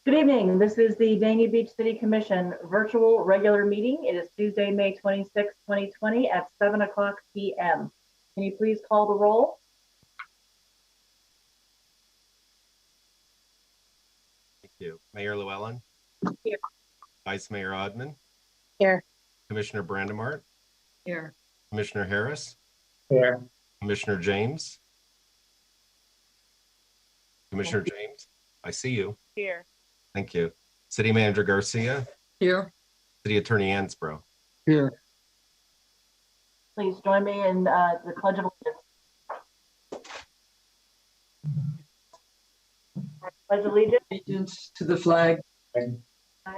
Good evening. This is the Dania Beach City Commission virtual regular meeting. It is Tuesday, May 26, 2020 at 7:00 p.m. Can you please call the roll? Thank you. Mayor Llewellyn? Here. Vice Mayor Odman? Here. Commissioner Brandemart? Here. Commissioner Harris? Here. Commissioner James? Commissioner James, I see you. Here. Thank you. City Manager Garcia? Here. City Attorney Ansbro? Here. Please join me in the Pledge of Allegiance. Pledge Allegiance to the flag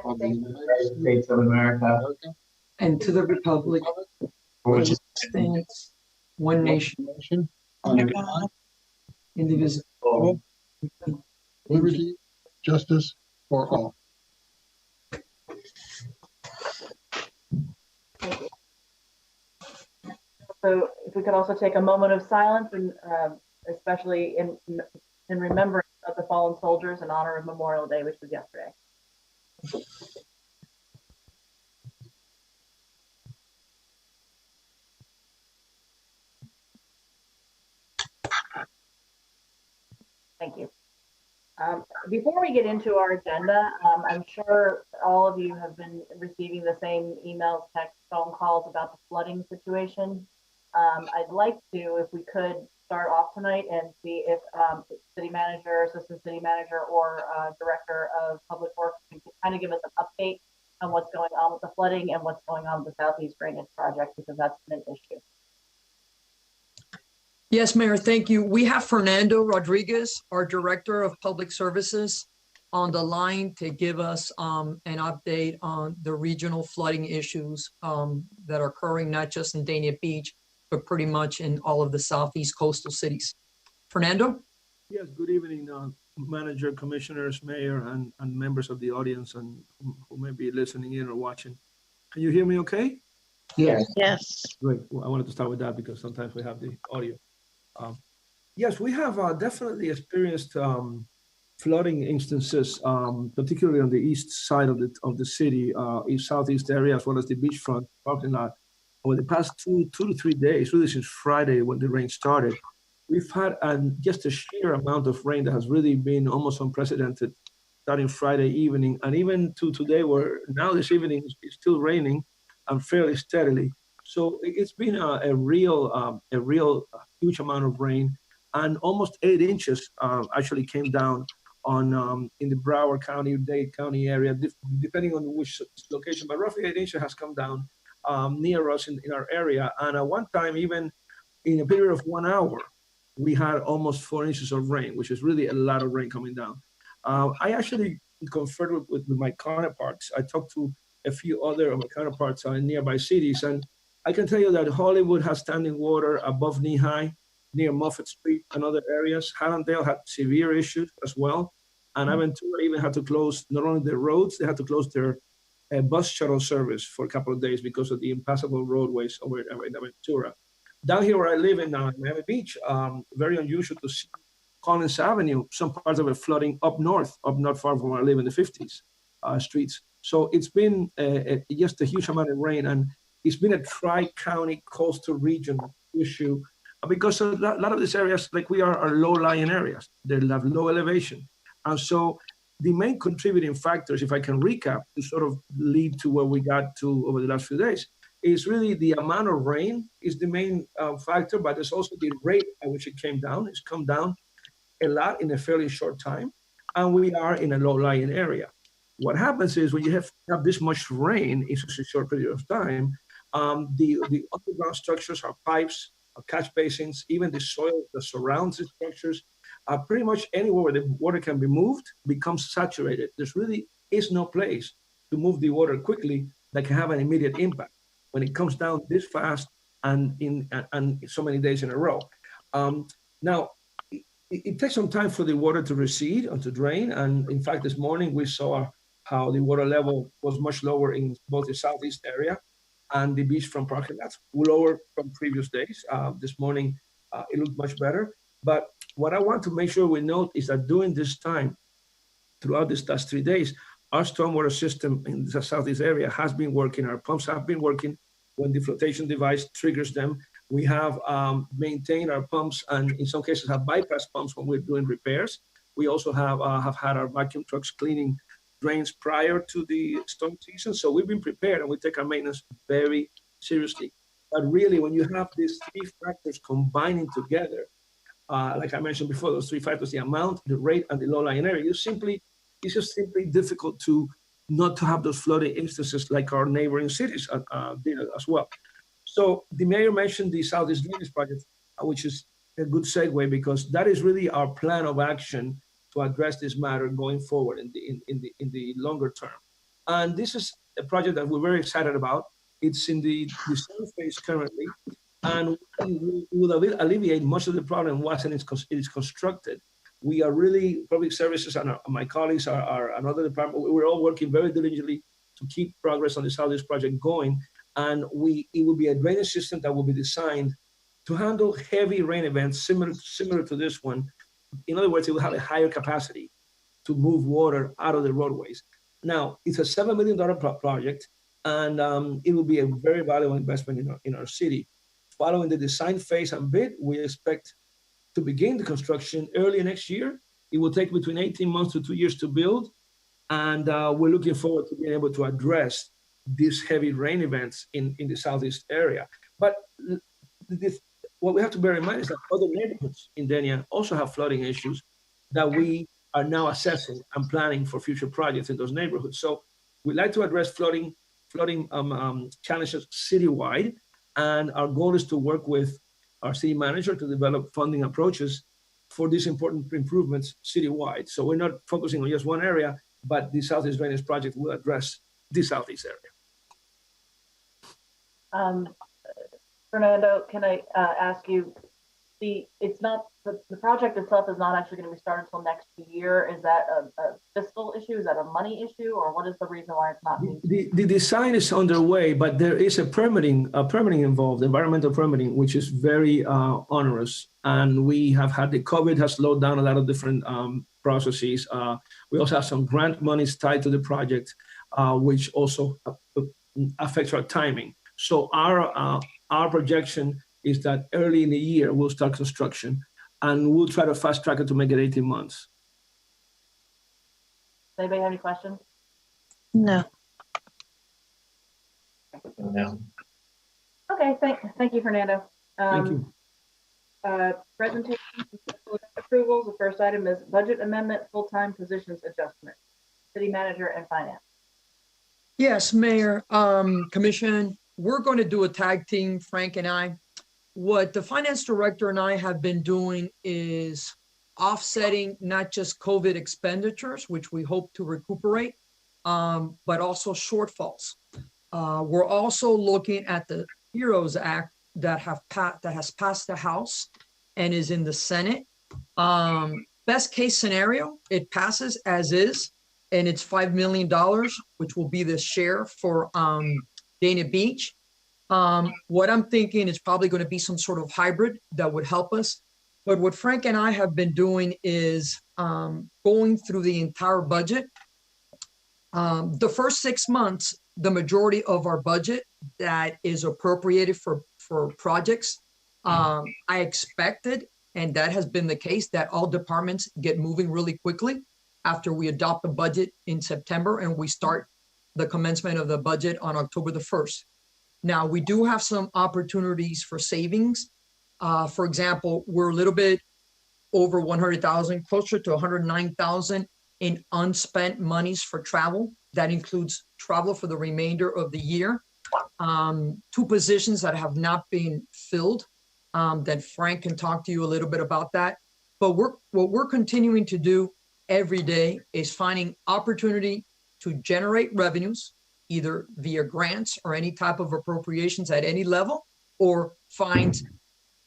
Of the United States of America and to the republic for which it stands one nation, under God, indivisible, liberty, justice for all. Thank you. So if we could also take a moment of silence, and especially in remembrance of the fallen soldiers in honor of Memorial Day, which was yesterday. Thank you. Before we get into our agenda, I'm sure all of you have been receiving the same emails, texts, phone calls about the flooding situation. I'd like to, if we could, start off tonight and see if city manager, assistant city manager, or director of public works can kind of give us an update on what's going on with the flooding and what's going on with the Southeast Drainage Project, because that's been an issue. Yes, Mayor, thank you. We have Fernando Rodriguez, our Director of Public Services, on the line to give us an update on the regional flooding issues that are occurring not just in Dania Beach, but pretty much in all of the Southeast coastal cities. Fernando? Yes, good evening, Manager, Commissioners, Mayor, and members of the audience and who may be listening in or watching. Can you hear me okay? Yes. Yes. Great. Well, I wanted to start with that because sometimes we have the audio. Yes, we have definitely experienced flooding instances, particularly on the east side of the city, southeast area, as well as the beachfront parking lot. Over the past two to 3 days, really since Friday when the rain started, we've had just a sheer amount of rain that has really been almost unprecedented, starting Friday evening, and even to today, where now this evening it's still raining and fairly steadily. So it's been a real huge amount of rain, and almost 8 inches actually came down on in the Broward County, Dade County area, depending on which location, but roughly 8 inches has come down near us in our area. And at one time, even in a period of 1 hour, we had almost 4 inches of rain, which is really a lot of rain coming down. I actually conferred with my counterparts. I talked to a few other of my counterparts in nearby cities, and I can tell you that Hollywood has standing water above knee high near Moffett Street and other areas. Hallandale had severe issues as well. And Aventura even had to close not only their roads, they had to close their bus shuttle service for a couple of days because of the impassable roadways over in Aventura. Down here where I live in Miami Beach, very unusual to see Collins Avenue, some parts of it flooding up north, not far from where I live in the 50s streets. So it's been just a huge amount of rain, and it's been a tri-county coastal region issue because a lot of these areas, like we are low-lying areas. They have low elevation. And so the main contributing factors, if I can recap, to sort of lead to where we got to over the last few days, is really the amount of rain is the main factor, but it's also the rate at which it came down. It's come down a lot in a fairly short time, and we are in a low-lying area. What happens is when you have this much rain in such a short period of time, the underground structures, our pipes, our catch basins, even the soil that surrounds the structures, pretty much anywhere where the water can be moved becomes saturated. There's really is no place to move the water quickly that can have an immediate impact when it comes down this fast and in so many days in a row. Now, it takes some time for the water to recede and to drain. And in fact, this morning we saw how the water level was much lower in both the southeast area and the beachfront parking lots, lower from previous days. This morning, it looked much better. But what I want to make sure we note is that during this time, throughout these last 3 days, our stormwater system in the southeast area has been working. Our pumps have been working. When the flotation device triggers them, we have maintained our pumps and in some cases have bypass pumps when we're doing repairs. We also have had our vacuum trucks cleaning drains prior to the storm season. So we've been prepared and we take our maintenance very seriously. But really, when you have these three factors combining together, like I mentioned before, those three factors, the amount, the rate, and the low-lying area, it's just simply difficult not to have those flooding instances like our neighboring cities did as well. So the mayor mentioned the Southeast Drainage Project, which is a good segue because that is really our plan of action to address this matter going forward in the longer term. And this is a project that we're very excited about. It's in the design phase currently, and we will alleviate much of the problem once it is constructed. We are really, public services and my colleagues are another department. We're all working very diligently to keep progress on the Southeast project going. And it will be a drainage system that will be designed to handle heavy rain events similar to this one. In other words, it will have a higher capacity to move water out of the roadways. Now, it's a $7 million project, and it will be a very valuable investment in our city. Following the design phase and bid, we expect to begin the construction early next year. It will take between 18 months to 2 years to build. And we're looking forward to being able to address these heavy rain events in the Southeast area. But what we have to bear in mind is that other neighborhoods in Denia also have flooding issues that we are now assessing and planning for future projects in those neighborhoods. So we'd like to address flooding challenges citywide. And our goal is to work with our city manager to develop funding approaches for these important improvements citywide. So we're not focusing on just one area, but the Southeast Drainage Project will address the Southeast area. Fernando, can I ask you, it's not, the project itself is not actually going to be started until next year. Is that a fiscal issue? Is that a money issue? Or what is the reason why it's not being? The design is underway, but there is a permitting involved, environmental permitting, which is very onerous. And we have had COVID has slowed down a lot of different processes. We also have some grant monies tied to the project, which also affects our timing. So our projection is that early in the year, we'll start construction and we'll try to fast track it to make it 18 months. Does anybody have any questions? No. No. Okay, thank you, Fernando. Thank you. Presentation approvals. The first item is budget amendment, full-time positions adjustment. City manager and finance. Yes, Mayor, Commission, we're going to do a tag team, Frank and I. What the finance director and I have been doing is offsetting not just COVID expenditures, which we hope to recuperate, but also shortfalls. We're also looking at the HEROES Act that has passed the House and is in the Senate. Best case scenario, it passes as is, and it's $5 million, which will be the share for Dana Beach. What I'm thinking is probably going to be some sort of hybrid that would help us. But what Frank and I have been doing is going through the entire budget. The first 6 months, the majority of our budget that is appropriated for projects, I expected, and that has been the case, that all departments get moving really quickly after we adopt the budget in September and we start the commencement of the budget on October the 1st. Now, we do have some opportunities for savings. For example, we're a little bit over 100,000, closer to 109,000 in unspent monies for travel. That includes travel for the remainder of the year. 2 positions that have not been filled, that Frank can talk to you a little bit about that. But what we're continuing to do every day is finding opportunity to generate revenues, either via grants or any type of appropriations at any level, or find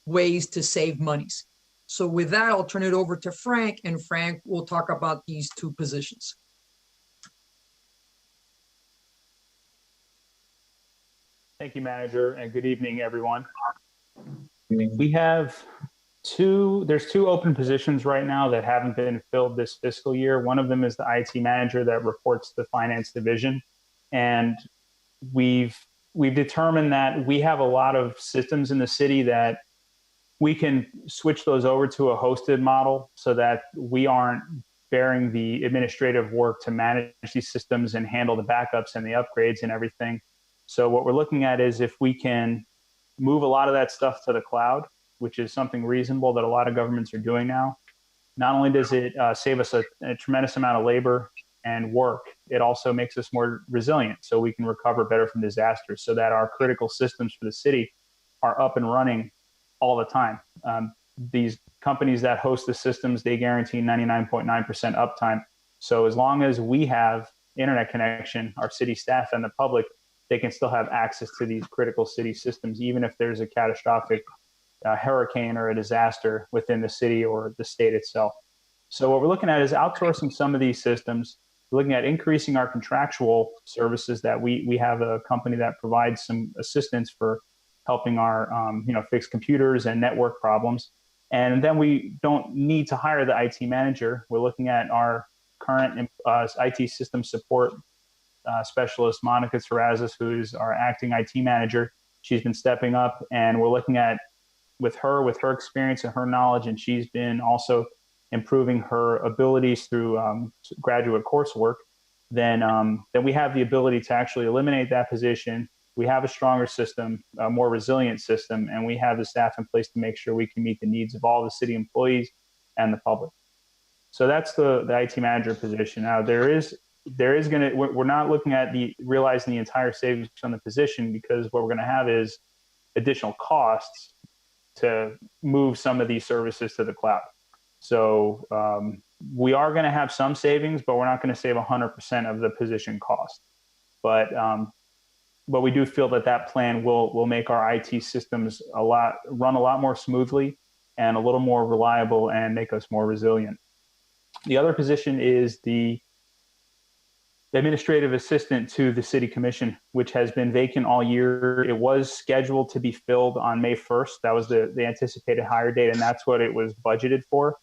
ways to save monies. So with that, I'll turn it over to Frank, and Frank will talk about these 2 positions. Thank you, Manager, and good evening, everyone. We have there's two open positions right now that haven't been filled this fiscal year. One of them is the IT manager that reports to the finance division. And we've determined that we have a lot of systems in the city that we can switch those over to a hosted model so that we aren't bearing the administrative work to manage these systems and handle the backups and the upgrades and everything. So what we're looking at is if we can move a lot of that stuff to the cloud, which is something reasonable that a lot of governments are doing now. Not only does it save us a tremendous amount of labor and work, it also makes us more resilient so we can recover better from disasters so that our critical systems for the city are up and running all the time. These companies that host the systems, they guarantee 99.9% uptime. So as long as we have internet connection, our city staff and the public, they can still have access to these critical city systems, even if there's a catastrophic hurricane or a disaster within the city or the state itself. So what we're looking at is outsourcing some of these systems, looking at increasing our contractual services that we have a company that provides some assistance for helping our fix computers and network problems. And then we don't need to hire the IT manager. We're looking at our current IT system support specialist, Monica Terrazas, who's our acting IT manager. She's been stepping up, and we're looking at with her experience and her knowledge, and she's been also improving her abilities through graduate coursework. Then we have the ability to actually eliminate that position. We have a stronger system, a more resilient system, and we have the staff in place to make sure we can meet the needs of all the city employees and the public. So that's the IT manager position. Now we're not looking at realizing the entire savings from the position, because what we're going to have is additional costs to move some of these services to the cloud. So we are going to have some savings, but we're not going to save 100% of the position cost. But we do feel that plan will make our IT systems run a lot more smoothly and a little more reliable and make us more resilient. The other position is the administrative assistant to the city commission, which has been vacant all year. It was scheduled to be filled on May 1st. That was the anticipated hire date, and that's what it was budgeted for.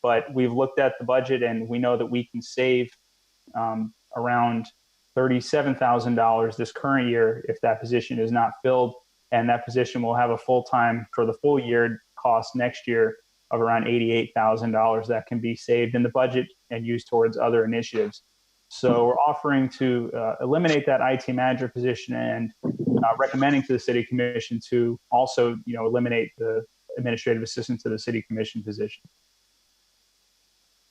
But we've looked at the budget, and we know that we can save around $37,000 this current year if that position is not filled, and that position will have a full-time for the full year cost next year of around $88,000 that can be saved in the budget and used towards other initiatives. So we're offering to eliminate that IT manager position and recommending to the city commission to also, eliminate the administrative assistant to the city commission position.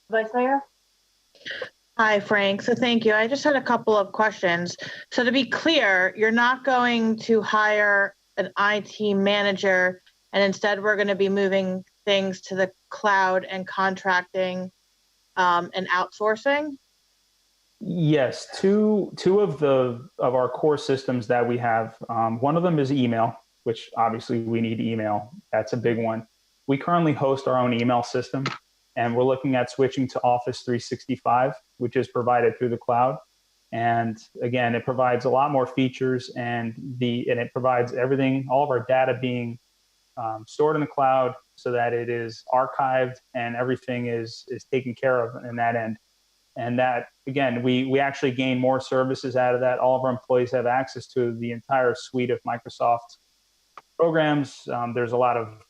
Vice Mayor? Hi, Frank. So thank you. I just had a couple of questions. So to be clear, you're not going to hire an IT manager, and instead we're going to be moving things to the cloud and contracting and outsourcing? Yes, two of our core systems that we have. One of them is email, which obviously we need email. That's a big one. We currently host our own email system, and we're looking at switching to Office 365, which is provided through the cloud. And again, it provides a lot more features, and it provides everything, all of our data being stored in the cloud so that it is archived and everything is taken care of in that end. And that, again, we actually gain more services out of that. All of our employees have access to the entire suite of Microsoft programs. There's a lot of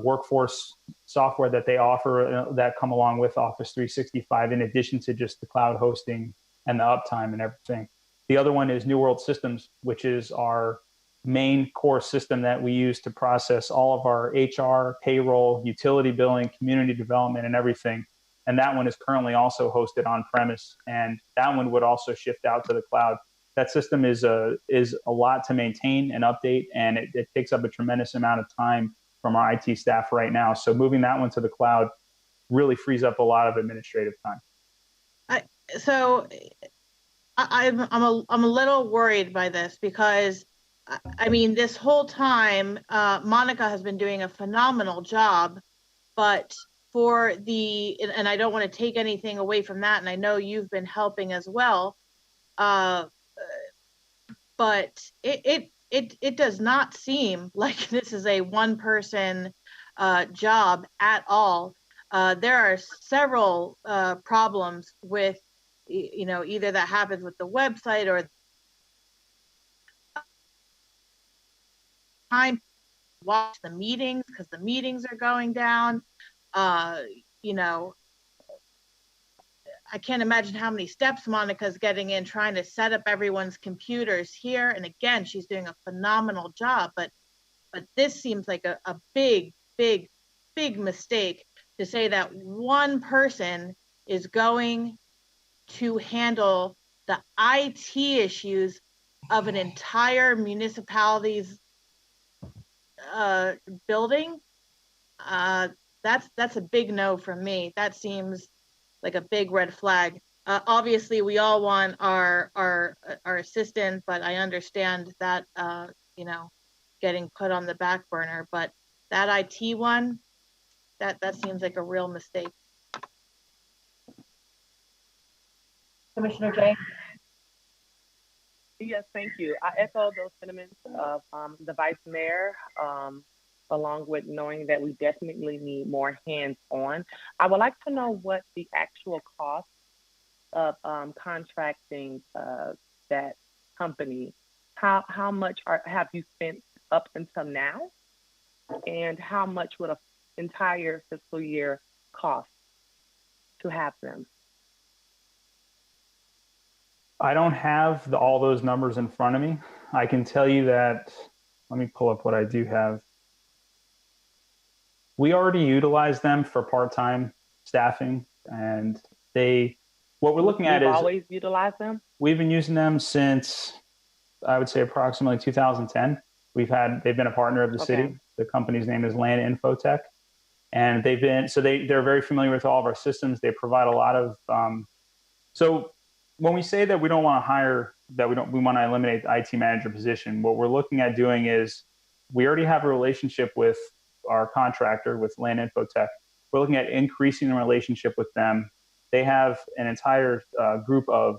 workforce software that they offer that come along with Office 365, in addition to just the cloud hosting and the uptime and everything. The other one is New World Systems, which is our main core system that we use to process all of our HR, payroll, utility billing, community development, and everything. And that one is currently also hosted on premise, and that one would also shift out to the cloud. That system is a lot to maintain and update, and it takes up a tremendous amount of time from our IT staff right now. So moving that one to the cloud really frees up a lot of administrative time. I'm a little worried by this, because I mean, this whole time Monica has been doing a phenomenal job, but and I don't want to take anything away from that, and I know you've been helping as well, but it does not seem like this is a one-person job at all. There are several problems with, either that happens with the website or time to watch the meetings because the meetings are going down. I can't imagine how many steps Monica's getting in trying to set up everyone's computers here. And again, she's doing a phenomenal job, but this seems like a big mistake to say that one person is going to handle the IT issues of an entire municipality's building. That's a big no from me. That seems like a big red flag. Obviously, we all want our assistant, but I understand that getting put on the back burner. But that IT one, that seems like a real mistake. Commissioner James? Yes, thank you. I echo those sentiments of the Vice Mayor, along with knowing that we definitely need more hands-on. I would like to know what the actual cost of contracting that company. How much have you spent up until now, and how much would an entire fiscal year cost to have them? I don't have all those numbers in front of me. I can tell you that, let me pull up what I do have. We already utilize them for part-time staffing, and what we're looking at is— always utilize them? We've been using them since, I would say, approximately 2010. They've been a partner of the city. The company's name is Land Infotech, and they're very familiar with all of our systems. They provide a lot of, so when we say that we don't want to hire, we want to eliminate the IT manager position, what we're looking at doing is we already have a relationship with our contractor, with Land Infotech. We're looking at increasing the relationship with them. They have an entire group of,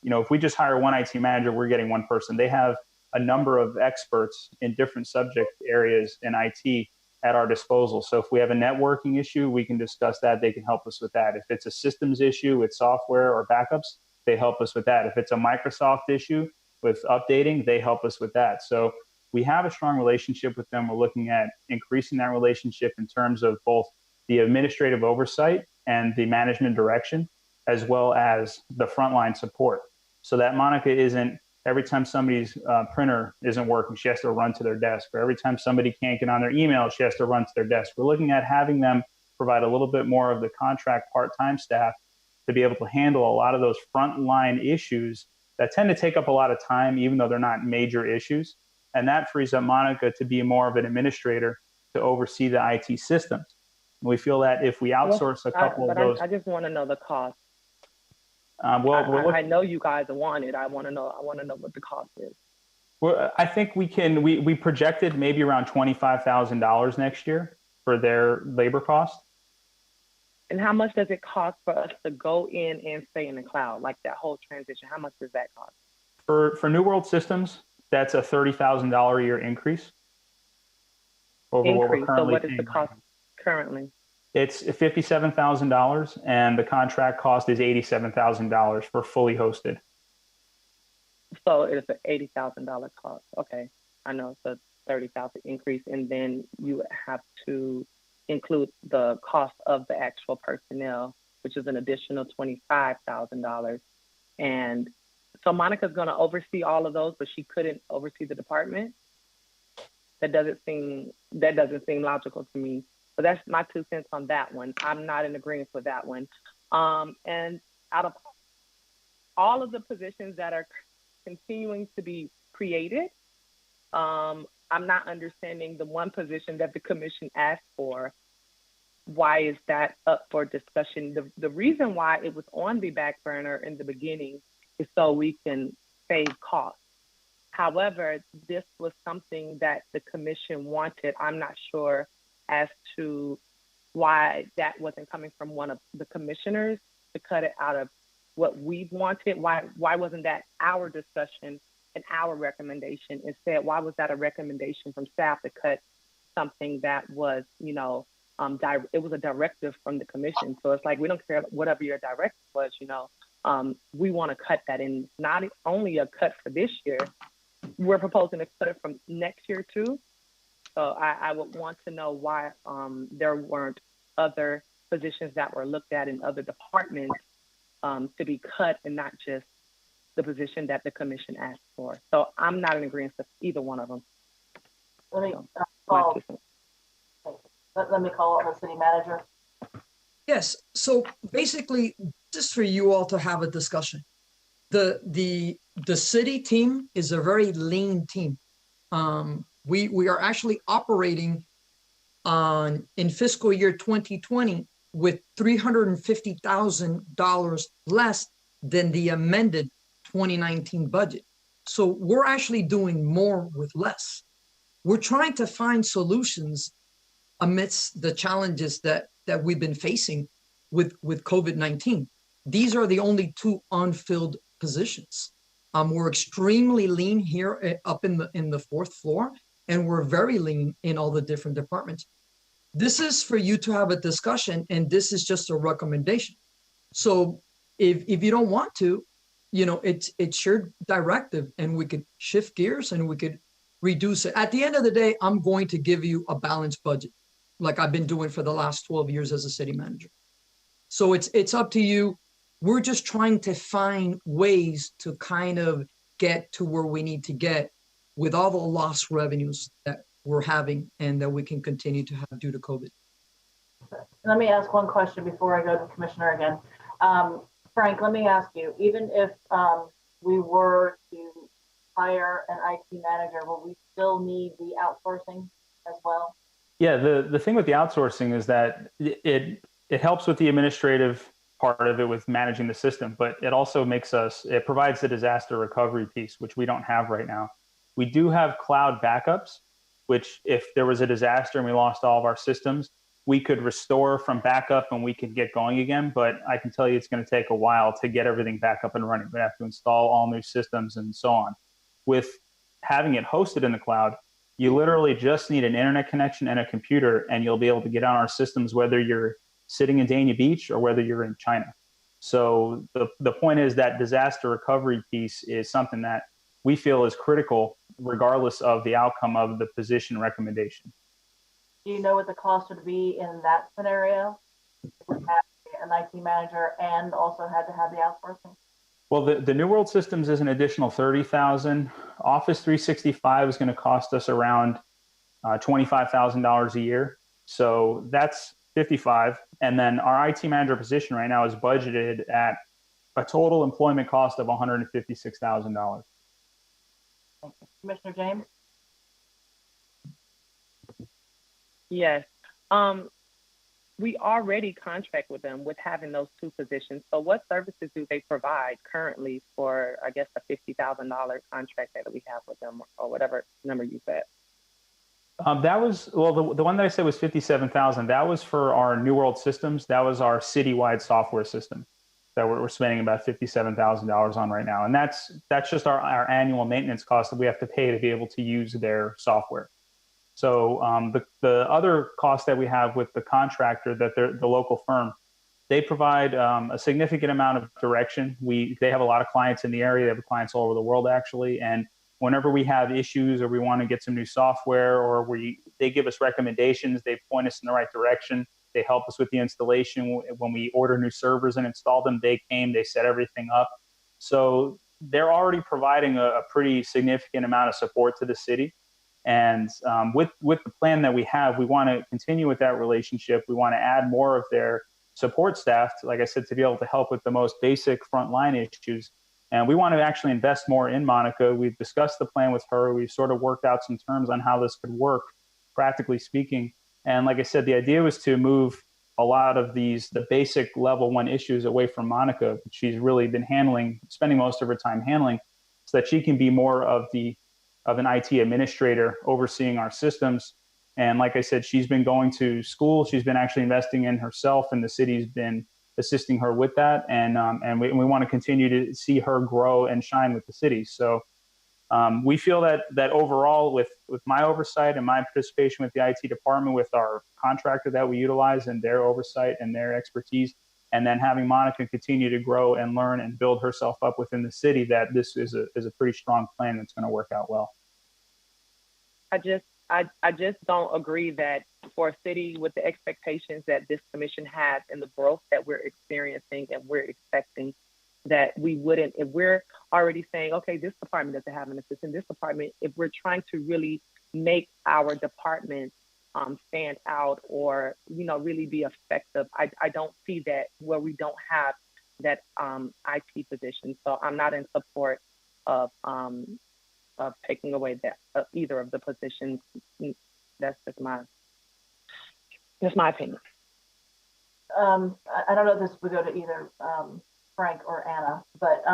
if we just hire one IT manager, we're getting one person. They have a number of experts in different subject areas in IT at our disposal. So if we have a networking issue, we can discuss that. They can help us with that. If it's a systems issue with software or backups, they help us with that. If it's a Microsoft issue with updating, they help us with that. So we have a strong relationship with them. We're looking at increasing that relationship in terms of both the administrative oversight and the management direction, as well as the frontline support. So that Monica isn't, every time somebody's printer isn't working, she has to run to their desk, or every time somebody can't get on their email, she has to run to their desk. We're looking at having them provide a little bit more of the contract part-time staff to be able to handle a lot of those frontline issues that tend to take up a lot of time, even though they're not major issues. And that frees up Monica to be more of an administrator to oversee the IT systems. And we feel that if we outsource a couple of those— I just want to know the cost. Well, I know you guys want it. I want to know what the cost is. Well, I think we projected maybe around $25,000 next year for their labor cost. And how much does it cost for us to go in and stay in the cloud, like that whole transition? How much does that cost? For New World Systems, that's a $30,000 a year increase over what we're currently So what is paying. the cost currently? It's $57,000, and the contract cost is $87,000 for fully hosted. So it's an $80,000 cost. Okay, I know it's a $30,000 increase, and then you have to include the cost of the actual personnel, which is an additional $25,000. And so Monica's going to oversee all of those, but she couldn't oversee the department. That doesn't seem logical to me. So that's my 2 cents on that one. I'm not in agreement with that one. And out of all of the positions that are continuing to be created, I'm not understanding the one position that the commission asked for. Why is that up for discussion? The reason why it was on the back burner in the beginning is so we can save costs. However, this was something that the commission wanted. I'm not sure as to why that wasn't coming from one of the commissioners to cut it out of what we wanted. Why wasn't that our discussion and our recommendation? Instead, why was that a recommendation from staff to cut something that was, it was a directive from the commission. So it's like, we don't care whatever your directive was, we want to cut that in. Not only a cut for this year, we're proposing to cut it from next year too. So I would want to know why there weren't other positions that were looked at in other departments to be cut, and not just the position that the commission asked for. So I'm not in agreement with either one of them. Let me call up the city manager. Yes, so basically, just for you all to have a discussion. The city team is a very lean team. We are actually operating in fiscal year 2020 with $350,000 less than the amended 2019 budget. So we're actually doing more with less. We're trying to find solutions amidst the challenges that we've been facing with COVID-19. These are the only two unfilled positions. We're extremely lean here up in the fourth floor, and we're very lean in all the different departments. This is for you to have a discussion, and this is just a recommendation. So if you don't want to, it's your directive, and we could shift gears and we could reduce it. At the end of the day, I'm going to give you a balanced budget, like I've been doing for the last 12 years as a city manager. So it's up to you. We're just trying to find ways to kind of get to where we need to get with all the lost revenues that we're having and that we can continue to have due to COVID. Let me ask one question before I go to the commissioner again. Frank, let me ask you, even if we were to hire an IT manager, will we still need the outsourcing as well? Yeah, the thing with the outsourcing is that it helps with the administrative part of it with managing the system, but it also it provides the disaster recovery piece, which we don't have right now. We do have cloud backups, which if there was a disaster and we lost all of our systems, we could restore from backup and we can get going again. But I can tell you it's going to take a while to get everything back up and running. We have to install all new systems and so on. With having it hosted in the cloud, you literally just need an internet connection and a computer, and you'll be able to get on our systems whether you're sitting in Dania Beach or whether you're in China. So the point is that disaster recovery piece is something that we feel is critical regardless of the outcome of the position recommendation. Do you know what the cost would be in that scenario? If we had an IT manager and also had to have the outsourcing? Well, the New World Systems is an additional $30,000. Office 365 is going to cost us around $25,000 a year. So that's $55,000. And then our IT manager position right now is budgeted at a total employment cost of $156,000. Thank you. Commissioner James? Yes. We already contract with them with having those two positions. So what services do they provide currently for, I guess, a $50,000 contract that we have with them, or whatever number you said? That was, well, the one that I said was $57,000. That was for our New World Systems. That was our citywide software system that we're spending about $57,000 on right now. And that's just our annual maintenance cost that we have to pay to be able to use their software. So the other cost that we have with the contractor, that the local firm, they provide a significant amount of direction. They have a lot of clients in the area. They have clients all over the world, actually. And whenever we have issues or we want to get some new software, or they give us recommendations, they point us in the right direction. They help us with the installation. When we order new servers and install them, they set everything up. So they're already providing a pretty significant amount of support to the city. And with the plan that we have, we want to continue with that relationship. We want to add more of their support staff, like I said, to be able to help with the most basic frontline issues. And we want to actually invest more in Monica. We've discussed the plan with her. We've sort of worked out some terms on how this could work, practically speaking. And like I said, the idea was to move a lot of the basic level 1 issues away from Monica, which she's really been spending most of her time handling, so that she can be more of an IT administrator overseeing our systems. And like I said, she's been going to school. She's been actually investing in herself, and the city's been assisting her with that. And we want to continue to see her grow and shine with the city. So We feel that overall, with my oversight and my participation with the IT department, with our contractor that we utilize and their oversight and their expertise, and then having Monica continue to grow and learn and build herself up within the city, that this is a pretty strong plan that's going to work out well. I just don't agree that for a city with the expectations that this commission has and the growth that we're experiencing and we're expecting, that we wouldn't, if we're already saying, okay, this department doesn't have an assistant, this department, if we're trying to really make our department stand out or, really be effective, I don't see that where we don't have that IT position. So I'm not in support of taking away that either of the positions. That's just my opinion. I don't know if this would go to either Frank or Anna, but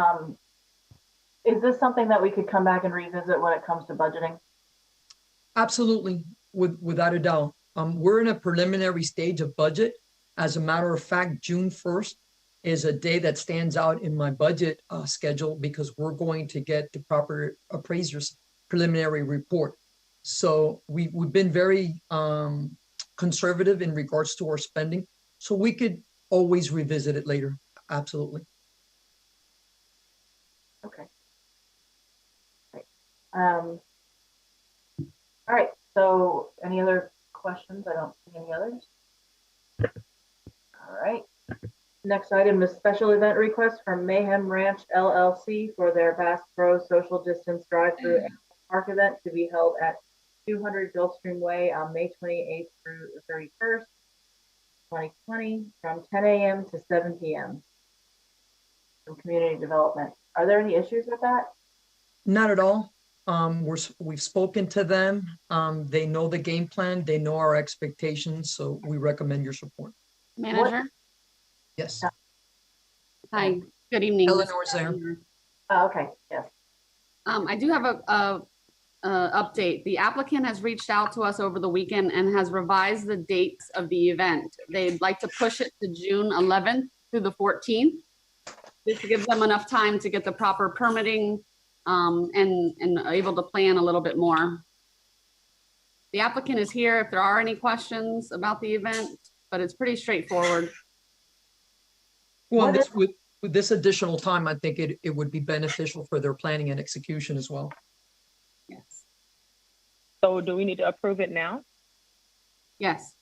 is this something that we could come back and revisit when it comes to budgeting? Absolutely, without a doubt. We're in a preliminary stage of budget. As a matter of fact, June 1st is a day that stands out in my budget schedule because we're going to get the proper appraiser's preliminary report. So we've been very conservative in regards to our spending. So we could always revisit it later. Absolutely. Okay. Great. All right. So any other questions? I don't see any others. All right. Next item is special event request from Mayhem Ranch LLC for their Bass Pro social distance drive-through park event to be held at 200 Gulfstream Way on May 28th through the 31st, 2020, from 10 a.m. to 7 p.m. from community development. Are there any issues with that? Not at all. We've spoken to them. They know the game plan. They know our expectations. So we recommend your support. Manager? Yes. Hi, good evening. Eleanor's there. Oh, okay, yes. I do have a update. The applicant has reached out to us over the weekend and has revised the dates of the event. They'd like to push it to June 11th through the 14th. This gives them enough time to get the proper permitting and able to plan a little bit more. The applicant is here if there are any questions about the event, but it's pretty straightforward. Well, with this additional time, I think it would be beneficial for their planning and execution as well. Yes. So do we need to approve it now? Yes.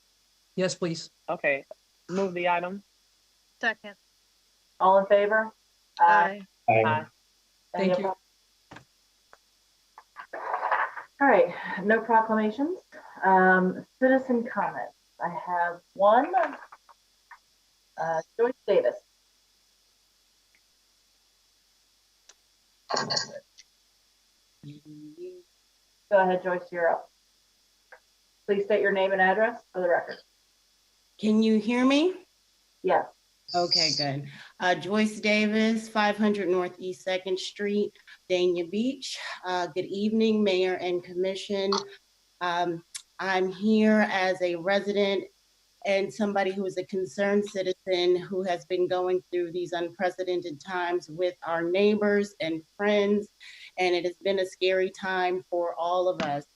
Yes, please. Okay, move the item. Second. All in favor? Aye. Aye. Thank you. All right, no proclamations. Citizen comments. I have one. Joyce Davis. Go ahead, Joyce, you're up. Please state your name and address for the record. Can you hear me? Yes. Okay, good. Joyce Davis, 500 Northeast 2nd Street, Dania Beach. Good evening, Mayor and Commission. I'm here as a resident and somebody who is a concerned citizen who has been going through these unprecedented times with our neighbors and friends, and it has been a scary time for all of us.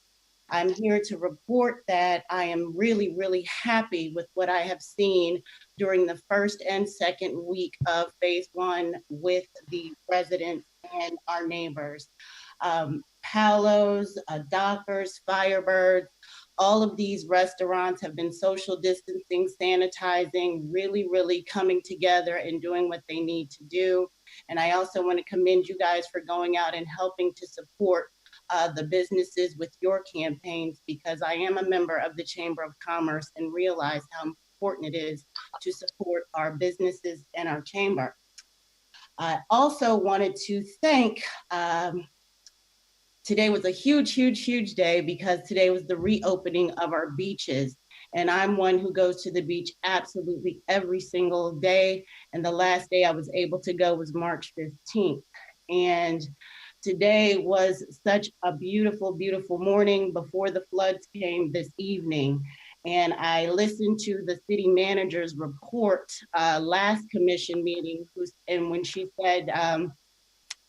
I'm here to report that I am really, really happy with what I have seen during the first and second week of phase 1 with the residents and our neighbors. Palos, Dockers, Firebirds, all of these restaurants have been social distancing, sanitizing, really, really coming together and doing what they need to do. And I also want to commend you guys for going out and helping to support the businesses with your campaigns, because I am a member of the Chamber of Commerce and realize how important it is to support our businesses and our chamber. I also wanted to thank, today was a huge, huge, huge day because today was the reopening of our beaches. And I'm one who goes to the beach absolutely every single day. And the last day I was able to go was March 15th. And today was such a beautiful, beautiful morning before the floods came this evening. And I listened to the city manager's report last commission meeting, and when she said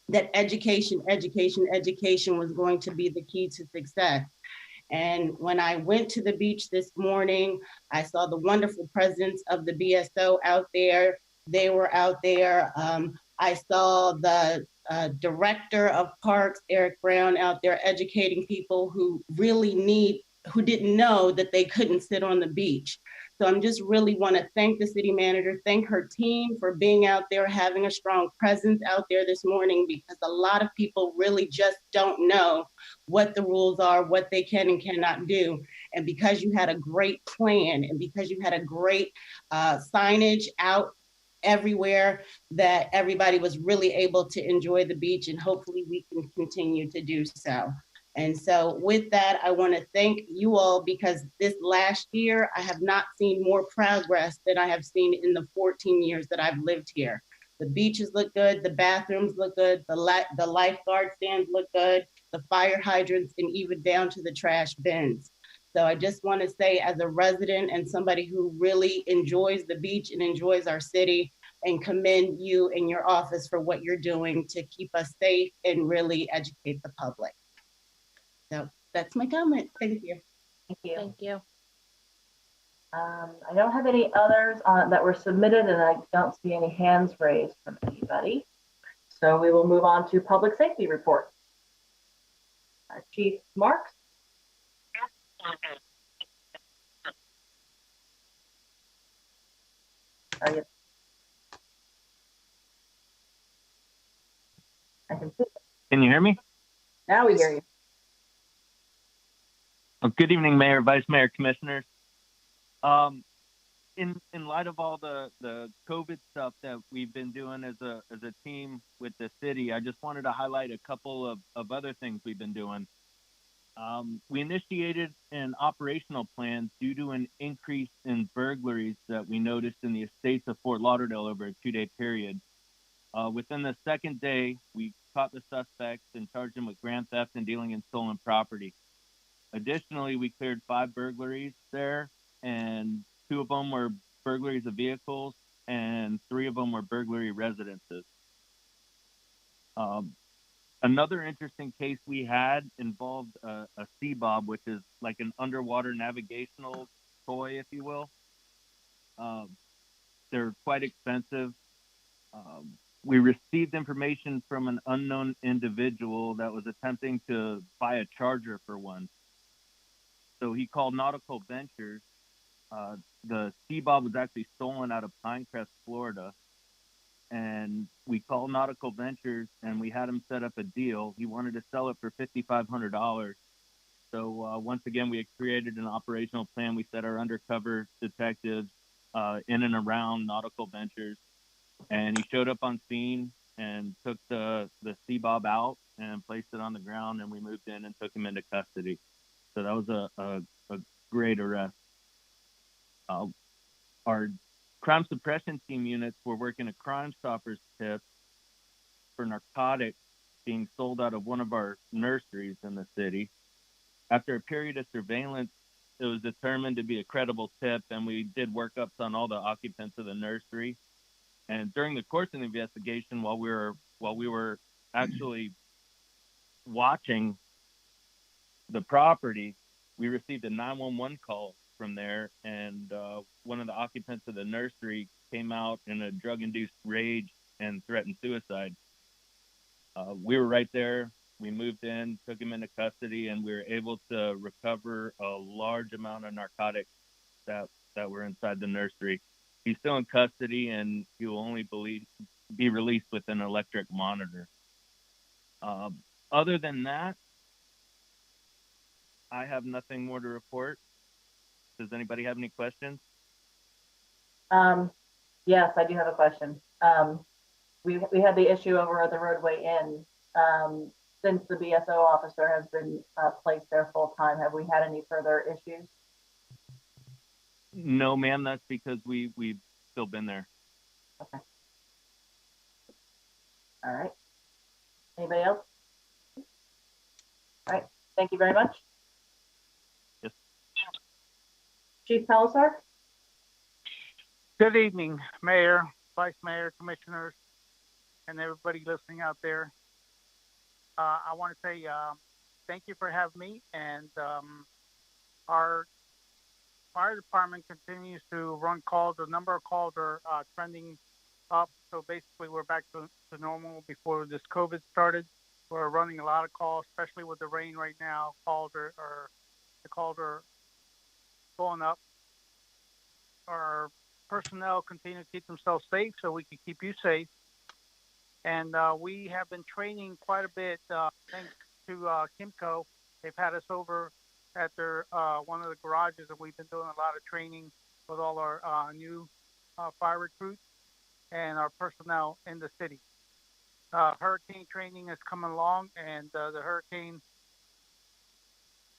that education was going to be the key to success. And when I went to the beach this morning, I saw the wonderful presence of the BSO out there. They were out there. I saw the director of parks, Eric Brown, out there educating people who who didn't know that they couldn't sit on the beach. So I'm just really want to thank the city manager, thank her team for being out there, having a strong presence out there this morning, because a lot of people really just don't know what the rules are, what they can and cannot do. And because you had a great plan and because you had a great signage out everywhere, that everybody was really able to enjoy the beach, and hopefully we can continue to do so. And so with that, I want to thank you all, because this last year, I have not seen more progress than I have seen in the 14 years that I've lived here. The beaches look good, the bathrooms look good, the lifeguard stands look good, the fire hydrants, and even down to the trash bins. So I just want to say, as a resident and somebody who really enjoys the beach and enjoys our city, and commend you and your office for what you're doing to keep us safe and really educate the public. So that's my comment. Thank you. Thank you. Thank you. I don't have any others that were submitted, and I don't see any hands raised from anybody. So we will move on to public safety report. Chief Marks. Are you? I can see it. Can you hear me? Now we hear you. Good evening, Mayor, Vice Mayor, Commissioners. In light of all the COVID stuff that we've been doing as a team with the city, I just wanted to highlight a couple of other things we've been doing. We initiated an operational plan due to an increase in burglaries that we noticed in the estates of Fort Lauderdale over a 2-day period. Within the second day, we caught the suspects and charged them with grand theft and dealing in stolen property. Additionally, we cleared 5 burglaries there, and 2 of them were burglaries of vehicles, and 3 of them were burglary residences. Another interesting case we had involved a sea bob, which is like an underwater navigational toy, if you will. They're quite expensive. We received information from an unknown individual that was attempting to buy a charger for one. So he called Nautical Ventures. The sea bob was actually stolen out of Pinecrest, Florida. And we called Nautical Ventures and we had him set up a deal. He wanted to sell it for $5,500. So once again, we had created an operational plan. We set our undercover detectives in and around Nautical Ventures. And he showed up on scene and took the sea bob out and placed it on the ground, and we moved in and took him into custody. So that was a great arrest. Our crime suppression team units were working a Crime Stoppers tip for narcotics being sold out of one of our nurseries in the city. After a period of surveillance, it was determined to be a credible tip, and we did workups on all the occupants of the nursery. And during the course of the investigation, while we were actually watching the property, we received a 911 call from there, and one of the occupants of the nursery came out in a drug-induced rage and threatened suicide. We were right there. We moved in, took him into custody, and we were able to recover a large amount of narcotics that were inside the nursery. He's still in custody, and he will only be released with an electric monitor. Other than that, I have nothing more to report. Does anybody have any questions? Yes, I do have a question. We had the issue over at the Roadway Inn. Since the BSO officer has been placed there full time, have we had any further issues? No, ma'am. That's because we've still been there. Okay. All right. Anybody else? All right. Thank you very much. Yes. Chief Pelissar? Good evening, Mayor, Vice Mayor, Commissioners, and everybody listening out there. I want to say thank you for having me. And our fire department continues to run calls. The number of calls are trending up. So basically, we're back to normal before this COVID started. We're running a lot of calls, especially with the rain right now. The calls are going up. Our personnel continue to keep themselves safe so we can keep you safe. And we have been training quite a bit thanks to Kimco. They've had us over at their one of the garages, and we've been doing a lot of training with all our new fire recruits and our personnel in the city. Hurricane training is coming along, and the hurricane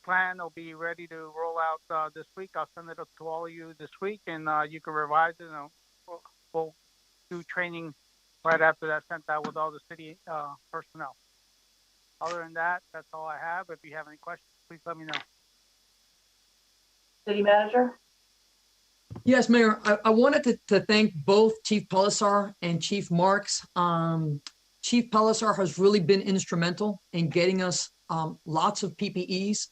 plan will be ready to roll out this week. I'll send it up to all of you this week, and you can revise it, and we'll do training right after that's sent out with all the city personnel. Other than that, that's all I have. If you have any questions, please let me know. City Manager? Yes, Mayor, I wanted to thank both Chief Pelissar and Chief Marks. Chief Pelissar has really been instrumental in getting us lots of PPEs,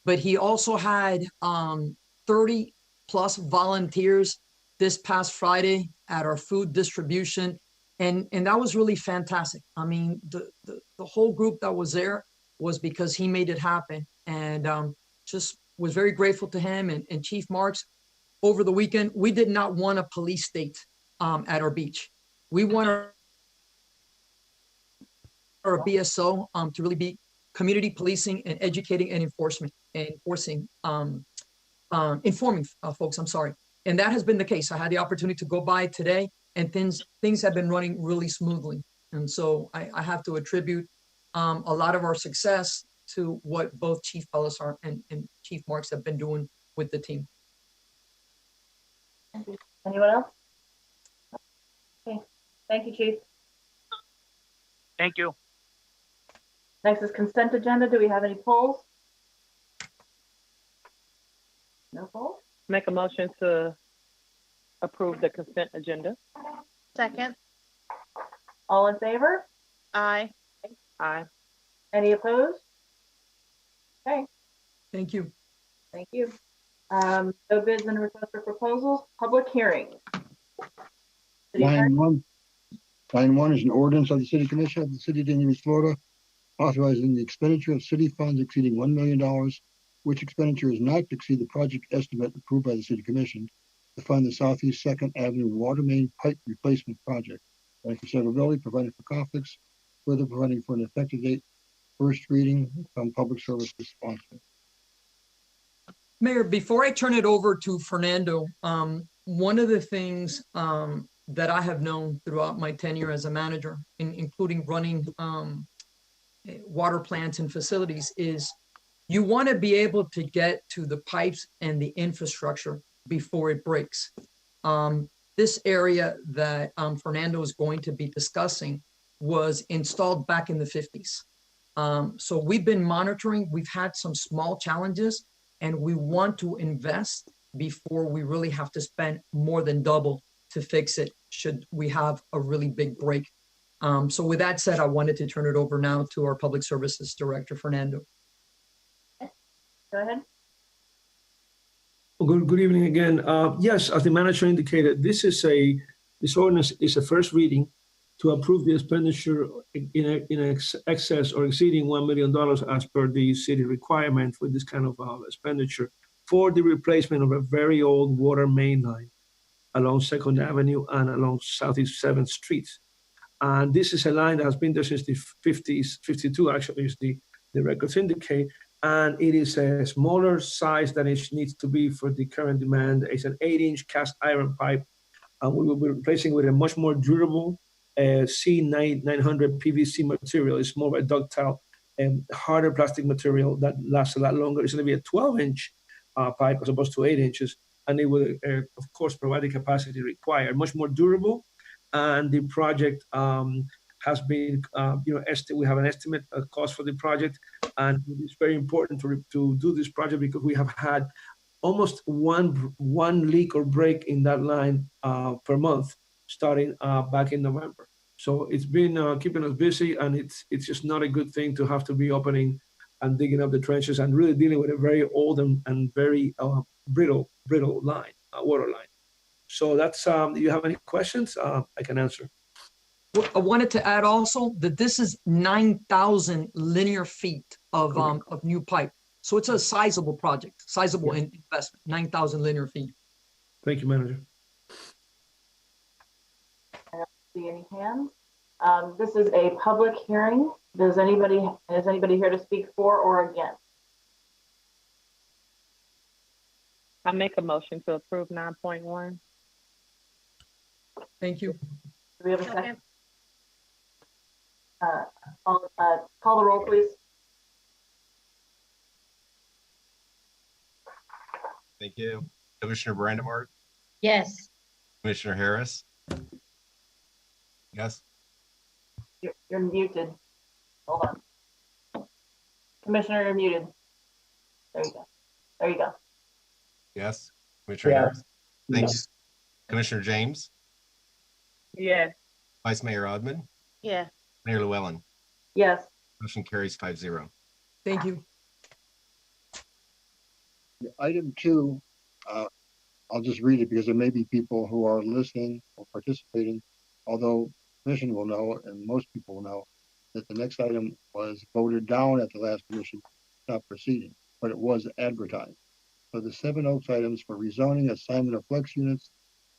but he also had 30 plus volunteers this past Friday at our food distribution. And that was really fantastic. I mean, the whole group that was there was because he made it happen. And just was very grateful to him and Chief Marks. Over the weekend, we did not want a police state at our beach. We want our BSO to really be community policing and educating and informing folks, I'm sorry. And that has been the case. I had the opportunity to go by today, and things have been running really smoothly. And so I have to attribute a lot of our success to what both Chief Pelissar and Chief Marks have been doing with the team. Thank you. Anyone else? Okay. Thank you, Chief. Thank you. Next is consent agenda. Do we have any polls? No polls? Make a motion to approve the consent agenda. Second. All in favor? Aye. Aye. Any opposed? Okay, Thank you. thank you. No bids and requests for proposals. Public hearing. City Attorney? Line one is an ordinance of the City Commission of the City of Dania Beach, Florida, authorizing the expenditure of city funds exceeding $1 million, which expenditure is not to exceed the project estimate approved by the City Commission to fund the Southeast 2nd Avenue Water Main Pipe Replacement Project, and for severability, providing for conflicts, further providing for an effective date. First reading from Public Service Sponsor. Mayor, before I turn it over to Fernando, one of the things that I have known throughout my tenure as a manager, including running water plants and facilities, is you want to be able to get to the pipes and the infrastructure before it breaks. This area that Fernando is going to be discussing was installed back in the 50s. So we've been monitoring, we've had some small challenges, and we want to invest before we really have to spend more than double to fix it should we have a really big break. So with that said, I wanted to turn it over now to our Public Services Director, Fernando. Go ahead. Well, good evening again. Yes, as the manager indicated, this ordinance is a first reading to approve the expenditure in excess or exceeding $1 million as per the city requirement for this kind of expenditure for the replacement of a very old water main line along 2nd Avenue and along Southeast 7th Street. And this is a line that has been there since the 50s, 52 actually is the records indicate. And it is a smaller size than it needs to be for the current demand. It's an 8-inch cast iron pipe. And we will be replacing with a much more durable C900 PVC material. It's more of a ductile and harder plastic material that lasts a lot longer. It's going to be a 12-inch pipe as opposed to 8 inches. And it will, of course, provide the capacity required, much more durable. And the project has been, we have an estimate cost for the project. And it's very important to do this project because we have had almost one leak or break in that line per month starting back in November. So it's been keeping us busy, and it's just not a good thing to have to be opening and digging up the trenches and really dealing with a very old and very brittle line, water line. So that's, you have any questions? I can answer. I wanted to add also that this is 9,000 linear feet of new pipe. So it's a sizable project, sizable investment, 9,000 linear feet. Thank you, Manager. I don't see any hands. This is a public hearing. Is anybody here to speak for or against? I make a motion to approve 9.1. Thank you. Do we have a second? Call the roll, please. Thank you. Commissioner Brandimart, Yes. Commissioner Harris. Yes. You're muted. Hold on. Commissioner, you're muted. There you go. There you go. Yes. Commissioner Harris. Thank you. Commissioner James. Yes. Vice Mayor Odman. Yeah. Mayor Llewellyn. Yes. Motion carries 5-0. Thank you. Item 2, I'll just read it because there may be people who are listening or participating, although commission will know and most people will know that the next item was voted down at the last commission, not proceeding, but it was advertised. So the 7 Oaks items for rezoning, assignment of flex units,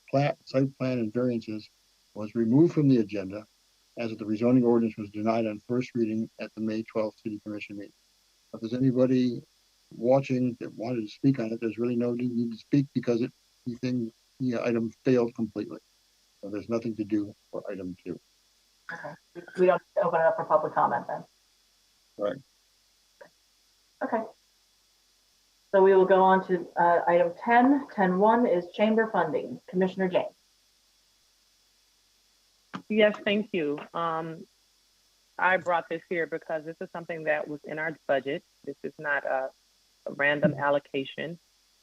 plat, site plan, and variances was removed from the agenda as the rezoning ordinance was denied on first reading at the May 12th City Commission meeting. If there's anybody watching that wanted to speak on it, there's really no need to speak because the item failed completely. So there's nothing to do for item 2. Okay. We don't open it up for public comment then. Right. Okay. So we will go on to item 10. 10.1 is chamber funding. Commissioner James. Yes, thank you. I brought this here because this is something that was in our budget. This is not a random allocation.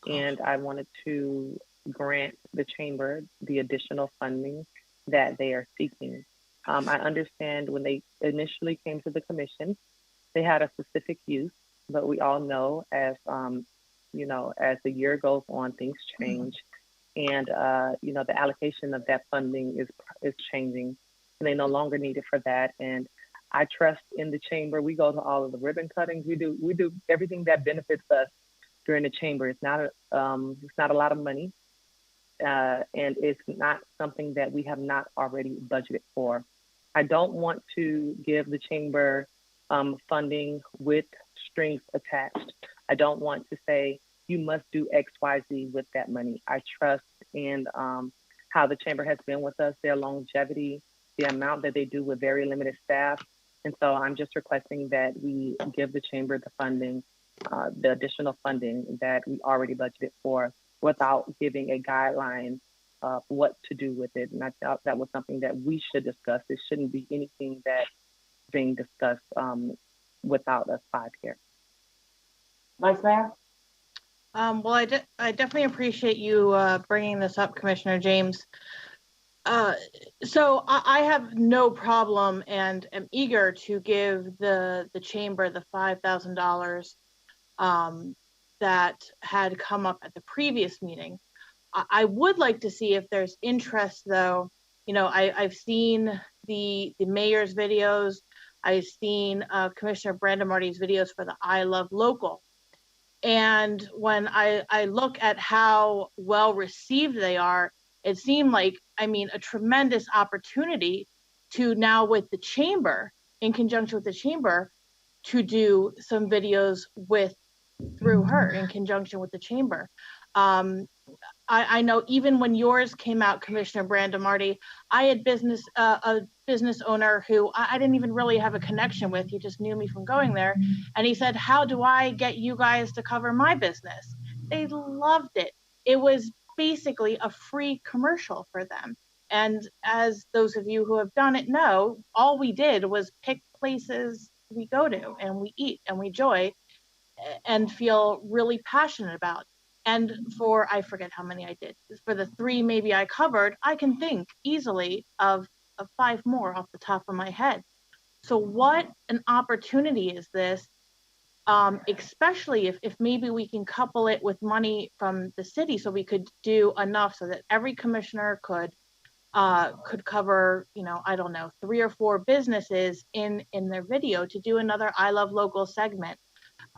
And I wanted to grant the chamber the additional funding that they are seeking. I understand when they initially came to the commission, they had a specific use, but we all know as, you know, as the year goes on, things change. And, you know, the allocation of that funding is changing, and they no longer need it for that. And I trust in the chamber. We go to all of the ribbon cuttings. We do everything that benefits us during the chamber. It's not a lot of money, and it's not something that we have not already budgeted for. I don't want to give the chamber funding with strings attached. I don't want to say you must do X, Y, Z with that money. I trust in how the chamber has been with us, their longevity, the amount that they do with very limited staff. And so I'm just requesting that we give the chamber the funding, the additional funding that we already budgeted for, without giving a guideline of what to do with it. And I thought that was something that we should discuss. It shouldn't be anything that's being discussed without us 5 here. Vice Mayor? Well, I definitely appreciate you bringing this up, Commissioner James. So I have no problem and am eager to give the chamber the $5,000 that had come up at the previous meeting. I would like to see if there's interest, though. You know, I've seen the mayor's videos. I've seen Commissioner Brandimarty's videos for the I Love Local. And when I look at how well received they are, it seemed like, I mean, a tremendous opportunity to now with the chamber, in conjunction with the chamber, to do some videos through her in conjunction with the chamber. I know even when yours came out, Commissioner Brandimarty, I had a business owner who I didn't even really have a connection with. He just knew me from going there. And he said, how do I get you guys to cover my business? They loved it. It was basically a free commercial for them. And as those of you who have done it know, all we did was pick places we go to and we eat and we enjoy and feel really passionate about. And for, I forget how many I did, for the 3 maybe I covered, I can think easily of of 5 more off the top of my head. So what an opportunity is this, especially if maybe we can couple it with money from the city, so we could do enough so that every commissioner could cover, you know, I don't know, 3 or 4 businesses in their video to do another I Love Local segment.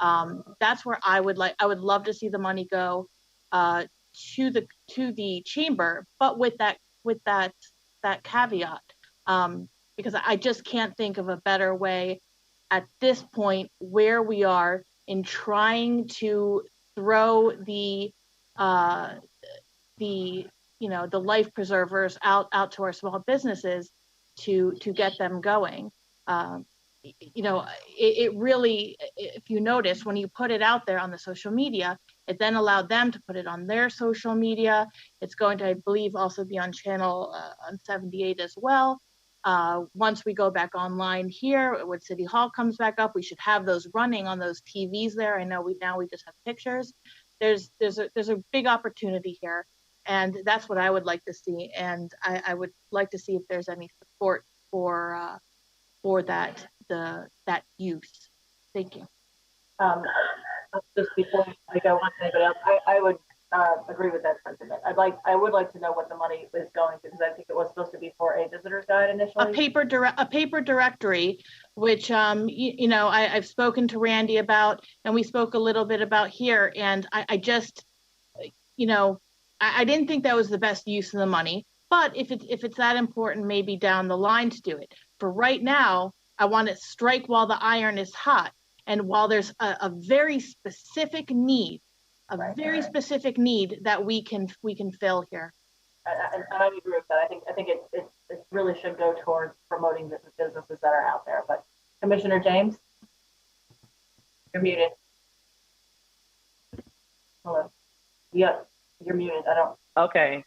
That's where I would love to see the money go to the chamber, but with that caveat, because I just can't think of a better way at this point where we are in trying to throw the you know, the life preservers out to our small businesses to get them going. You know, it really, if you notice, when you put it out there on the social media, it then allowed them to put it on their social media. It's going to, I believe, also be on channel on 78 as well. Once we go back online here, when City Hall comes back up, we should have those running on those TVs there. I know we just have pictures. There's a big opportunity here, and that's what I would like to see. And I would like to see if there's any support for that use. Thank you. Just before I go on to anybody else, I would agree with that sentiment. I would like to know what the money is going to, because I think it was supposed to be for a visitor's guide initially. A paper directory, which you know, I've spoken to Randy about, and we spoke a little bit about here, and I just, you know, I didn't think that was the best use of the money. But if it's that important, maybe down the line to do it. For right now, I want to strike while the iron is hot. And while there's a very specific need, specific need that we can fill here. And I agree with that. I think it really should go towards promoting the businesses that are out there. But Commissioner James, you're muted. Hello. Yeah, you're muted. I don't. Okay.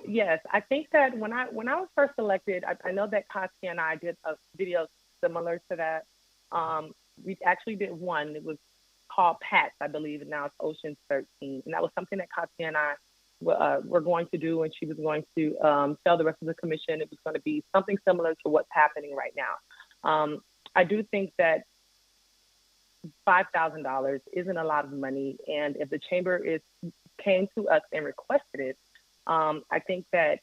Yes, I think that when I was first elected, I know that Katya and I did a video similar to that. We actually did one. It was called PATS, I believe, and now it's Ocean 13. And that was something that Katya and I were going to do, and she was going to tell the rest of the commission it was going to be something similar to what's happening right now. I do think that $5,000 isn't a lot of money, and if the chamber came to us and requested it, I think that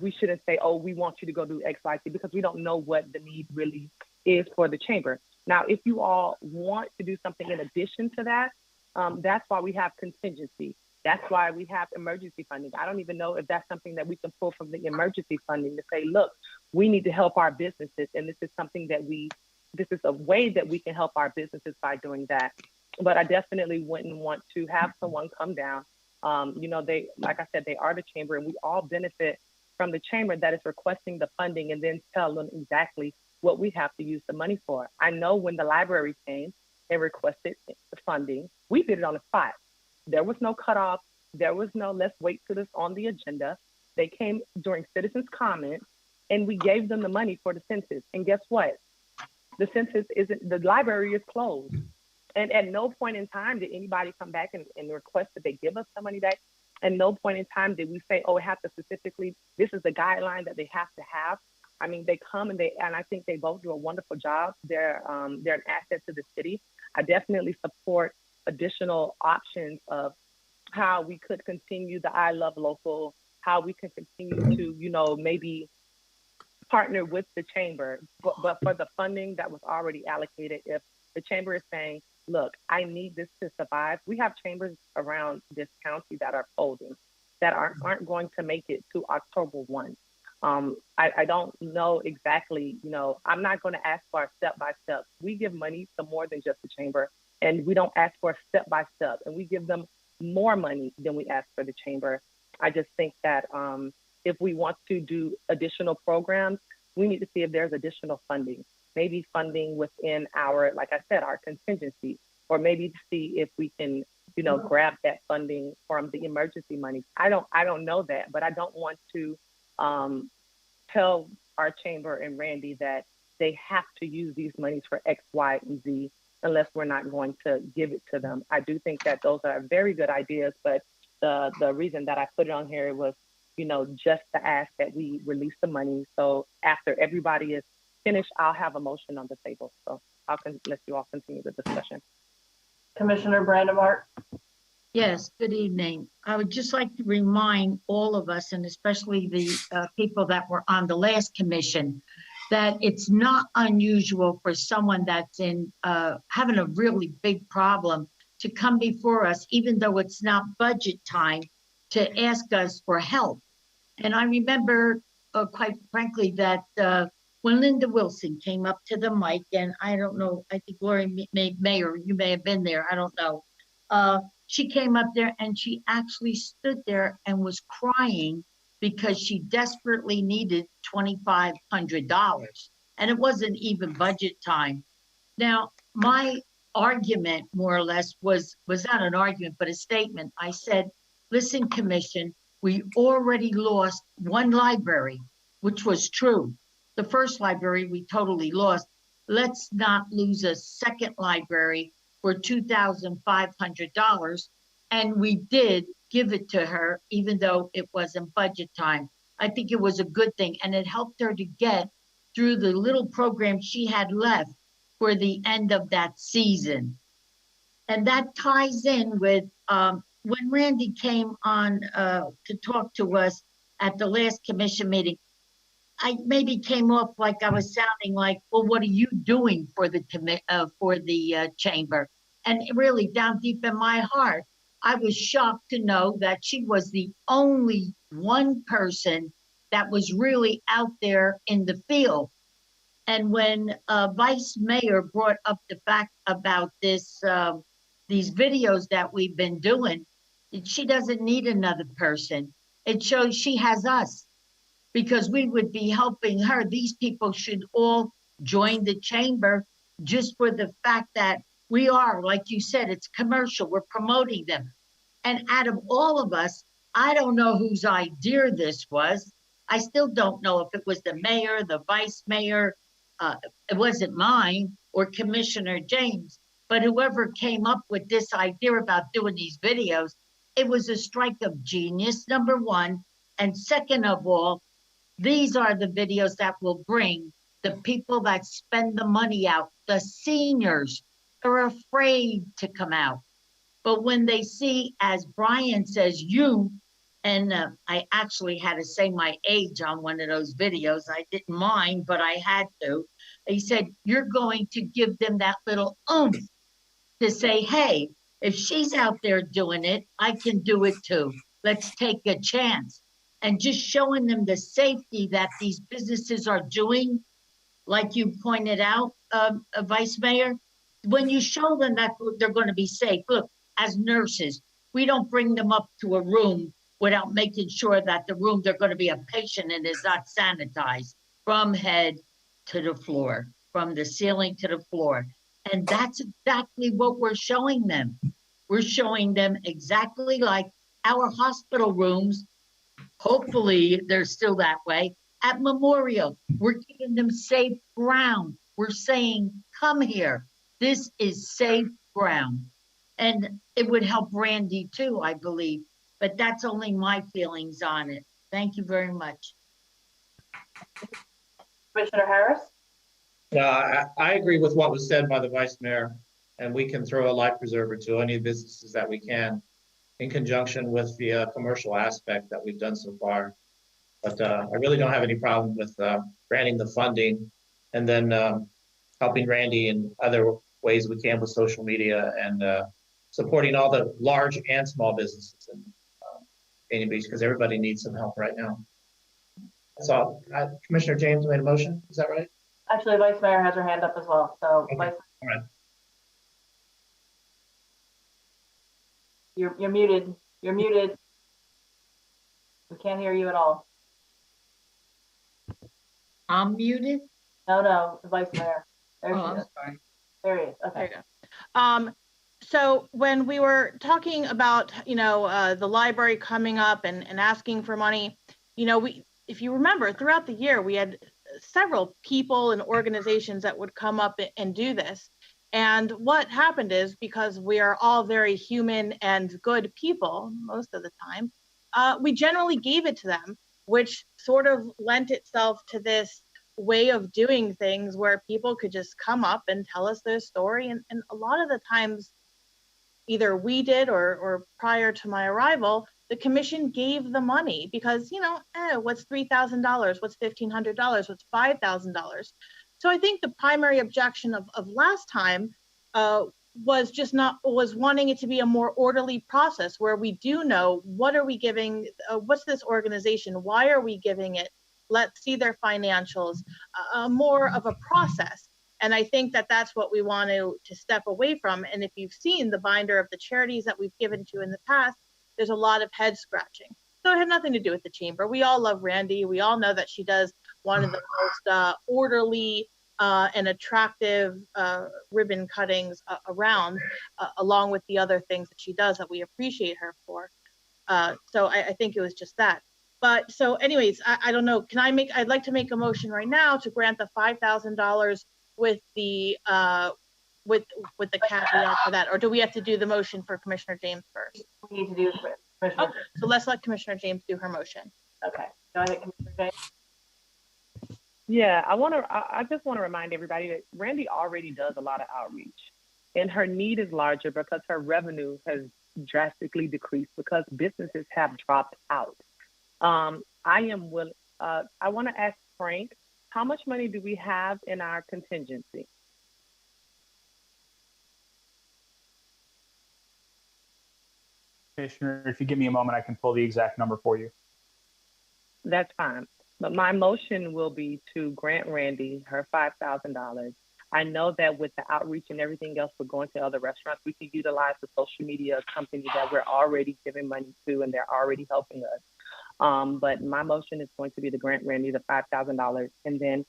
we shouldn't say, oh, we want you to go do X, Y, Z, because we don't know what the need really is for the chamber. Now, if you all want to do something in addition to that, that's why we have contingency. That's why we have emergency funding. I don't even know if that's something that we can pull from the emergency funding to say, look, we need to help our businesses. And this is something that this is a way that we can help our businesses by doing that. But I definitely wouldn't want to have someone come down. You know, like I said, they are the chamber, and we all benefit from the chamber that is requesting the funding and then tell them exactly what we have to use the money for. I know when the library came and requested the funding, we did it on the spot. There was no cutoff. There was no, let's wait till this on the agenda. They came during citizens' comment, and we gave them the money for the census. And guess what? The census the library is closed. And at no point in time did anybody come back and request that they give us the money back. At no point in time did we say, oh, it has to specifically, this is the guideline that they have to have. I mean, they come and I think they both do a wonderful job. They're an asset to the city. I definitely support additional options of how we could continue the I Love Local, how we can continue to, you know, maybe partner with the chamber, but for the funding that was already allocated, if the chamber is saying, look, I need this to survive. We have chambers around this county that are folding, that aren't going to make it to October 1. I don't know exactly, you know, I'm not going to ask for a step-by-step. We give money to more than just the chamber, and we don't ask for a step-by-step, and we give them more money than we ask for the chamber. I just think that if we want to do additional programs, we need to see if there's additional funding, maybe funding within our, like I said, our contingency, or maybe see if we can, you know, grab that funding from the emergency money. I don't know that, but I don't want to tell our chamber and Randy that they have to use these monies for X, Y, and Z unless we're not going to give it to them. I do think that those are very good ideas, but the reason that I put it on here was you know, just to ask that we release the money. So after everybody is finished, I'll have a motion on the table. So let you all continue the discussion. Commissioner Brandemart. Yes, good evening. I would just like to remind all of us, and especially the people that were on the last commission, that it's not unusual for someone that's in having a really big problem to come before us, even though it's not budget time, to ask us for help. And I remember, quite frankly, that when Linda Wilson came up to the mic, and I don't know, I think Lori Mayor, you may have been there, I don't know. She came up there and she actually stood there and was crying because she desperately needed $2,500. And it wasn't even budget time. Now, my argument, more or less, was not an argument, but a statement. I said, listen, Commission, we already lost one library, which was true. The first library we totally lost. Let's not lose a second library for $2,500. And we did give it to her, even though it wasn't budget time. I think it was a good thing. And it helped her to get through the little program she had left for the end of that season. And that ties in with when Randy came on to talk to us at the last commission meeting. I maybe came off like I was sounding like, well, what are you doing for the chamber? And really down deep in my heart, I was shocked to know that she was the only one person that was really out there in the field. And when Vice Mayor brought up the fact about this, these videos that we've been doing, she doesn't need another person. It shows she has us, because we would be helping her. These people should all join the chamber just for the fact that we are, like you said, it's commercial, we're promoting them. And out of all of us, I don't know whose idea this was. I still don't know if it was the mayor, the vice mayor, it wasn't mine, or Commissioner James, but whoever came up with this idea about doing these videos, it was a strike of genius, number one. And second of all, these are the videos that will bring the people that spend the money out. The seniors are afraid to come out. But when they see, as Brian says, you, and I actually had to say my age on one of those videos. I didn't mind, but I had to. He said, you're going to give them that little oomph to say, hey, if she's out there doing it, I can do it too. Let's take a chance. And just showing them the safety that these businesses are doing, like you pointed out, Vice Mayor, when you show them that they're going to be safe. Look, as nurses, we don't bring them up to a room without making sure that the room they're going to be a patient in is not sanitized from head to the floor, from the ceiling to the floor. And that's exactly what we're showing them. We're showing them exactly like our hospital rooms. Hopefully they're still that way. At Memorial, we're giving them safe ground. We're saying, come here. This is safe ground. And it would help Randy too, I believe. But that's only my feelings on it. Thank you very much. Commissioner Harris? I agree with what was said by the Vice Mayor, and we can throw a life preserver to any businesses that we can in conjunction with the commercial aspect that we've done so far. But I really don't have any problem with granting the funding and then helping Randy in other ways we can with social media and supporting all the large and small businesses in Canyon Beach, because everybody needs some help right now. That's all. Commissioner James made a motion. Is that right? Actually, Vice Mayor has her hand up as well. So, okay. Vice All right. You're muted. You're muted. We can't hear you at all. I'm muted? No, the Vice Mayor. There she is. Sorry. There he is. Okay. There you go. So when we were talking about, the library coming up and asking for money, if you remember, throughout the year, we had several people and organizations that would come up and do this. And what happened is, because we are all very human and good people most of the time, we generally gave it to them, which sort of lent itself to this way of doing things where people could just come up and tell us their story. And a lot of the times, either we did or prior to my arrival, the commission gave the money because, you know, what's $3,000? What's $1,500? What's $5,000? So I think the primary objection of last time was wanting it to be a more orderly process where we do know what are we giving, what's this organization, why are we giving it, let's see their financials, more of a process. And I think that that's what we want to step away from. And if you've seen the binder of the charities that we've given to in the past, there's a lot of head scratching. So it had nothing to do with the chamber. We all love Randy. We all know that she does one of the most orderly and attractive ribbon cuttings around, along with the other things that she does that we appreciate her for. So I think it was just that. But so anyways, I don't know. I'd like to make a motion right now to grant the $5,000 with the with the caveat for that, or do we have to do the motion for Commissioner James first? We need to do Commissioner. Okay, so let's let Commissioner James do her motion. Okay, go ahead, Commissioner James. Yeah, I just want to remind everybody that Randy already does a lot of outreach, and her need is larger because her revenue has drastically decreased because businesses have dropped out. I want to ask Frank, how much money do we have in our contingency? Commissioner, if you give me a moment, I can pull the exact number for you. That's fine. But my motion will be to grant Randy her $5,000. I know that with the outreach and everything else, we're going to other restaurants. We can utilize the social media company that we're already giving money to, and they're already helping us. But my motion is going to be to grant Randy the $5,000. And then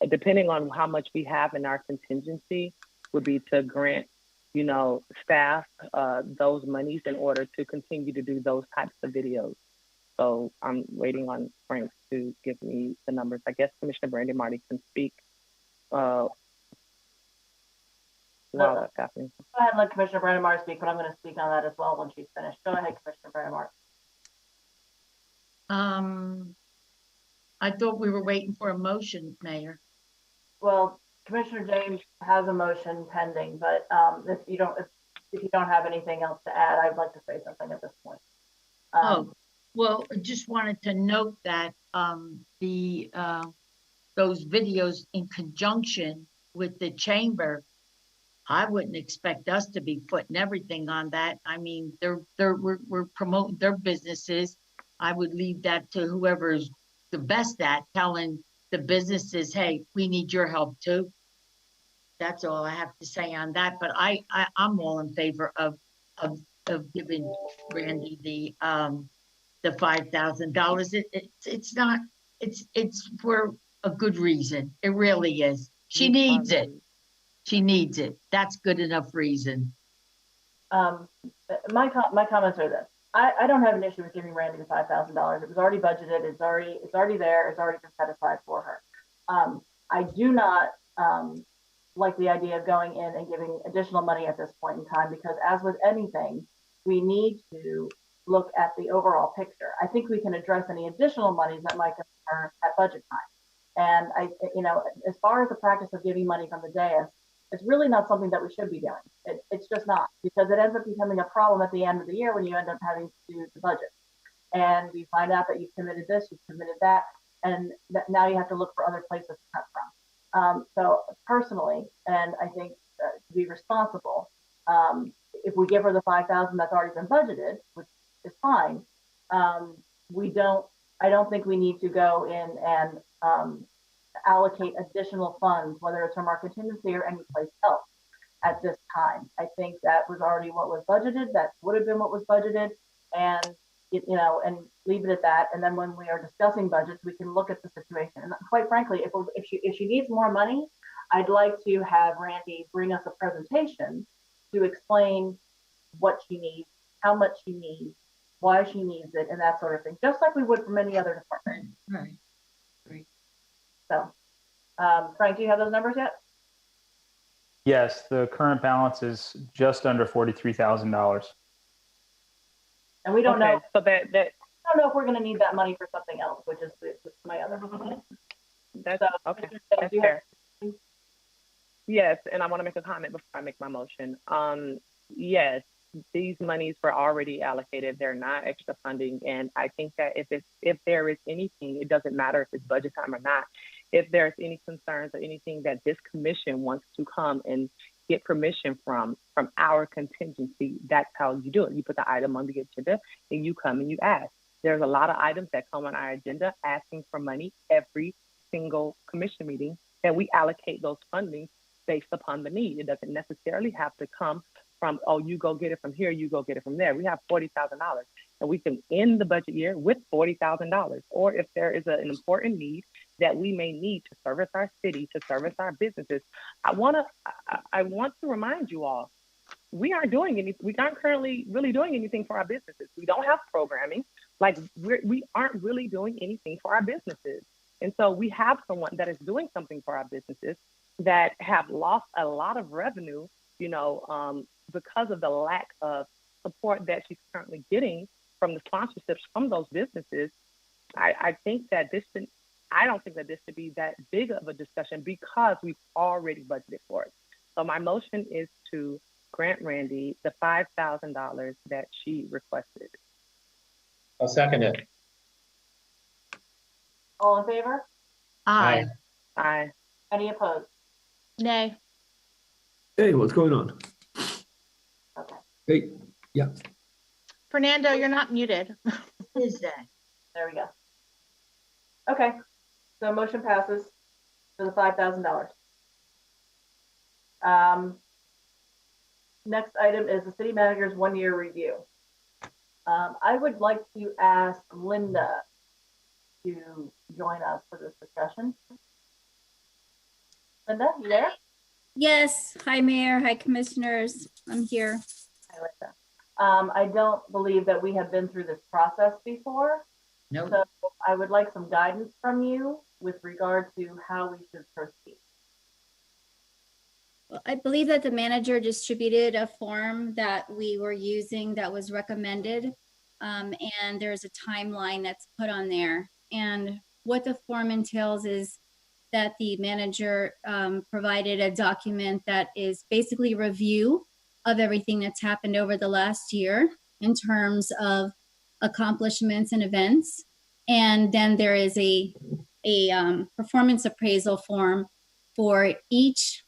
depending on how much we have in our contingency would be to grant, you know, staff those monies in order to continue to do those types of videos. So I'm waiting on Frank to give me the numbers. I guess Commissioner Brandy Marty can speak while that's happening. Go ahead and let Commissioner Brandy Marty speak, but I'm going to speak on that as well when she's finished. Go ahead, Commissioner Brandy Marty. I thought we were waiting for a motion, Mayor. Well, Commissioner James has a motion pending, but if you don't have anything else to add, I'd like to say something at this point. Well, I just wanted to note that those videos in conjunction with the chamber, I wouldn't expect us to be putting everything on that. I mean, we're promoting their businesses. I would leave that to whoever's the best at telling the businesses, hey, we need your help too. That's all I have to say on that. But I'm all in favor of giving Randy the $5,000. It's for a good reason. It really is. She needs it. She needs it. That's good enough reason. My comments are this. I don't have an issue with giving Randy the $5,000. It was already budgeted. It's already there. It's already been set aside for her. I do not like the idea of going in and giving additional money at this point in time, because as with anything, we need to look at the overall picture. I think we can address any additional monies that might occur at budget time. And as far as the practice of giving money from the dais, it's really not something that we should be doing. It's just not, because it ends up becoming a problem at the end of the year when you end up having to do the budget. And we find out that you've committed this, you've committed that, and now you have to look for other places to cut from. So personally, and I think to be responsible, if we give her the $5,000 that's already been budgeted, which is fine, I don't think we need to go in and allocate additional funds, whether it's from our contingency or any place else at this time. I think that was already what was budgeted. That would have been what was budgeted, and and leave it at that. And then when we are discussing budgets, we can look at the situation. And quite frankly, if she needs more money, I'd like to have Randy bring us a presentation to explain what she needs, how much she needs, why she needs it, and that sort of thing, just like we would from any other department. Right. Great. So, Frank, do you have those numbers yet? Yes, the current balance is just under $43,000. And we don't know. So that don't know if we're gonna need that money for something else, which is my other. That's So, okay. do That's you have- fair. Yes, and I want to make a comment before I make my motion. Yes, these monies were already allocated. They're not extra funding, and I think that if there is anything, it doesn't matter if it's budget time or not. If there's any concerns or anything that this commission wants to come and get permission from our contingency, that's how you do it. You put the item on the agenda and you come and you ask. There's a lot of items that come on our agenda asking for money every single commission meeting, and we allocate those funding based upon the need. It doesn't necessarily have to come from, oh, you go get it from here, you go get it from there. We have $40,000 and we can end the budget year with $40,000. Or if there is an important need that we may need to service our city, to service our businesses, I want to remind you all, we aren't currently really doing anything for our businesses. We don't have programming. Like we aren't really doing anything for our businesses. And so we have someone that is doing something for our businesses that have lost a lot of revenue, because of the lack of support that she's currently getting from the sponsorships from those businesses. I think that I don't think that this should be that big of a discussion because we've already budgeted for it. So my motion is to grant Randy the $5,000 that she requested. I'll second it. All in favor? Aye. Aye. Any opposed? Nay. Hey, what's going on? Okay. Hey, yeah. Fernando, you're not muted. What is that? There we go. Okay, so motion passes for the $5,000. Next item is the city manager's one-year review. I would like to ask Linda to join us for this discussion. Linda, you there? Yes. Hi, Mayor. Hi, Commissioners. I'm here. Hi, Linda. I don't believe that we have been through this process before. No. So I would like some guidance from you with regard to how we should proceed. Well, I believe that the manager distributed a form that we were using that was recommended. And there's a timeline that's put on there. And what the form entails is that the manager provided a document that is basically a review of everything that's happened over the last year in terms of accomplishments and events. And then there is a performance appraisal form for each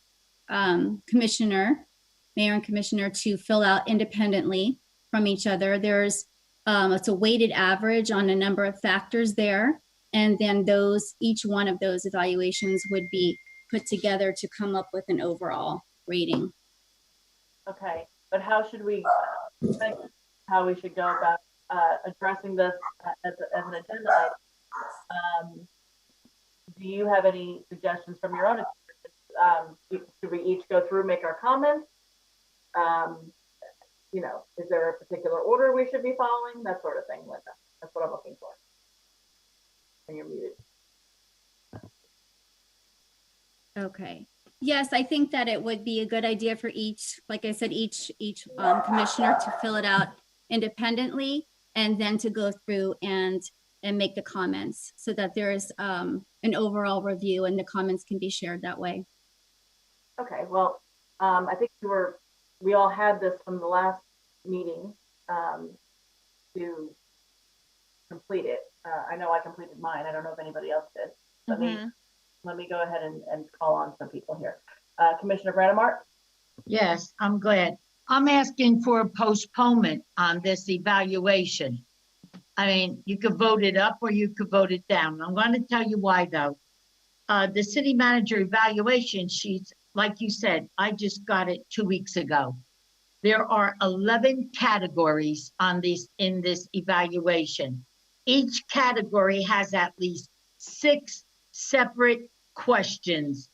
commissioner, mayor and commissioner, to fill out independently from each other. There's it's a weighted average on a number of factors there. And then each one of those evaluations would be put together to come up with an overall rating. Okay, but how should we think how we should go about addressing this as an agenda item? Do you have any suggestions from your own experience? Should we each go through, make our comments? Is there a particular order we should be following? That sort of thing, Linda. That's what I'm looking for. And you're muted. Okay. Yes, I think that it would be a good idea for each, like I said, each commissioner to fill it out independently and then to go through and make the comments so that there is an overall review and the comments can be shared that way. Okay, well, I think we all had this from the last meeting to complete it. I know I completed mine. I don't know if anybody else did. Let me go ahead and call on some people here. Commissioner Brandemart? Yes, I'm glad. I'm asking for a postponement on this evaluation. I mean, you could vote it up or you could vote it down. I'm going to tell you why, though. The city manager evaluation sheets, like you said, I just got it 2 weeks ago. There are 11 categories in this evaluation. Each category has at least 6 separate questions,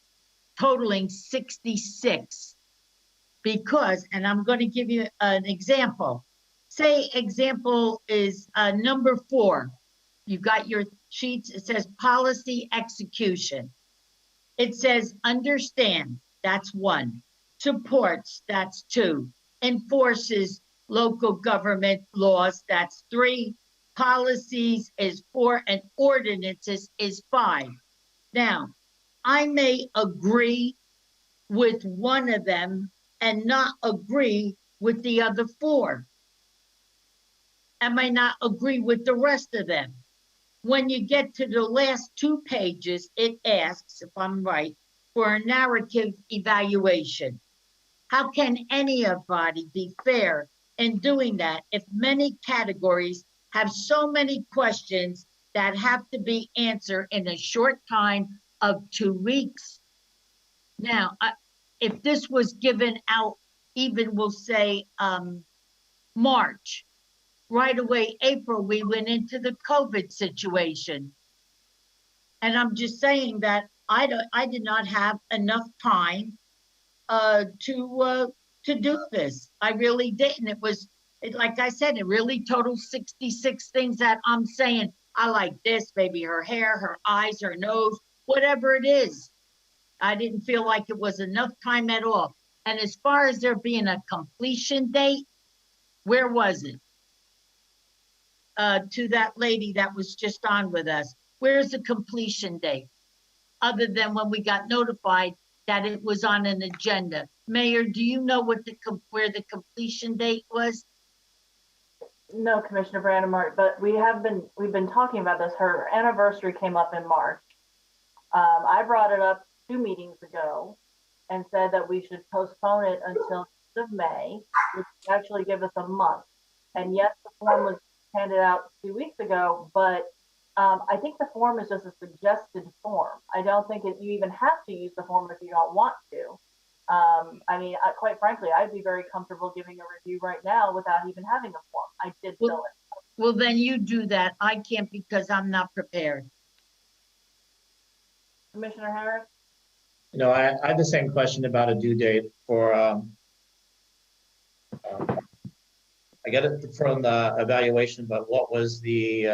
totaling 66. Because, and I'm going to give you an example. Say example is number 4. You've got your sheets. It says policy execution. It says understand. That's 1. Supports. That's 2. Enforces local government laws. That's 3. policies is 4, and ordinances is 5. Now, I may agree with one of them and not agree with the other 4. I may not agree with the rest of them. When you get to the last 2 pages, it asks, if I'm right, for a narrative evaluation. How can anybody be fair in doing that if many categories have so many questions that have to be answered in a short time of 2 weeks? Now, if this was given out, even we'll say March, right away, April, we went into the COVID situation. And I'm just saying that I did not have enough time to do this. I really didn't. Like I said, it really totaled 66 things that I'm saying. I like this, maybe her hair, her eyes, her nose, whatever it is. I didn't feel like it was enough time at all. And as far as there being a completion date, where was it? To that lady that was just on with us, where's the completion date? Other than when we got notified that it was on an agenda. Mayor, do you know what where the completion date was? No, Commissioner Brandemart, but we've been talking about this. Her anniversary came up in March. I brought it up 2 meetings ago and said that we should postpone it until the end of May, which would actually give us a month. And yes, the form was handed out 2 weeks ago, but I think the form is just a suggested form. I don't think you even have to use the form if you don't want to. I mean, quite frankly, I'd be very comfortable giving a review right now without even having a form. I did fill it. Well, then you do that. I can't because I'm not prepared. Commissioner Harris? I had the same question about a due date for, I get it from the evaluation, but what was the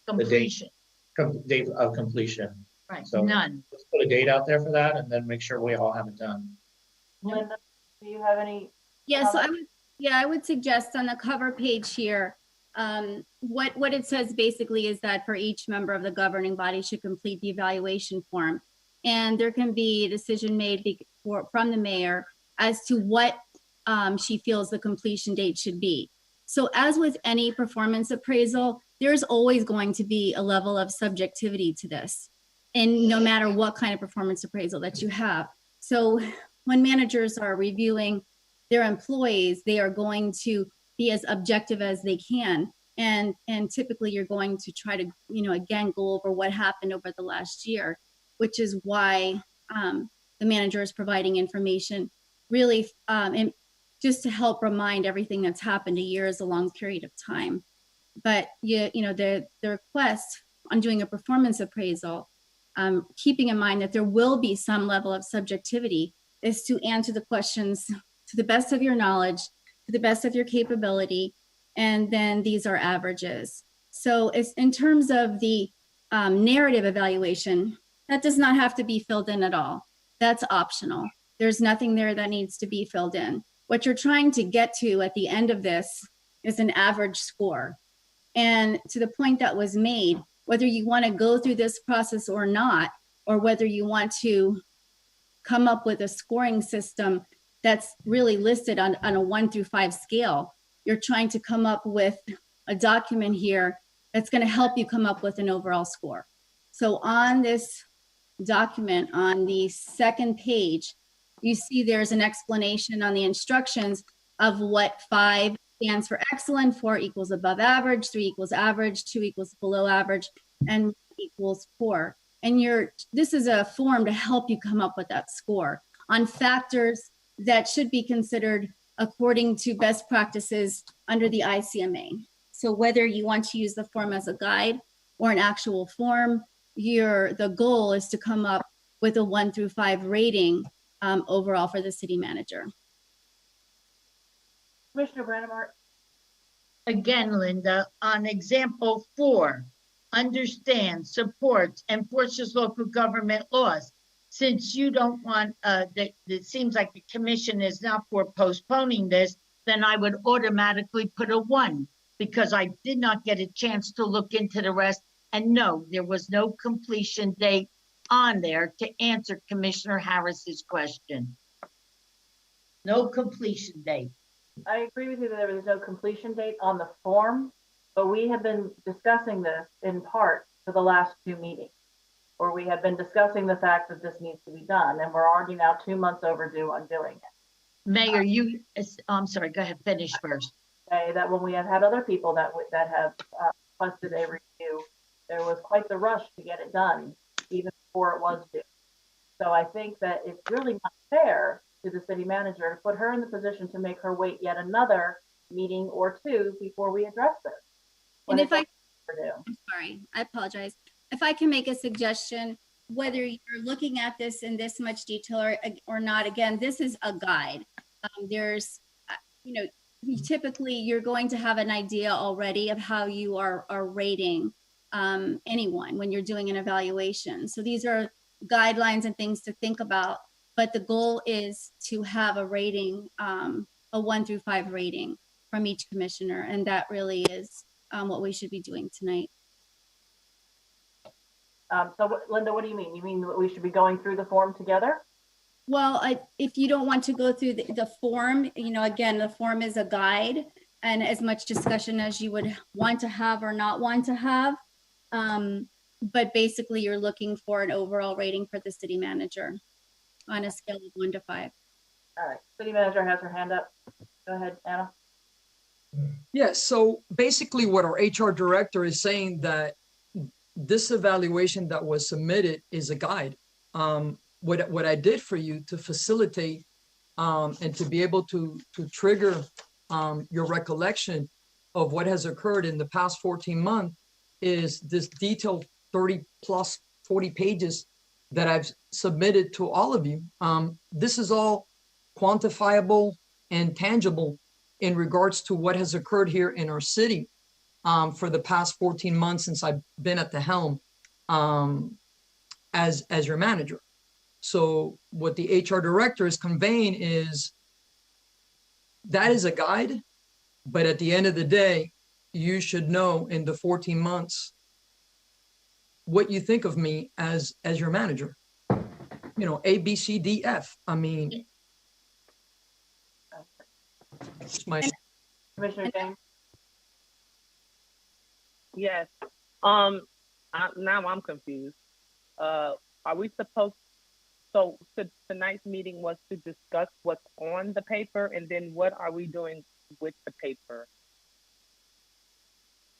completion? The date of completion. Right, so none. Let's put a date out there for that and then make sure we all have it done. Linda, do you have any? Yes, I would suggest on the cover page here, what it says basically is that for each member of the governing body should complete the evaluation form. And there can be a decision made from the mayor as to what she feels the completion date should be. So as with any performance appraisal, there's always going to be a level of subjectivity to this, and no matter what kind of performance appraisal that you have. So when managers are reviewing their employees, they are going to be as objective as they can. And typically you're going to try to, again, go over what happened over the last year, which is why the manager is providing information really and just to help remind everything that's happened. A year is a long period of time. But the request on doing a performance appraisal, keeping in mind that there will be some level of subjectivity, is to answer the questions to the best of your knowledge, to the best of your capability, and then these are averages. So it's in terms of the narrative evaluation, that does not have to be filled in at all. That's optional. There's nothing there that needs to be filled in. What you're trying to get to at the end of this is an average score. And to the point that was made, whether you want to go through this process or not, or whether you want to come up with a scoring system that's really listed on a 1 through 5 scale, you're trying to come up with a document here that's going to help you come up with an overall score. So on this document, on the second page, you see there's an explanation on the instructions of what 5 stands for excellent, 4 equals above average, 3 equals average, 2 equals below average, and 1 equals poor. And this is a form to help you come up with that score on factors that should be considered according to best practices under the ICMA. So whether you want to use the form as a guide or an actual form, the goal is to come up with a 1 through 5 rating overall for the city manager. Commissioner Brandemart. Again, Linda, on example 4, understands, supports, enforces local government laws. Since you don't want, it seems like the commission is now for postponing this, then I would automatically put a 1. because I did not get a chance to look into the rest. And no, there was no completion date on there to answer Commissioner Harris's question. No completion date. I agree with you that there was no completion date on the form, but we have been discussing this in part for the last 2 meetings, or we have been discussing the fact that this needs to be done, and we're already now 2 months overdue on doing it. Mayor, I'm sorry, go ahead, finish first. Say that when we have had other people that have requested a review, there was quite the rush to get it done, even before it was due. So I think that it's really not fair to the city manager to put her in the position to make her wait yet another meeting or 2 before we address this. And if I'm sorry, I apologize. If I can make a suggestion, whether you're looking at this in this much detail or not, again, this is a guide. There's, typically you're going to have an idea already of how you are rating anyone when you're doing an evaluation. So these are guidelines and things to think about, but the goal is to have a rating, a 1 through 5 rating from each commissioner. And that really is what we should be doing tonight. So Linda, what do you mean? You mean that we should be going through the form together? Well, if you don't want to go through the form, again, the form is a guide and as much discussion as you would want to have or not want to have. But basically you're looking for an overall rating for the city manager on a scale of 1 to 5. All right, city manager has her hand up. Go ahead, Anna. Yes, so basically what our HR director is saying that this evaluation that was submitted is a guide. What I did for you to facilitate and to be able to trigger your recollection of what has occurred in the past 14 months is this detailed 30 plus 40 pages that I've submitted to all of you. This is all quantifiable and tangible in regards to what has occurred here in our city for the past 14 months since I've been at the helm as your manager. So what the HR director is conveying is that is a guide, but at the end of the day, you should know in the 14 months what you think of me as your manager. A, B, C, D, F. I mean, it's my Commissioner James. Yes. Now I'm confused. Are we supposed? So tonight's meeting was to discuss what's on the paper, and then what are we doing with the paper?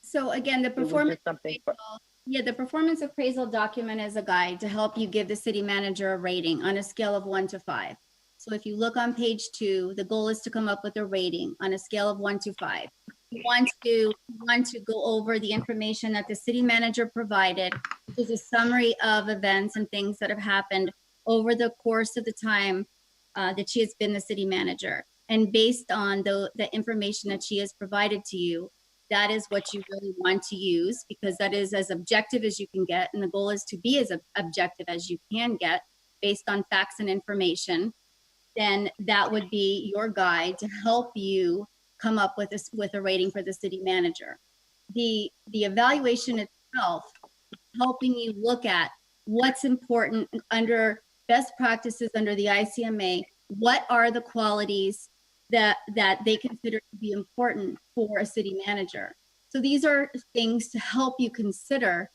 So again, the performance appraisal document is a guide to help you give the city manager a rating on a scale of 1 to 5. So if you look on page 2, the goal is to come up with a rating on a scale of 1 to 5. You want to go over the information that the city manager provided, which is a summary of events and things that have happened over the course of the time that she has been the city manager. And based on the information that she has provided to you, that is what you really want to use, because that is as objective as you can get. And the goal is to be as objective as you can get based on facts and information. Then that would be your guide to help you come up with a rating for the city manager. The evaluation itself, helping you look at what's important under best practices under the ICMA, what are the qualities that they consider to be important for a city manager. So these are things to help you consider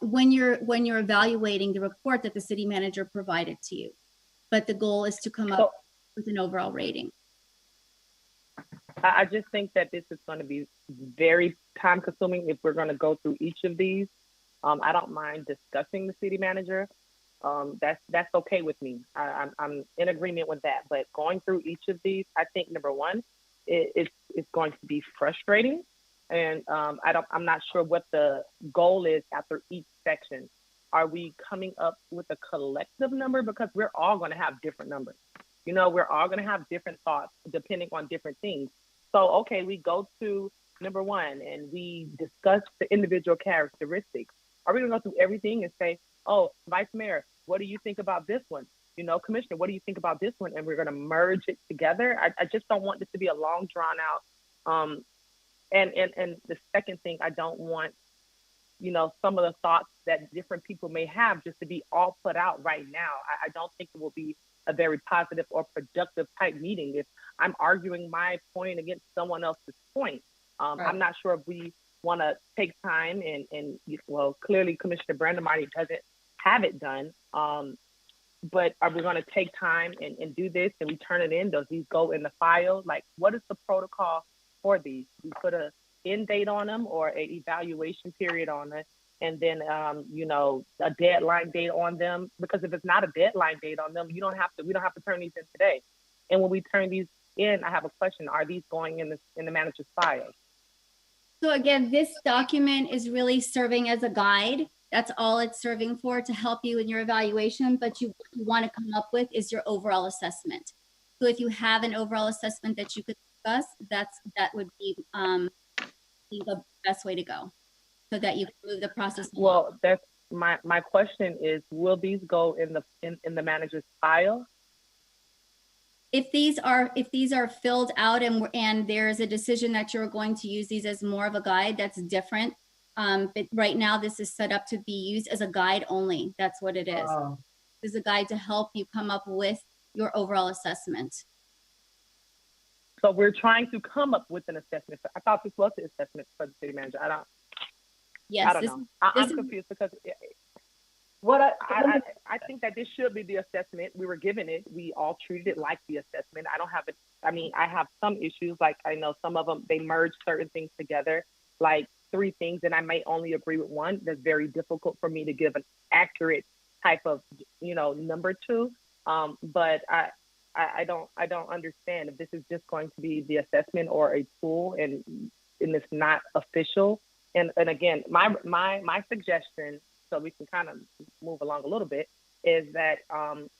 when you're evaluating the report that the city manager provided to you. But the goal is to come up with an overall rating. I just think that this is going to be very time consuming if we're going to go through each of these. I don't mind discussing the city manager. That's okay with me. I'm in agreement with that. But going through each of these, I think number one, it's going to be frustrating, and I'm not sure what the goal is after each section. Are we coming up with a collective number? Because we're all going to have different numbers. We're all going to have different thoughts depending on different things. So, okay, we go to number 1 and we discuss the individual characteristics. Are we going to go through everything and say, oh, Vice Mayor, what do you think about this one? Commissioner, what do you think about this one? And we're going to merge it together. I just don't want this to be a long, drawn out And the second thing, I don't want, you know, some of the thoughts that different people may have just to be all put out right now. I don't think it will be a very positive or productive type meeting if I'm arguing my point against someone else's point. Right. I'm not sure if we want to take time and well, clearly Commissioner Brandemeier doesn't have it done. But are we going to take time and do this and we turn it in? Does these go in the file? Like, what is the protocol for these? We put a end date on them or a evaluation period on it, and then you know, a deadline date on them. Because if it's not a deadline date on them, we don't have to turn these in today. And when we turn these in, I have a question: are these going in the manager's file? So again, this document is really serving as a guide. That's all it's serving for, to help you in your evaluation. But you want to come up with is your overall assessment. So if you have an overall assessment that you could discuss, that would be the best way to go, so that you can move the process along. Well, that's my question is: will these go in the manager's file? If these are filled out and there's a decision that you're going to use these as more of a guide, that's different. But right now, this is set up to be used as a guide only. That's what it is. This is a guide to help you come up with your overall assessment. So we're trying to come up with an assessment. I thought this was the assessment for the city manager. Yes, I don't know. I'm confused because I think that this should be the assessment. We were given it. We all treated it like the assessment. I don't have it. I mean, I have some issues. Like, I know some of them, they merge certain things together, like 3 things, and I may only agree with one. That's very difficult for me to give an accurate type of, you know, number to. But I don't understand if this is just going to be the assessment or a tool and it's not official. And again, my suggestion, so we can kind of move along a little bit, is that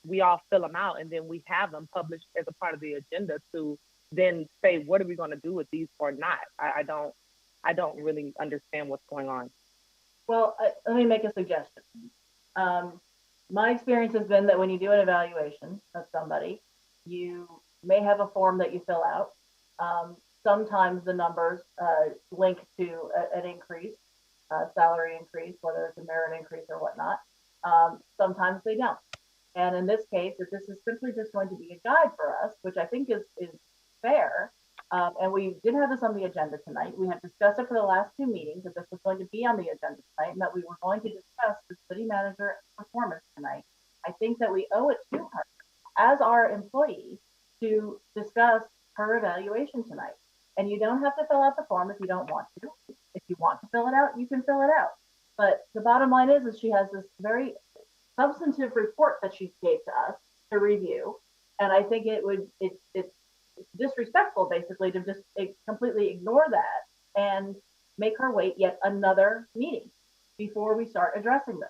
we all fill them out and then we have them published as a part of the agenda to then say, what are we going to do with these or not? I don't really understand what's going on. Well, let me make a suggestion. My experience has been that when you do an evaluation of somebody, you may have a form that you fill out. Sometimes the numbers link to an increase, salary increase, whether it's a merit increase or whatnot. Sometimes they don't. And in this case, if this is simply just going to be a guide for us, which I think is fair, and we did have this on the agenda tonight. We had discussed it for the last 2 meetings that this was going to be on the agenda tonight and that we were going to discuss the city manager performance tonight. I think that we owe it to her as our employee to discuss her evaluation tonight. And you don't have to fill out the form if you don't want to. If you want to fill it out, you can fill it out. But the bottom line is she has this very substantive report that she gave to us to review. And I think it's disrespectful basically to just completely ignore that and make her wait yet another meeting before we start addressing this.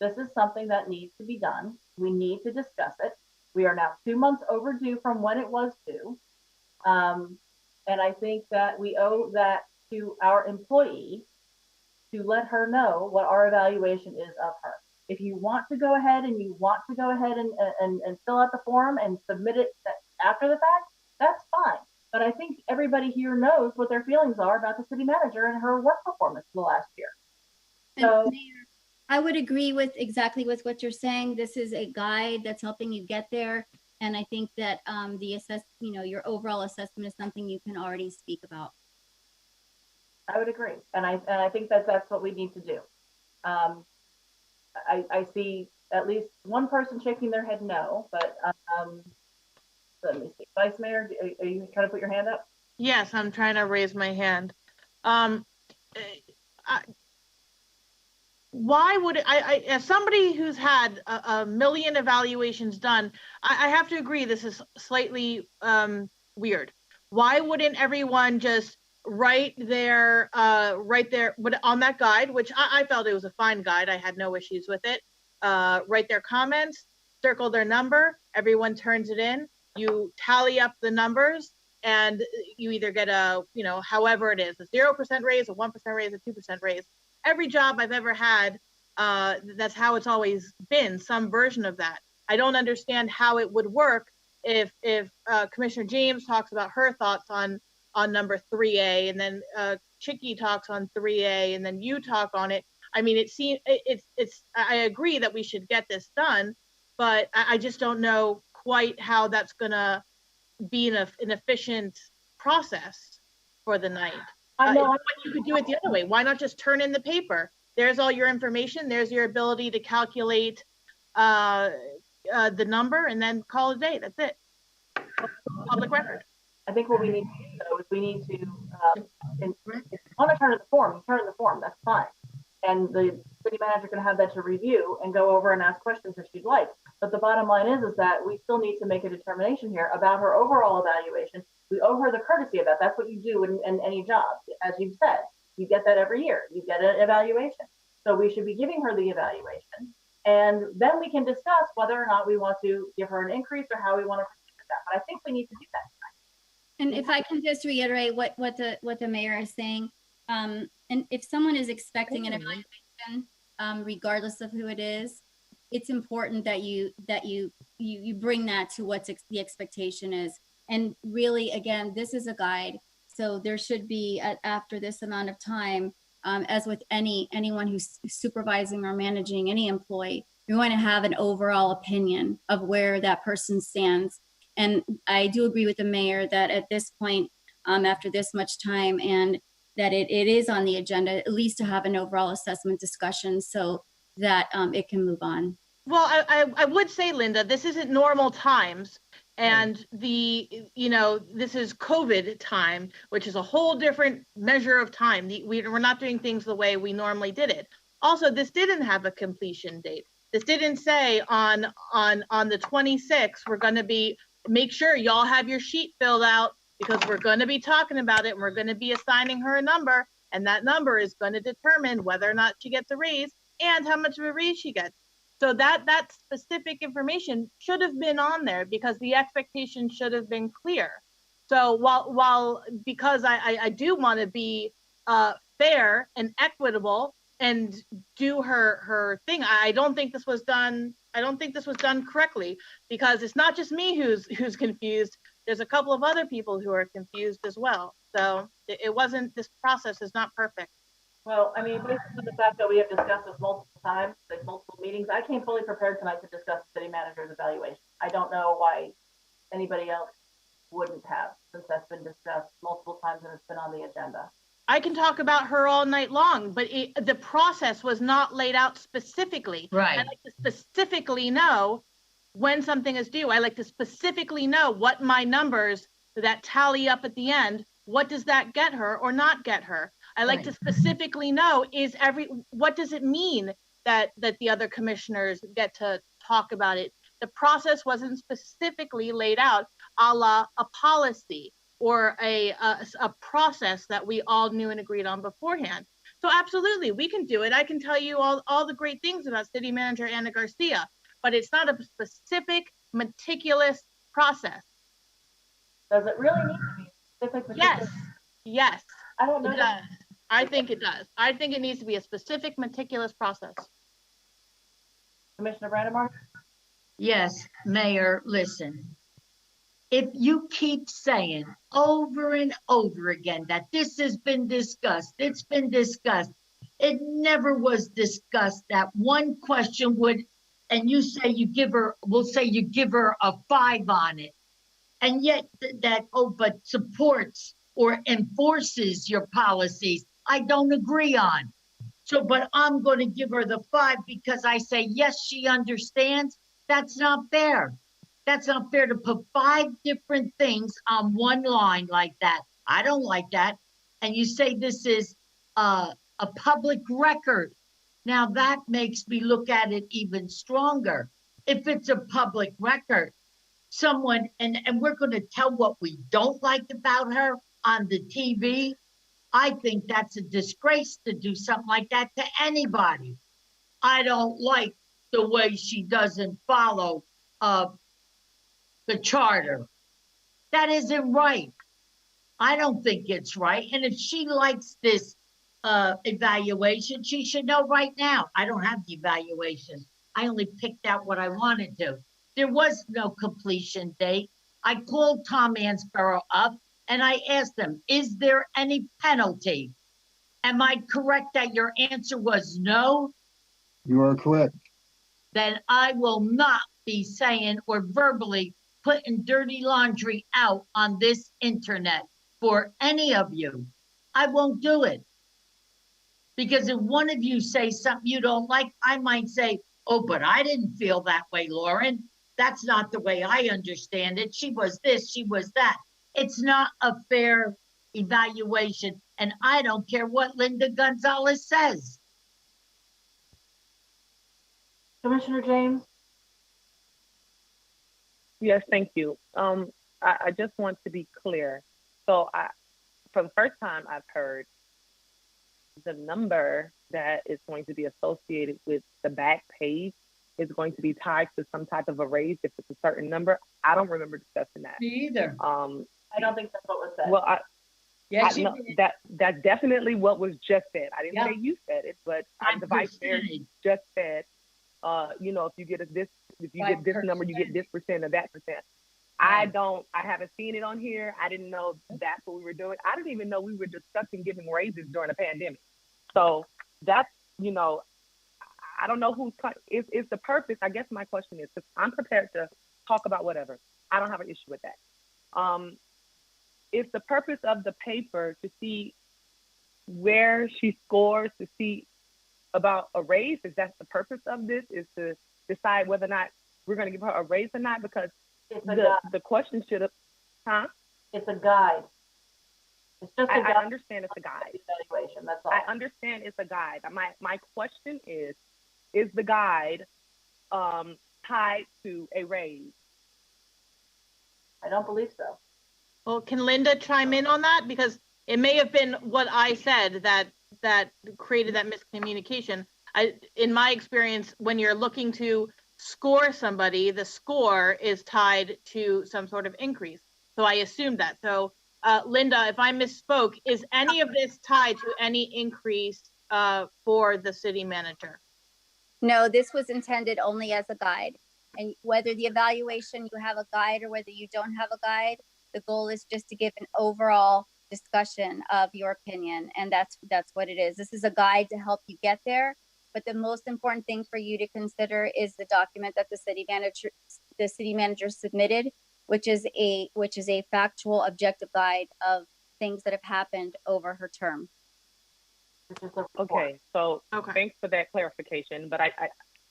This is something that needs to be done. We need to discuss it. We are now 2 months overdue from when it was due. And I think that we owe that to our employee to let her know what our evaluation is of her. If you want to go ahead and fill out the form and submit it after the fact, that's fine. But I think everybody here knows what their feelings are about the city manager and her work performance for the last year. So, Mayor, I would agree with exactly with what you're saying. This is a guide that's helping you get there. And I think that your overall assessment is something you can already speak about. I would agree. And I think that that's what we need to do. I see at least one person shaking their head no, but let me see. Vice Mayor, are you trying to put your hand up? Yes, I'm trying to raise my hand. Why would I as somebody who's had a million evaluations done, I have to agree this is slightly weird. Why wouldn't everyone just write there, but on that guide, which I felt it was a fine guide, I had no issues with it, write their comments, circle their number, everyone turns it in, you tally up the numbers, and you either get a, however it is, a 0% raise, a 1% raise, a 2% raise. Every job I've ever had, that's how it's always been, some version of that. I don't understand how it would work if Commissioner James talks about her thoughts on on number 3A, and then Chicky talks on 3A, and then you talk on it. I mean, I agree that we should get this done, but I just don't know quite how that's gonna be an efficient process for the night. You could do it the other way. Why not just turn in the paper? There's all your information. There's your ability to calculate the number, and then call it a day. That's it. Public record. I think what we need to do, though, is we need to, if you want to turn in the form, you turn in the form, that's fine. And the city manager can have that to review and go over and ask questions if she'd like. But the bottom line is that we still need to make a determination here about her overall evaluation. We owe her the courtesy of that. That's what you do in any job. As you've said, you get that every year. You get an evaluation. So we should be giving her the evaluation. And then we can discuss whether or not we want to give her an increase or how we want to proceed with that. But I think we need to do that. And if I can just reiterate what the mayor is saying, and if someone is expecting an evaluation, regardless of who it is, it's important that you bring that to what the expectation is. And really, again, this is a guide, so there should be after this amount of time, as with anyone who's supervising or managing any employee, you're going to have an overall opinion of where that person stands. And I do agree with the mayor that at this point, after this much time, and that it is on the agenda, at least to have an overall assessment discussion so that it can move on. Well, I would say, Linda, this isn't normal times. And this is COVID time, which is a whole different measure of time. We're not doing things the way we normally did it. Also, this didn't have a completion date. This didn't say on the 26th, we're going to make sure y'all have your sheet filled out, because we're going to be talking about it and we're going to be assigning her a number, and that number is going to determine whether or not she gets a raise and how much of a raise she gets. So that specific information should have been on there, because the expectation should have been clear. So because I do want to be fair and equitable and do her thing, I don't think this was done. I don't think this was done correctly, because it's not just me who's confused. There's a couple of other people who are confused as well. So it wasn't. This process is not perfect. Well, I mean, based on the fact that we have discussed this multiple times, like multiple meetings, I came fully prepared tonight to discuss the city manager's evaluation. I don't know why anybody else wouldn't have, since that's been discussed multiple times and it's been on the agenda. I can talk about her all night long, but the process was not laid out specifically. Right. I like to specifically know when something is due. I like to specifically know what my numbers that tally up at the end, what does that get her or not get her? I like to specifically know what does it mean that the other commissioners get to talk about it? The process wasn't specifically laid out a la a policy or a process that we all knew and agreed on beforehand. So absolutely, we can do it. I can tell you all the great things about City Manager Ana Garcia, but it's not a specific, meticulous process. Does it really need to be specific? Yes. I don't know. It does. I think it does. I think it needs to be a specific, meticulous process. Commissioner Brandemar? Yes, Mayor, listen. If you keep saying over and over again that this has been discussed, it's been discussed, it never was discussed. That one question would, and you say we'll say you give her a 5 on it. And yet but supports or enforces your policies, I don't agree on. So, but I'm going to give her the 5 because I say, yes, she understands. That's not fair. That's not fair to put 5 different things on one line like that. I don't like that. And you say this is a public record. Now that makes me look at it even stronger. If it's a public record, someone, and we're going to tell what we don't like about her on the TV, I think that's a disgrace to do something like that to anybody. I don't like the way she doesn't follow the charter. That isn't right. I don't think it's right. And if she likes this evaluation, she should know right now. I don't have the evaluation. I only picked out what I wanted to. There was no completion date. I called Tom Ansborough up and I asked them, is there any penalty? Am I correct that your answer was no? You are correct. Then I will not be saying or verbally putting dirty laundry out on this internet for any of you. I won't do it. Because if one of you say something you don't like, I might say, oh, but I didn't feel that way, Lauren. That's not the way I understand it. She was this, she was that. It's not a fair evaluation. And I don't care what Linda Gonzalez says. Commissioner James? Yes, thank you. I just want to be clear. So for the first time I've heard the number that is going to be associated with the back page is going to be tied to some type of a raise if it's a certain number. I don't remember discussing that. Me either. I don't think that's what was said. Well, yes, I know that's definitely what was just said. I didn't say you said it, but the vice mayor just said, you know, if you get this number, you get this percent or that percent. I haven't seen it on here. I didn't know that's what we were doing. I didn't even know we were discussing giving raises during a pandemic. So that's, you know, I don't know is the purpose. I guess my question is, because I'm prepared to talk about whatever. I don't have an issue with that. Is the purpose of the paper to see where she scores, to see about a raise? Is that the purpose of this, is to decide whether or not we're going to give her a raise or not? Because the question should have, It's a guide. It's just a guide. I understand it's a guide. Evaluation, that's all. I understand it's a guide. My question is the guide tied to a raise? I don't believe so. Well, can Linda chime in on that? Because it may have been what I said that created that miscommunication. In my experience, when you're looking to score somebody, the score is tied to some sort of increase. So I assumed that. So Linda, if I misspoke, is any of this tied to any increase for the city manager? No, this was intended only as a guide. And whether the evaluation you have a guide or whether you don't have a guide, the goal is just to give an overall discussion of your opinion. And that's what it is. This is a guide to help you get there. But the most important thing for you to consider is the document that the city manager submitted, which is a factual, objective guide of things that have happened over her term. Okay, so thanks for that clarification. But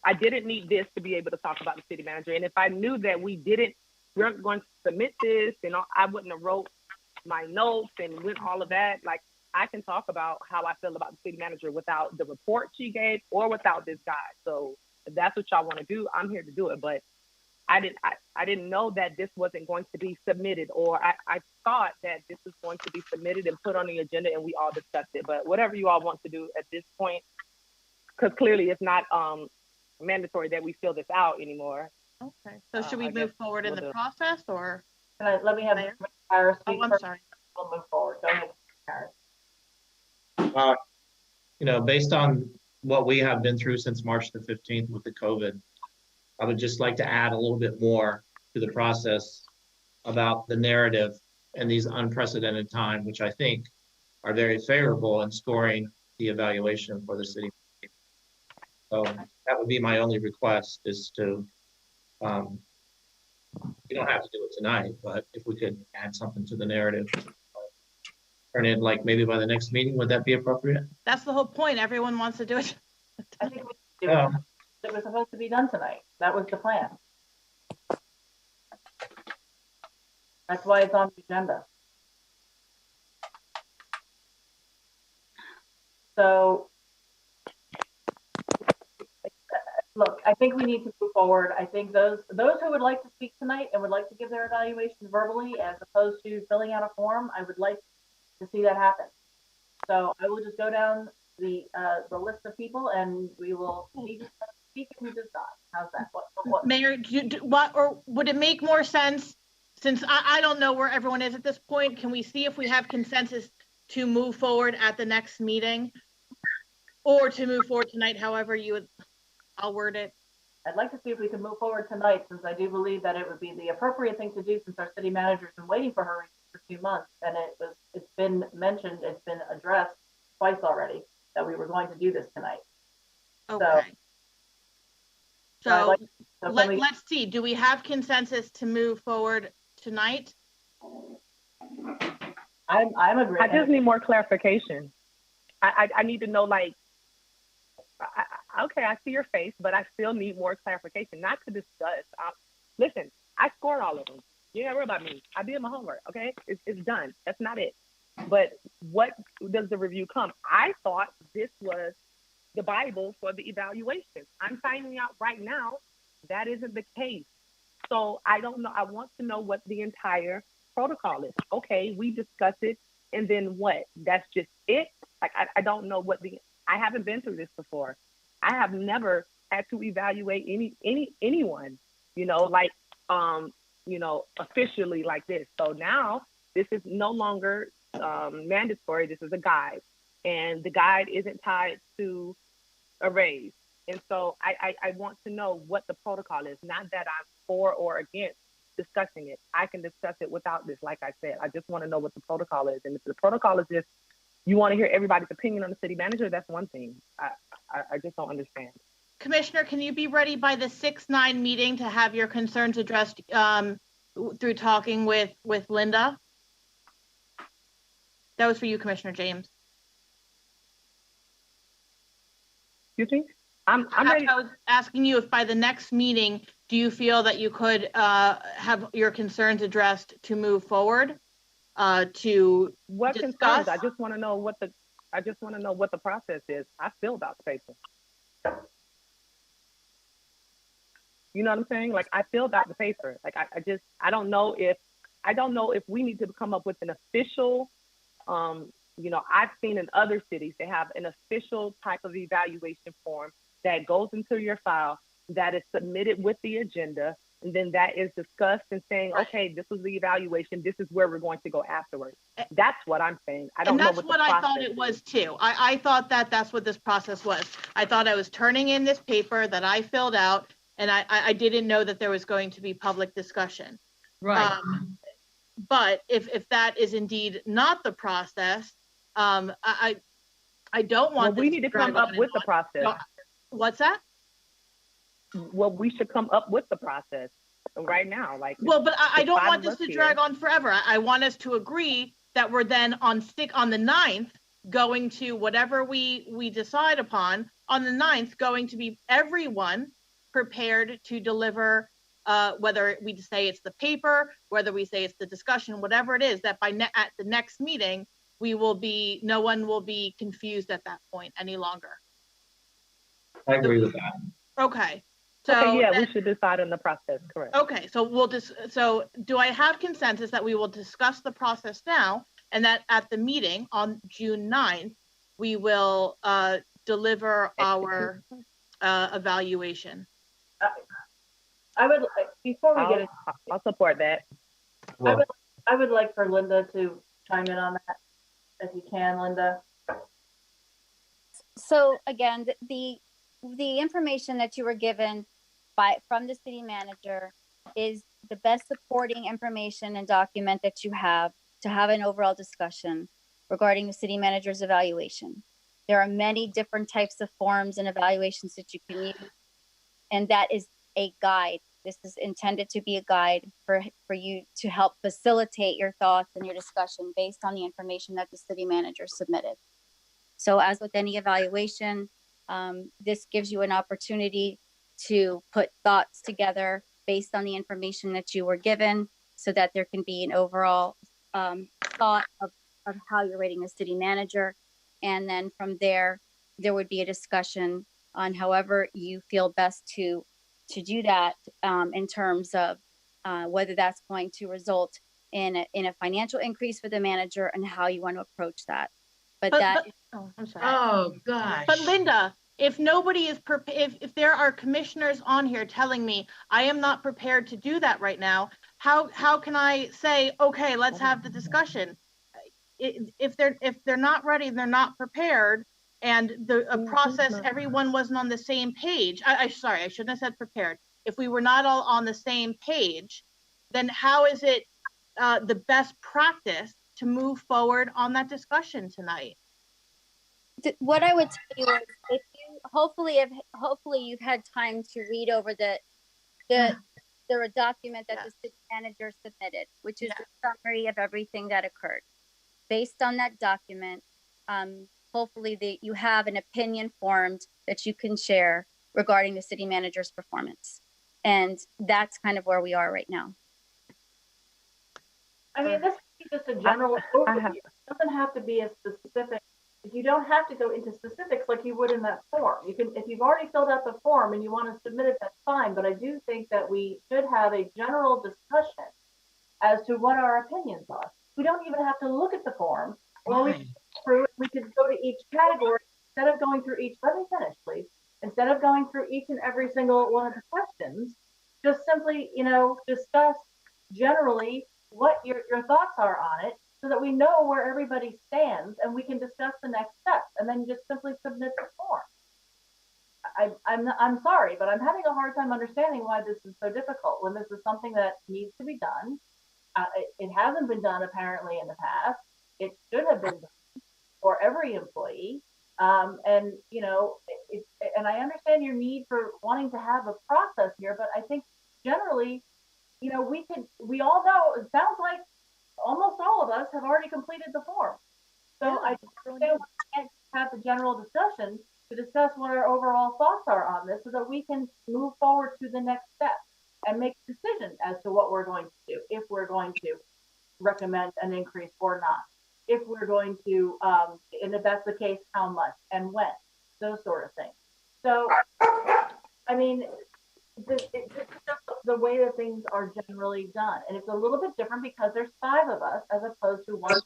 I didn't need this to be able to talk about the city manager. And if I knew that we weren't going to submit this, and I wouldn't have wrote my notes and went all of that. Like, I can talk about how I feel about the city manager without the report she gave or without this guide. So if that's what y'all want to do, I'm here to do it. But I didn't know that this wasn't going to be submitted, or I thought that this was going to be submitted and put on the agenda and we all discussed it. But whatever you all want to do at this point, because clearly it's not mandatory that we fill this out anymore. Okay. So should we move forward in the process, or? Let me have Harris speak. Oh, I'm first. sorry. We'll move forward. Go ahead, Harris. You know, based on what we have been through since March the 15th with the COVID, I would just like to add a little bit more to the process about the narrative and these unprecedented times, which I think are very favorable in scoring the evaluation for the city. So that would be my only request, is to, you don't have to do it tonight, but if we could add something to the narrative, turn in like maybe by the next meeting, would that be appropriate? That's the whole point. Everyone wants to do it. I think we do it. It was supposed to be done tonight. That was the plan. That's why it's on the agenda. So, look, I think we need to move forward. I think those who would like to speak tonight and would like to give their evaluations verbally as opposed to filling out a form, I would like to see that happen. So I will just go down the list of people and we will speak and who does not. How's that? What? Mayor, or would it make more sense, since I don't know where everyone is at this point, can we see if we have consensus to move forward at the next meeting, or to move forward tonight, however I'll word it? I'd like to see if we can move forward tonight, since I do believe that it would be the appropriate thing to do, since our city manager's been waiting for her for 2 months, and it's been mentioned, it's been addressed twice already that we were going to do this tonight. Okay. So So let's see, do we have consensus to move forward tonight? I'm agreeing. I just need more clarification. I need to know, like, okay, I see your face, but I still need more clarification, not to discuss. Listen, I scored all of them. You ain't worry about me. I did my homework, okay? It's done. That's not it. But what does the review come? I thought this was the Bible for the evaluation. I'm finding out right now that isn't the case. So I don't know. I want to know what the entire protocol is. Okay, we discuss it, and then what? That's just it? Like, I don't know I haven't been through this before. I have never had to evaluate anyone, like, officially like this. So now this is no longer mandatory. This is a guide, and the guide isn't tied to a raise. And so I want to know what the protocol is, not that I'm for or against discussing it. I can discuss it without this, like I said. I just want to know what the protocol is. And if the protocol is just, you want to hear everybody's opinion on the city manager, that's one thing. I just don't understand. Commissioner, can you be ready by the 6-9 meeting to have your concerns addressed through talking with Linda? That was for you, Commissioner James. Excuse me? I'm ready. I was asking you if by the next meeting, do you feel that you could have your concerns addressed to move forward? To what discuss? Concerns? I just want to know what the process is. I filled out the paper. You know what I'm saying? Like, I filled out the paper. Like, I don't know if we need to come up with an official, I've seen in other cities, they have an official type of evaluation form that goes into your file, that is submitted with the agenda, and then that is discussed and saying, okay, this was the evaluation, this is where we're going to go afterwards. That's what I'm saying. I don't know what the process is. I thought it was too. I thought that's what this process was. I thought I was turning in this paper that I filled out, and I didn't know that there was going to be public discussion. Right. But if that is indeed not the process, I don't want. Well, we need to come up with the process. What's that? Well, we should come up with the process right now. Like, well, but I don't want this to drag on forever. I want us to agree that we're then on the 9th going to whatever we decide upon on the 9th, going to be everyone prepared to deliver, whether we say it's the paper, whether we say it's the discussion, whatever it is, that at the next meeting, no one will be confused at that point any longer. I agree with that. Okay. So we should decide on the process, correct? Okay, so do I have consensus that we will discuss the process now, and that at the meeting on June 9th, we will deliver our evaluation? I would, before we get it, I'll support that. I would like for Linda to chime in on that, if you can, Linda. So again, the information that you were given from the city manager is the best supporting information and document that you have to have an overall discussion regarding the city manager's evaluation. There are many different types of forms and evaluations that you can use, and that is a guide. This is intended to be a guide for you to help facilitate your thoughts and your discussion based on the information that the city manager submitted. So as with any evaluation, this gives you an opportunity to put thoughts together based on the information that you were given, so that there can be an overall thought of how you're rating the city manager. And then from there would be a discussion on however you feel best to do that, in terms of whether that's going to result in a financial increase for the manager and how you want to approach that. I'm sorry. Oh gosh. But Linda, if nobody is if there are commissioners on here telling me I am not prepared to do that right now, how can I say, okay, let's have the discussion? If they're not ready, they're not prepared, and the process, everyone wasn't on the same page. Sorry, I shouldn't have said prepared. If we were not all on the same page, then how is it the best practice to move forward on that discussion tonight. What I would tell you is, if you hopefully you've had time to read over the document that the city manager submitted, which is the summary of everything that occurred. Based on that document, hopefully you have an opinion formed that you can share regarding the city manager's performance. And that's kind of where we are right now. I mean, this is just a general overview. It doesn't have to be a specific. You don't have to go into specifics like you would in that form. You can, if you've already filled out the form and you want to submit it, that's fine. But I do think that we should have a general discussion as to what our opinions are. We don't even have to look at the form. Well, we could go to each category instead of going through each. Let me finish, please. Instead of going through each and every single one of the questions, just simply, discuss generally what your thoughts are on it, so that we know where everybody stands and we can discuss the next steps, and then just simply submit the form. I'm sorry, but I'm having a hard time understanding why this is so difficult when this is something that needs to be done. It hasn't been done apparently in the past. It should have been done for every employee. And I understand your need for wanting to have a process here, but I think generally, we all know, it sounds like almost all of us have already completed the form. So I can't have the general discussion to discuss what our overall thoughts are on this, so that we can move forward to the next step and make a decision as to what we're going to do, if we're going to recommend an increase or not, if we're going to, and if that's the case, how much and when, those sort of things. So, I mean, it's just the way that things are generally done. And it's a little bit different because there's 5 of us as opposed to 1.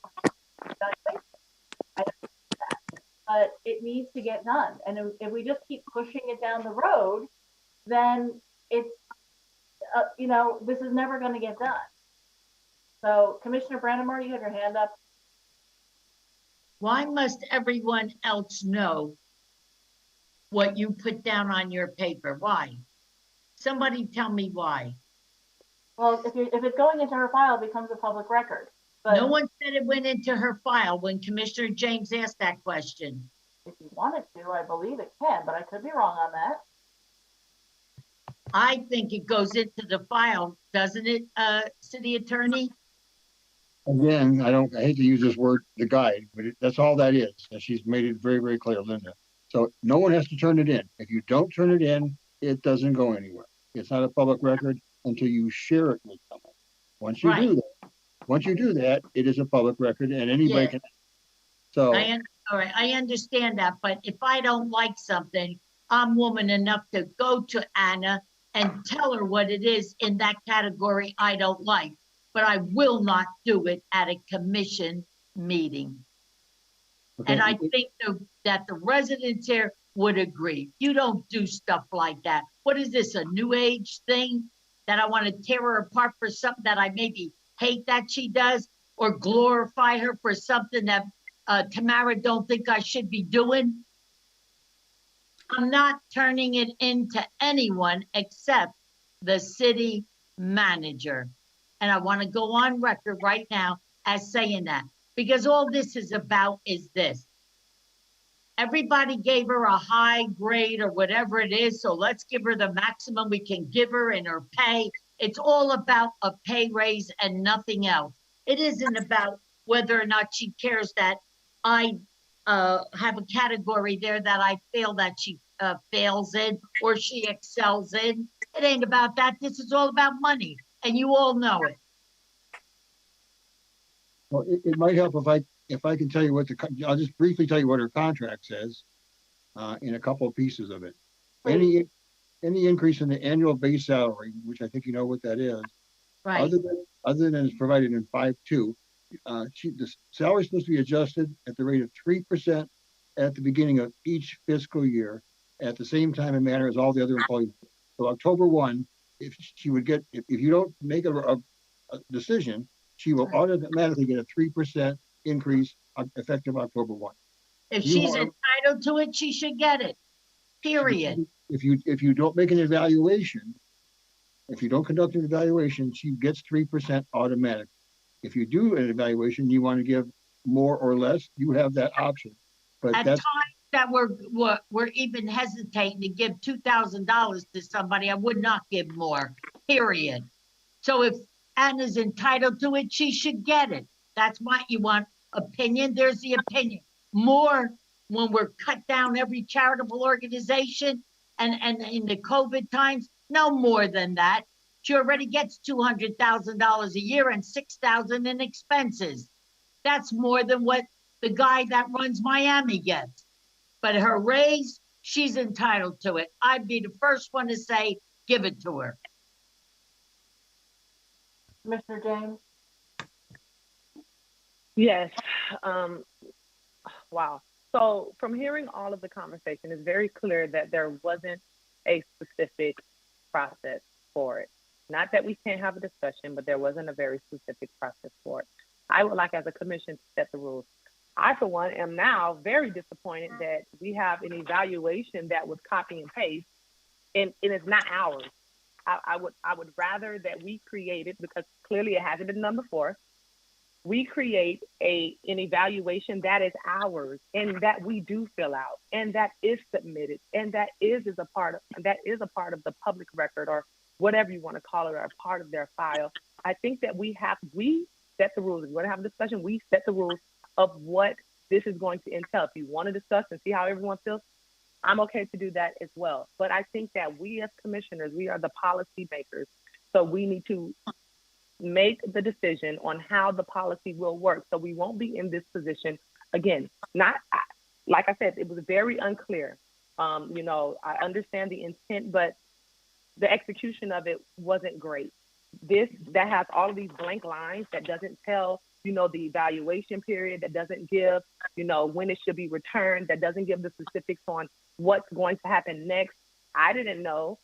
But it needs to get done. And if we just keep pushing it down the road, then it's, this is never going to get done. So, Commissioner Brandemar, you have your hand up. Why must everyone else know what you put down on your paper? Why? Somebody tell me why. Well, if it's going into her file, it becomes a public record. But no one said it went into her file when Commissioner James asked that question. If you wanted to, I believe it can, but I could be wrong on that. I think it goes into the file, doesn't it, City Attorney? Again, I hate to use this word, the guide, but that's all that is. And she's made it very, very clear, Linda. So no one has to turn it in. If you don't turn it in, it doesn't go anywhere. It's not a public record until you share it with someone. Once you do that, it is a public record, and anybody can. So all right, I understand that, but if I don't like something, I'm woman enough to go to Anna and tell her what it is in that category I don't like, but I will not do it at a commission meeting. Okay. And I think that the residents here would agree. You don't do stuff like that. What is this, a new age thing that I want to tear her apart for something that I maybe hate that she does, or glorify her for something that Tamara don't think I should be doing? I'm not turning it into anyone except the city manager. And I want to go on record right now as saying that, because all this is about is this. Everybody gave her a high grade or whatever it is, so let's give her the maximum we can give her in her pay. It's all about a pay raise and nothing else. It isn't about whether or not she cares that I have a category there that I feel that she fails in or she excels in. It ain't about that. This is all about money, and you all know it. Well, it might help if I can tell you I'll just briefly tell you what her contract says in a couple of pieces of it. Any increase in the annual base salary, which I think you know what that is, right? Other than is provided in 5.2, the salary is supposed to be adjusted at the rate of 3% at the beginning of each fiscal year, at the same time and manner as all the other employees. So October 1, if you don't make a decision, she will automatically get a 3% increase effective October 1. If she's entitled to it, she should get it. Period. If you don't make an evaluation, if you don't conduct an evaluation, she gets 3% automatic. If you do an evaluation, you want to give more or less, you have that option. But At that's times that we're even hesitating to give $2,000 to somebody, I would not give more, period. So if Anna's entitled to it, she should get it. That's why you want opinion. There's the opinion. More when we're cut down every charitable organization and in the COVID times, no more than that. She already gets $200,000 a year and $6,000 in expenses. That's more than what the guy that runs Miami gets. But her raise, she's entitled to it. I'd be the first one to say, give it to her. Commissioner James? Yes. Wow. So from hearing all of the conversation, it's very clear that there wasn't a specific process for it. Not that we can't have a discussion, but there wasn't a very specific process for it. I would like, as a commission, to set the rules. I, for one, am now very disappointed that we have an evaluation that was copy and paste, and it's not ours. I would rather that we create it, because clearly it hasn't been done before. We create an evaluation that is ours and that we do fill out and that is submitted and that is a part of the public record, or whatever you want to call it, or a part of their file. I think that we set the rules. If you want to have a discussion, we set the rules of what this is going to entail. If you want to discuss and see how everyone feels, I'm okay to do that as well. But I think that we as commissioners, we are the policy makers. So we need to make the decision on how the policy will work. So we won't be in this position again. Not, like I said, it was very unclear. I understand the intent, but the execution of it wasn't great. That has all of these blank lines that doesn't tell, the evaluation period, that doesn't give, when it should be returned, that doesn't give the specifics on what's going to happen next. I didn't know,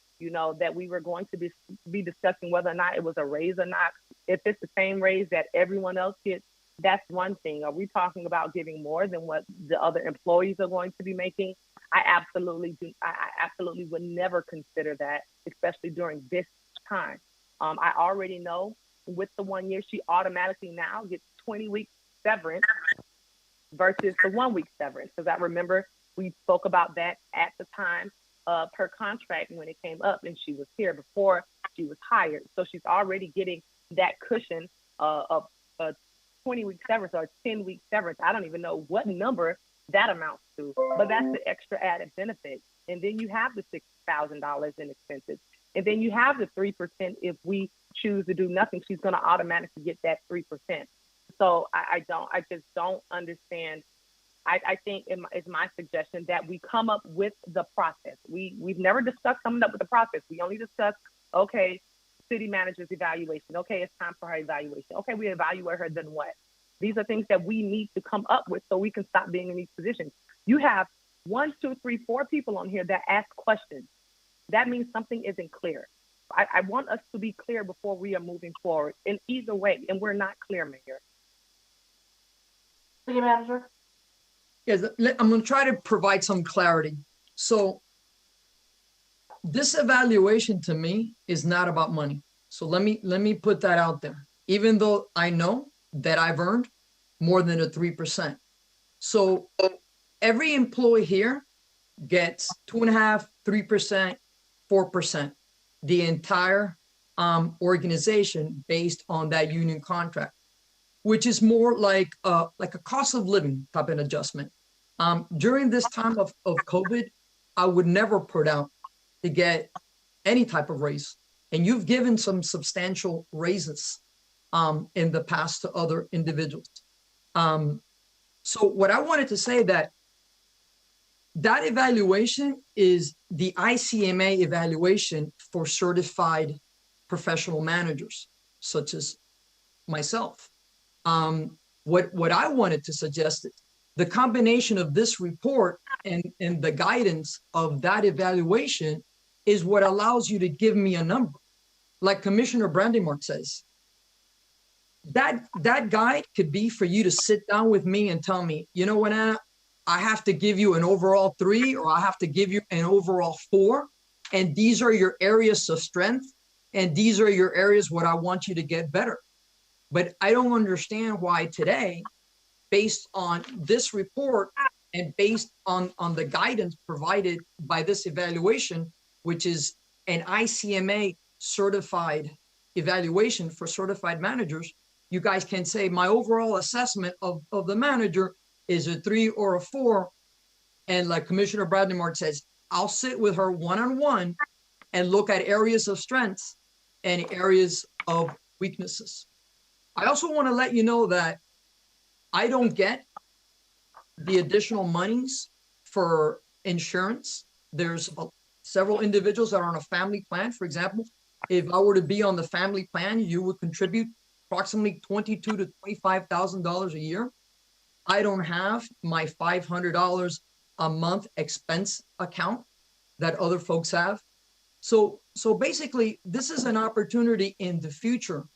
that we were going to be discussing whether or not it was a raise or not. If it's the same raise that everyone else gets, that's one thing. Are we talking about giving more than what the other employees are going to be making? I absolutely would never consider that, especially during this time. I already know with the 1 year, she automatically now gets 20 weeks severance versus the 1 week severance. Because I remember we spoke about that at the time of her contract when it came up, and she was here before she was hired. So she's already getting that cushion of a 20-week severance or a 10-week severance. I don't even know what number that amounts to, but that's the extra added benefit. And then you have the $6,000 in expenses. And then you have the 3% if we choose to do nothing. She's going to automatically get that 3%. So I just don't understand. I think it's my suggestion that we come up with the process. We've never discussed coming up with the process. We only discussed, okay, city manager's evaluation. Okay, it's time for her evaluation. Okay, we evaluate her, then what? These are things that we need to come up with so we can stop being in these positions. You have 1, 2, 3, 4 people on here that ask questions. That means something isn't clear. I want us to be clear before we are moving forward in either way, and we're not clear, Mayor. City manager? Yes, I'm going to try to provide some clarity. So this evaluation to me is not about money. So let me put that out there, even though I know that I've earned more than a 3%. So every employee here gets 2.5%, 3%, 4%, the entire organization based on that union contract, which is more like a cost of living type of adjustment. During this time of COVID, I would never put out to get any type of raise. And you've given some substantial raises in the past to other individuals. So what I wanted to say that evaluation is the ICMA evaluation for certified professional managers, such as myself. What I wanted to suggest is the combination of this report and the guidance of that evaluation is what allows you to give me a number. Like Commissioner Brandymark says, that guide could be for you to sit down with me and tell me, you know what, Anna, I have to give you an overall 3, or I have to give you an overall 4. And these are your areas of strength. And these are your areas what I want you to get better. But I don't understand why today, based on this report and based on the guidance provided by this evaluation, which is an ICMA certified evaluation for certified managers, you guys can say my overall assessment of the manager is a 3 or a 4. And like Commissioner Bradley Mark says, I'll sit with her one-on-one and look at areas of strengths and areas of weaknesses. I also want to let you know that I don't get the additional monies for insurance. There's several individuals that are on a family plan. For example, if I were to be on the family plan, you would contribute approximately $22,000 to $25,000 a year. I don't have my $500 a month expense account that other folks have. So basically, this is an opportunity in the future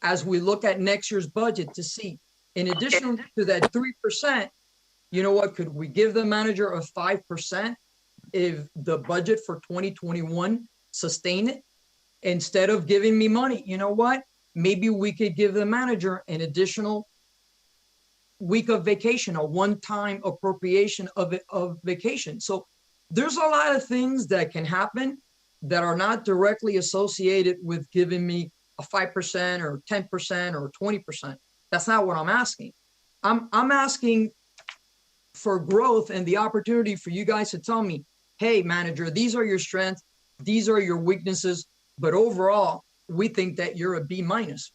as we look at next year's budget to see, in addition to that 3%, you know what, could we give the manager a 5% if the budget for 2021 sustain it? Instead of giving me money, you know what, maybe we could give the manager an additional week of vacation, a one-time appropriation of vacation. So there's a lot of things that can happen that are not directly associated with giving me a 5% or 10% or 20%. That's not what I'm asking. I'm asking for growth and the opportunity for you guys to tell me, hey, manager, these are your strengths, these are your weaknesses, but overall, we think that you're a B-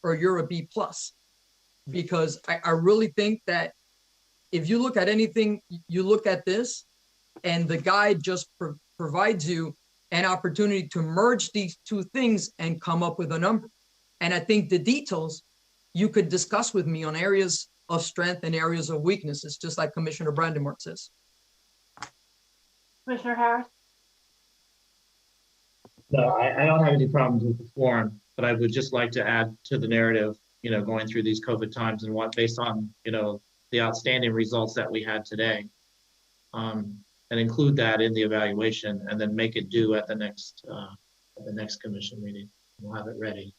or you're a B+. Because I really think that if you look at anything, you look at this, and the guide just provides you an opportunity to merge these two things and come up with a number. And I think the details you could discuss with me on areas of strength and areas of weaknesses, just like Commissioner Brandenmark says. Commissioner Harris? No, I don't have any problems with the form, but I would just like to add to the narrative, going through these COVID times and what, based on, the outstanding results that we had today, and include that in the evaluation and then make it due at the next commission meeting. We'll have it ready.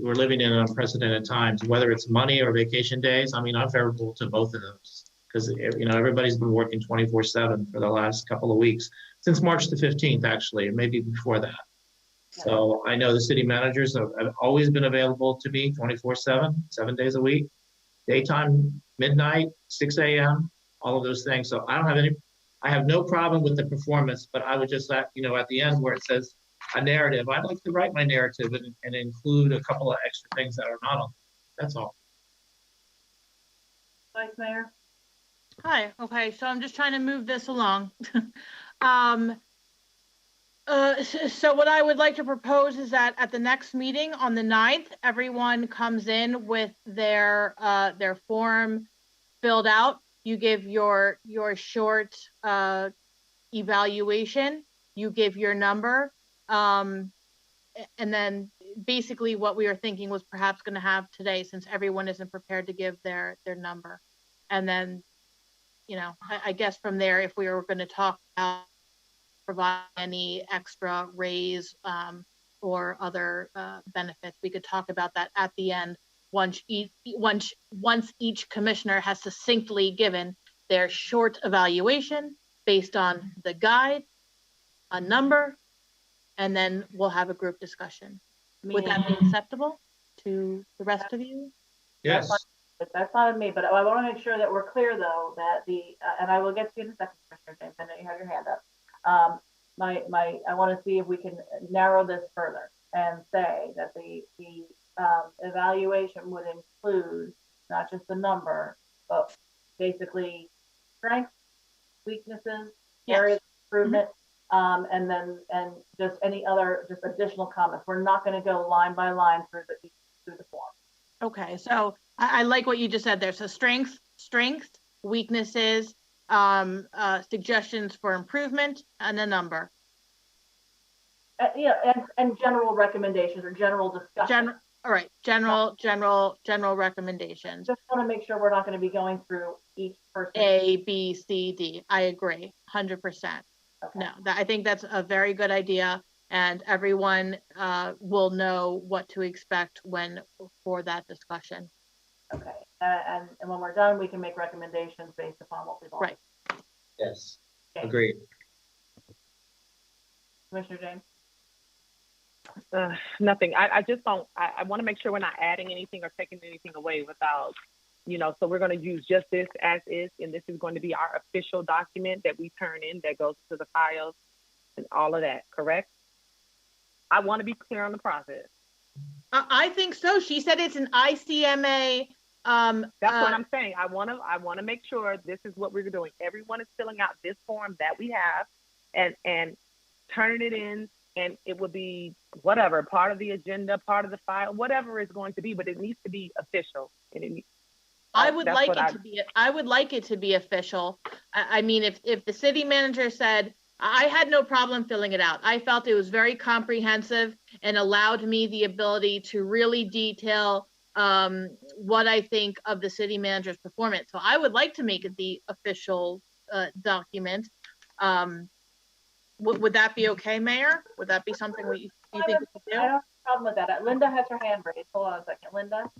We're living in unprecedented times, whether it's money or vacation days. I'm favorable to both of those because, everybody's been working 24/7 for the last couple of weeks, since March the 15th, actually, or maybe before that. So I know the city managers have always been available to me 24/7, 7 days a week, daytime, midnight, 6 a.m., all of those things. So I have no problem with the performance, but I would just, at the end where it says a narrative, I'd like to write my narrative and include a couple of extra things that are not on. That's all. Vice Mayor? Hi, okay, so I'm just trying to move this along. So what I would like to propose is that at the next meeting on the 9th, everyone comes in with their form filled out. You give your short evaluation, you give your number, and then basically what we were thinking was perhaps going to have today, since everyone isn't prepared to give their number. And then, I guess from there, if we were going to talk about provide any extra raise or other benefits, we could talk about that at the end once each commissioner has succinctly given their short evaluation based on the guide, a number, and then we'll have a group discussion. Would that be acceptable to the rest of you? Yes. That's not on me, but I want to make sure that we're clear, though, that and I will get to you in a second, Commissioner James. I know you have your hand up. I want to see if we can narrow this further and say that the evaluation would include not just the number, but basically strengths, weaknesses, areas of improvement, and just any other additional comments. We're not going to go line by line through the form. Okay, so I like what you just said there. So strengths, weaknesses, suggestions for improvement, and a number. And general recommendations or general discussion. All right, general recommendations. Just want to make sure we're not going to be going through each person. A, B, C, D. I agree, 100%. Okay. No, I think that's a very good idea. and everyone will know what to expect for that discussion. Okay, and when we're done, we can make recommendations based upon what we've all. Right. Yes, Okay. agreed. Commissioner James? Nothing. I just don't, I want to make sure we're not adding anything or taking anything away without, so we're going to use just this as is, and this is going to be our official document that we turn in that goes to the files and all of that, correct? I want to be clear on the process. I think so. She said it's an ICMA. That's what I'm saying. I want to make sure this is what we're doing. Everyone is filling out this form that we have and turning it in, and it will be whatever, part of the agenda, part of the file, whatever it's going to be, but it needs to be official. And I would like it to be official. I mean, if the city manager said, I had no problem filling it out. I felt it was very comprehensive and allowed me the ability to really detail what I think of the city manager's performance. So I would like to make it the official document. Would that be okay, Mayor? Would that be something you think we could do? I don't have a problem with that. Linda has her hand raised. Hold on a second, Linda.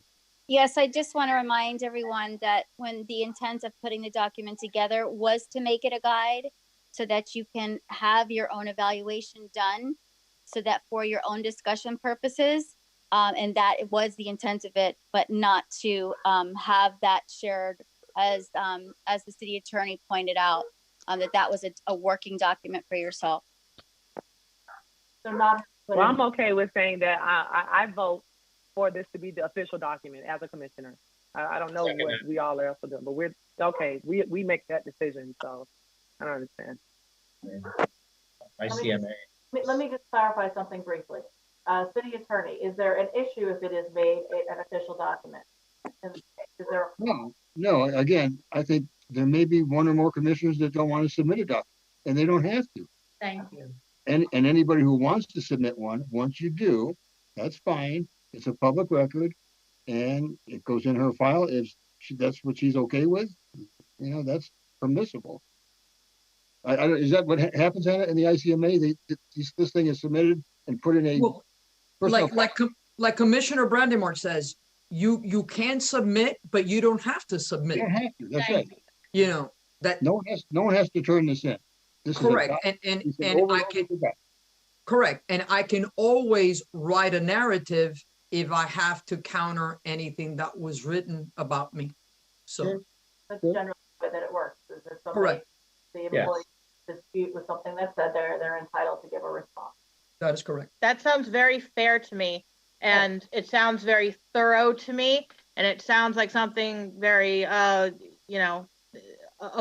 Yes, I just want to remind everyone that when the intent of putting the document together was to make it a guide so that you can have your own evaluation done, so that for your own discussion purposes, and that it was the intent of it, but not to have that shared as the city attorney pointed out, that was a working document for yourself. So not. Well, I'm okay with saying that I vote for this to be the official document as a commissioner. I don't know what we all are else doing, but we're okay. We make that decision, so I don't understand. ICMA. Let me just clarify something briefly. City attorney, is there an issue if it is made an official document? Is there? No. Again, I think there may be one or more commissioners that don't want to submit a document, and they don't have to. Thank you. And anybody who wants to submit one, once you do, that's fine. It's a public record, and it goes in her file. If that's what she's okay with, that's permissible. Is that what happens in the ICMA? This thing is submitted and put in a like Commissioner Brandemark says, you can submit, but you don't have to submit. You don't have to. That's right. That no one has to turn this in. This correct, is correct, and I can always write a narrative if I have to counter anything that was written about me. So that's generally the way that it works. Is there something correct. The employee dispute with something that's said, they're entitled to give a response. That is correct. That sounds very fair to me, and it sounds very thorough to me, and it sounds like something very a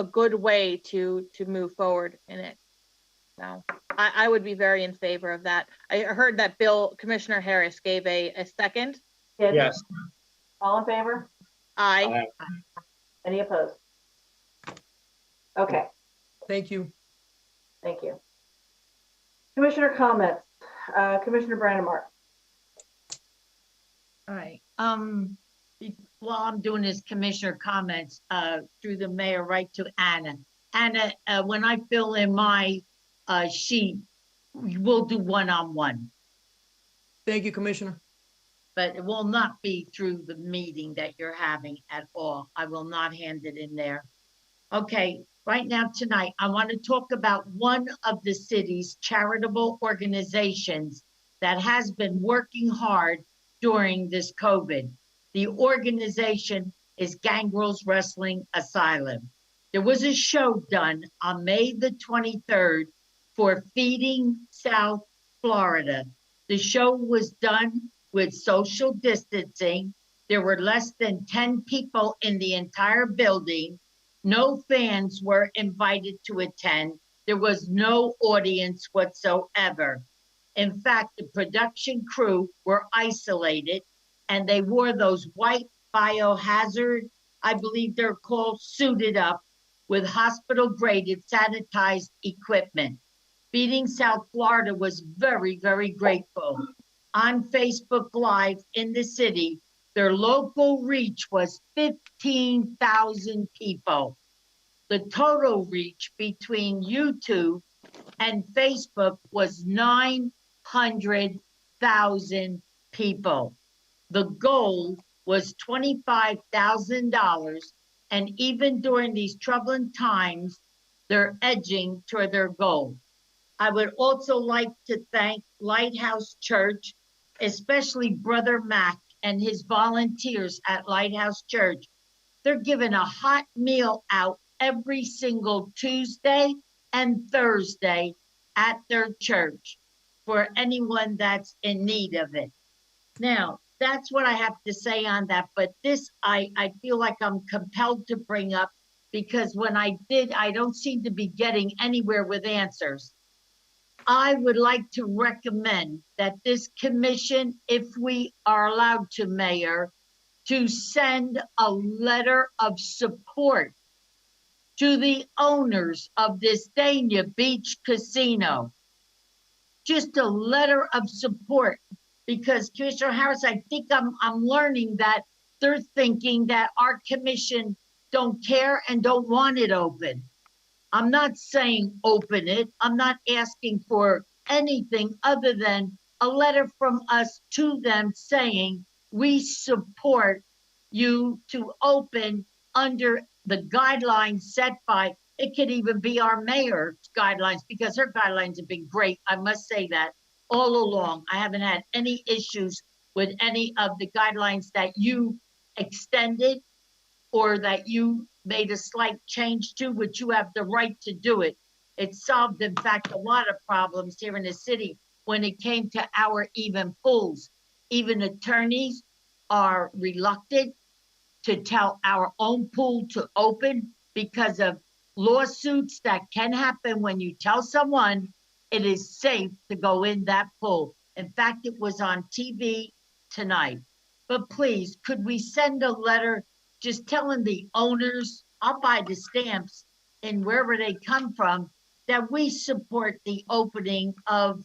good way to move forward in it. So I would be very in favor of that. I heard that Commissioner Harris gave a second. Yes. All in favor? Aye. Any opposed? Okay. Thank you. Thank you. Commissioner comments. Commissioner Brandemark. All right. While I'm doing this commissioner comments, through the mayor, right to Anna. Anna, when I fill in my sheet, we'll do one-on-one. Thank you, Commissioner. But it will not be through the meeting that you're having at all. I will not hand it in there. Okay, right now tonight, I want to talk about one of the city's charitable organizations that has been working hard during this COVID. The organization is Gangrels Wrestling Asylum. There was a show done on May the 23rd for Feeding South Florida. The show was done with social distancing. There were less than 10 people in the entire building. No fans were invited to attend. There was no audience whatsoever. In fact, the production crew were isolated, and they wore those white biohazard, I believe they're called, suited up with hospital-graded sanitized equipment. Feeding South Florida was very, very grateful. On Facebook Live in the city, their local reach was 15,000 people. The total reach between YouTube and Facebook was 200,000 people. The goal was $25,000, and even during these troubling times, they're edging toward their goal. I would also like to thank Lighthouse Church, especially Brother Mac and his volunteers at Lighthouse Church. They're giving a hot meal out every single Tuesday and Thursday at their church for anyone that's in need of it. Now, that's what I have to say on that. But this, I feel like I'm compelled to bring up because when I did, I don't seem to be getting anywhere with answers. I would like to recommend that this commission, if we are allowed to, Mayor, to send a letter of support to the owners of this Dania Beach Casino. Just a letter of support, because Commissioner Harris, I think I'm learning that they're thinking that our commission don't care and don't want it open. I'm not saying open it. I'm not asking for anything other than a letter from us to them saying we support you to open under the guidelines set by, it could even be our mayor's guidelines, because her guidelines have been great. I must say that all along. I haven't had any issues with any of the guidelines that you extended or that you made a slight change to, which you have the right to do it. It solved, in fact, a lot of problems here in the city when it came to our even pools. Even attorneys are reluctant to tell our own pool to open because of lawsuits that can happen when you tell someone it is safe to go in that pool. In fact, it was on TV tonight. But please, could we send a letter just telling the owners, I'll buy the stamps and wherever they come from, that we support the opening of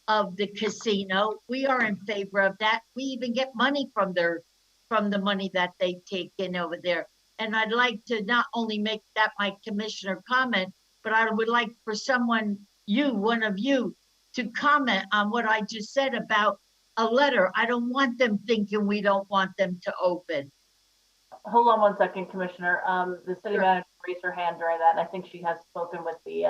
the casino. We are in favor of that. We even get money from the money that they take in over there. And I'd like to not only make that my commissioner comment, but I would like for someone, one of you, to comment on what I just said about a letter. I don't want them thinking we don't want them to open. Hold on one second, Commissioner. The city manager raised her hand during that, and I think she has spoken with the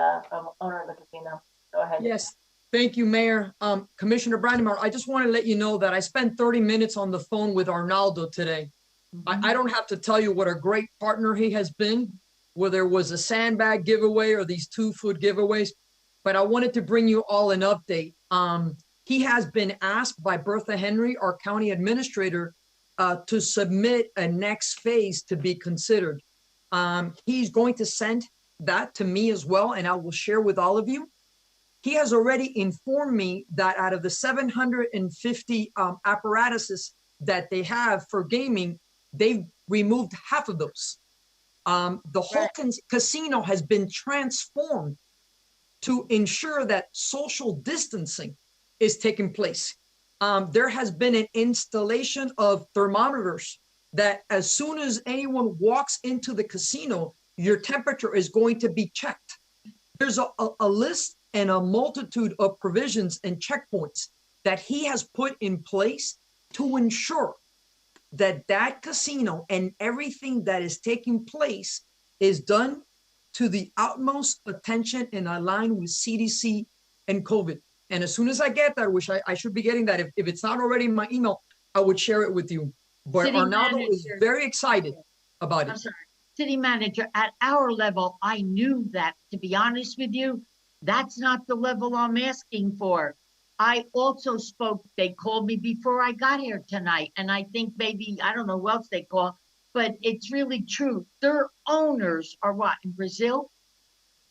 owner of the casino. Go ahead. Yes, thank you, Mayor. Commissioner Brandimar, I just want to let you know that I spent 30 minutes on the phone with Arnaldo today. I don't have to tell you what a great partner he has been, whether it was a sandbag giveaway or these 2 food giveaways, but I wanted to bring you all an update. He has been asked by Bertha Henry, our county administrator, to submit a next phase to be considered. He's going to send that to me as well, and I will share with all of you. He has already informed me that out of the 750 apparatuses that they have for gaming, they've removed half of those. The whole casino has been transformed to ensure that social distancing is taking place. There has been an installation of thermometers that as soon as anyone walks into the casino, your temperature is going to be checked. There's a list and a multitude of provisions and checkpoints that he has put in place to ensure that that casino and everything that is taking place is done to the utmost attention and aligned with CDC and COVID. And as soon as I get that, which I should be getting that, if it's not already in my email, I would share it with you. But City Arnaldo manager, is very excited about it. I'm sorry, city manager, at our level, I knew that, to be honest with you, that's not the level I'm asking for. I also spoke, they called me before I got here tonight, and I think maybe, I don't know who else they call, but it's really true. Their owners are what, in Brazil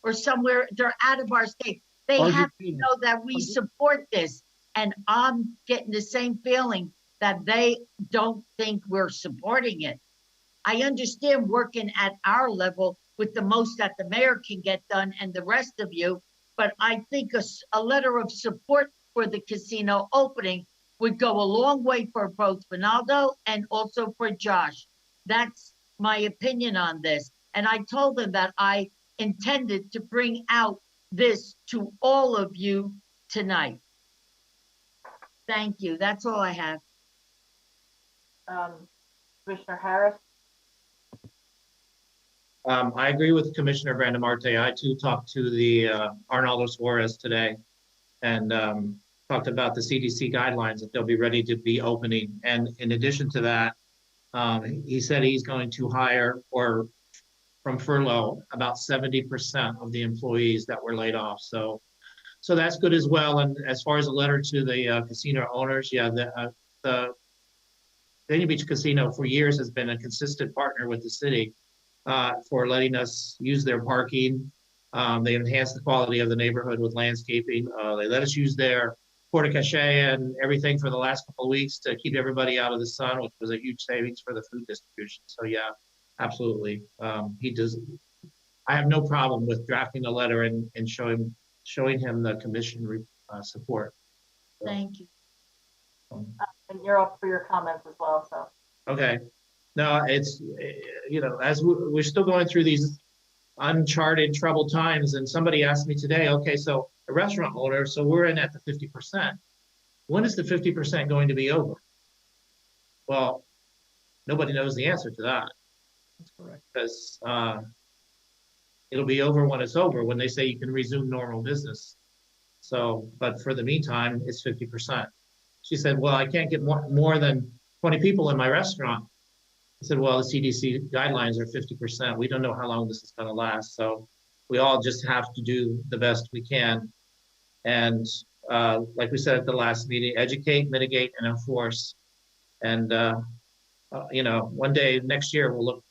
or somewhere? They're out of our state. They have to know that we support this. And I'm getting the same feeling that they don't think we're supporting it. I understand working at our level with the most that the mayor can get done and the rest of you, but I think a letter of support for the casino opening would go a long way for both Ronaldo and also for Josh. That's my opinion on this. And I told them that I intended to bring out this to all of you tonight. Thank you. That's all I have. Commissioner Harris? I agree with Commissioner Brandamarte. I too talked to the Arnaldo Suarez today and talked about the CDC guidelines that they'll be ready to be opening. And in addition to that, he said he's going to hire or from furlough about 70% of the employees that were laid off. So that's good as well. And as far as a letter to the casino owners, yeah, the Dania Beach Casino for years has been a consistent partner with the city for letting us use their parking. They enhanced the quality of the neighborhood with landscaping. They let us use their porta cache and everything for the last couple of weeks to keep everybody out of the sun, which was a huge savings for the food distribution. So yeah, absolutely. He does. I have no problem with drafting a letter and showing him the commission support. So, thank you. And you're up for your comments as well, so. Okay. No, it's, as we're still going through these uncharted troubled times, and somebody asked me today, okay, so a restaurant owner, so we're in at the 50%. When is the 50% going to be over? Well, nobody knows the answer to that. That's correct. Because it'll be over when it's over, when they say you can resume normal business. So, but for the meantime, it's 50%. She said, well, I can't get more than 20 people in my restaurant. I said, well, the CDC guidelines are 50%. We don't know how long this is going to last. So we all just have to do the best we can. And like we said at the last meeting, educate, mitigate, and enforce. And, one day next year, we'll look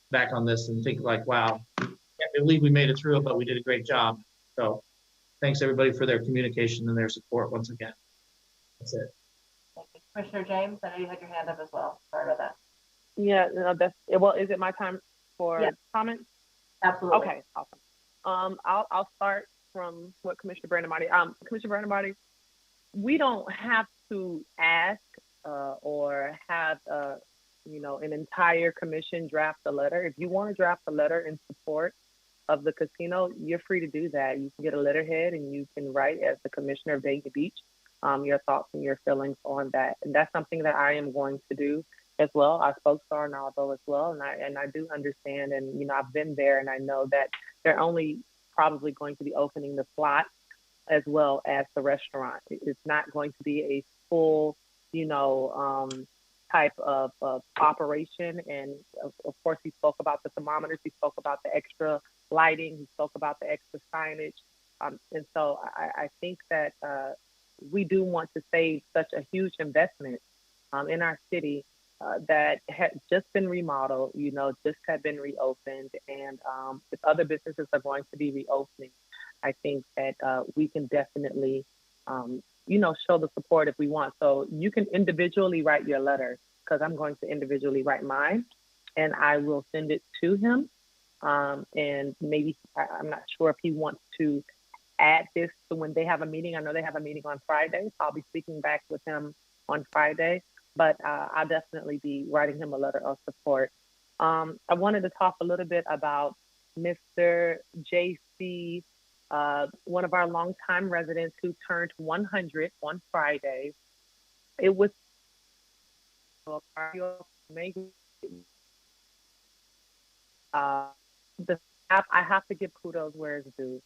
back on this and think like, wow, I can't believe we made it through it, but we did a great job. So thanks everybody for their communication and their support once again. That's it. Thank you. Commissioner James, I know you had your hand up as well. Sorry about that. Yeah, no, well, is it my time for comments? Absolutely. Okay, awesome. I'll start from what Commissioner Brandamarte. Commissioner Brandamarte, we don't have to ask or have an entire commission draft a letter. If you want to draft a letter in support of the casino, you're free to do that. You can get a letterhead and you can write as the commissioner of Dania Beach your thoughts and your feelings on that. And that's something that I am going to do as well. I spoke to Arnaldo as well, and I do understand, and I've been there, and I know that they're only probably going to be opening the slot as well as the restaurant. It's not going to be a full, type of operation. And of course, he spoke about the thermometers, he spoke about the extra lighting, he spoke about the extra signage, and so I think that we do want to save such a huge investment in our city. That had just been remodeled, just had been reopened, and if other businesses are going to be reopening, I think that we can definitely, show the support if we want. So you can individually write your letter, because I'm going to individually write mine, and I will send it to him. And maybe, I'm not sure if he wants to add this to when they have a meeting. I know they have a meeting on Friday, so I'll be speaking back with him on Friday. But I'll definitely be writing him a letter of support. I wanted to talk a little bit about Mr. JC, one of our longtime residents who turned 100 on Friday. It was the staff. I have to give kudos where it's due.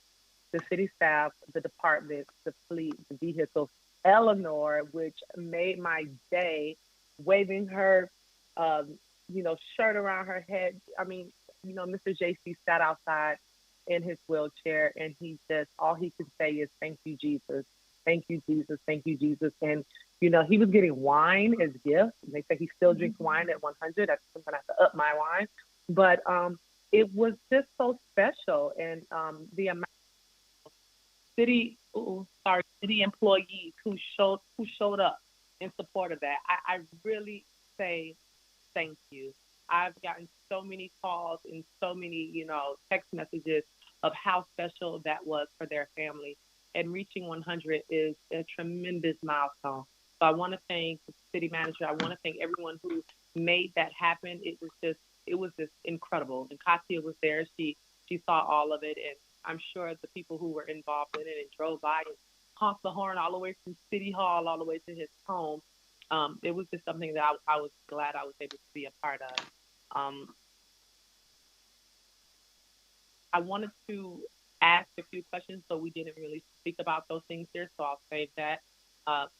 The city staff, the department, the fleet, the vehicles, Eleanor, which made my day, waving her, shirt around her head. I mean, Mr. JC sat outside in his wheelchair, and all he could say is, "Thank you, Jesus. Thank you, Jesus. Thank you, Jesus." And, he was getting wine as gifts. And they say he still drinks wine at 100. I'm going to have to up my wine. But it was just so special. And the amount of city employees who showed up in support of that. I really say thank you. I've gotten so many calls and so many, text messages of how special that was for their family. And reaching 100 is a tremendous milestone. So I want to thank the city manager. I want to thank everyone who made that happen. It was just incredible. And Katia was there. She saw all of it, and I'm sure the people who were involved in it and drove by and honk the horn all the way from City Hall all the way to his home. It was just something that I was glad I was able to be a part of. I wanted to ask a few questions, but we didn't really speak about those things here, so I'll save that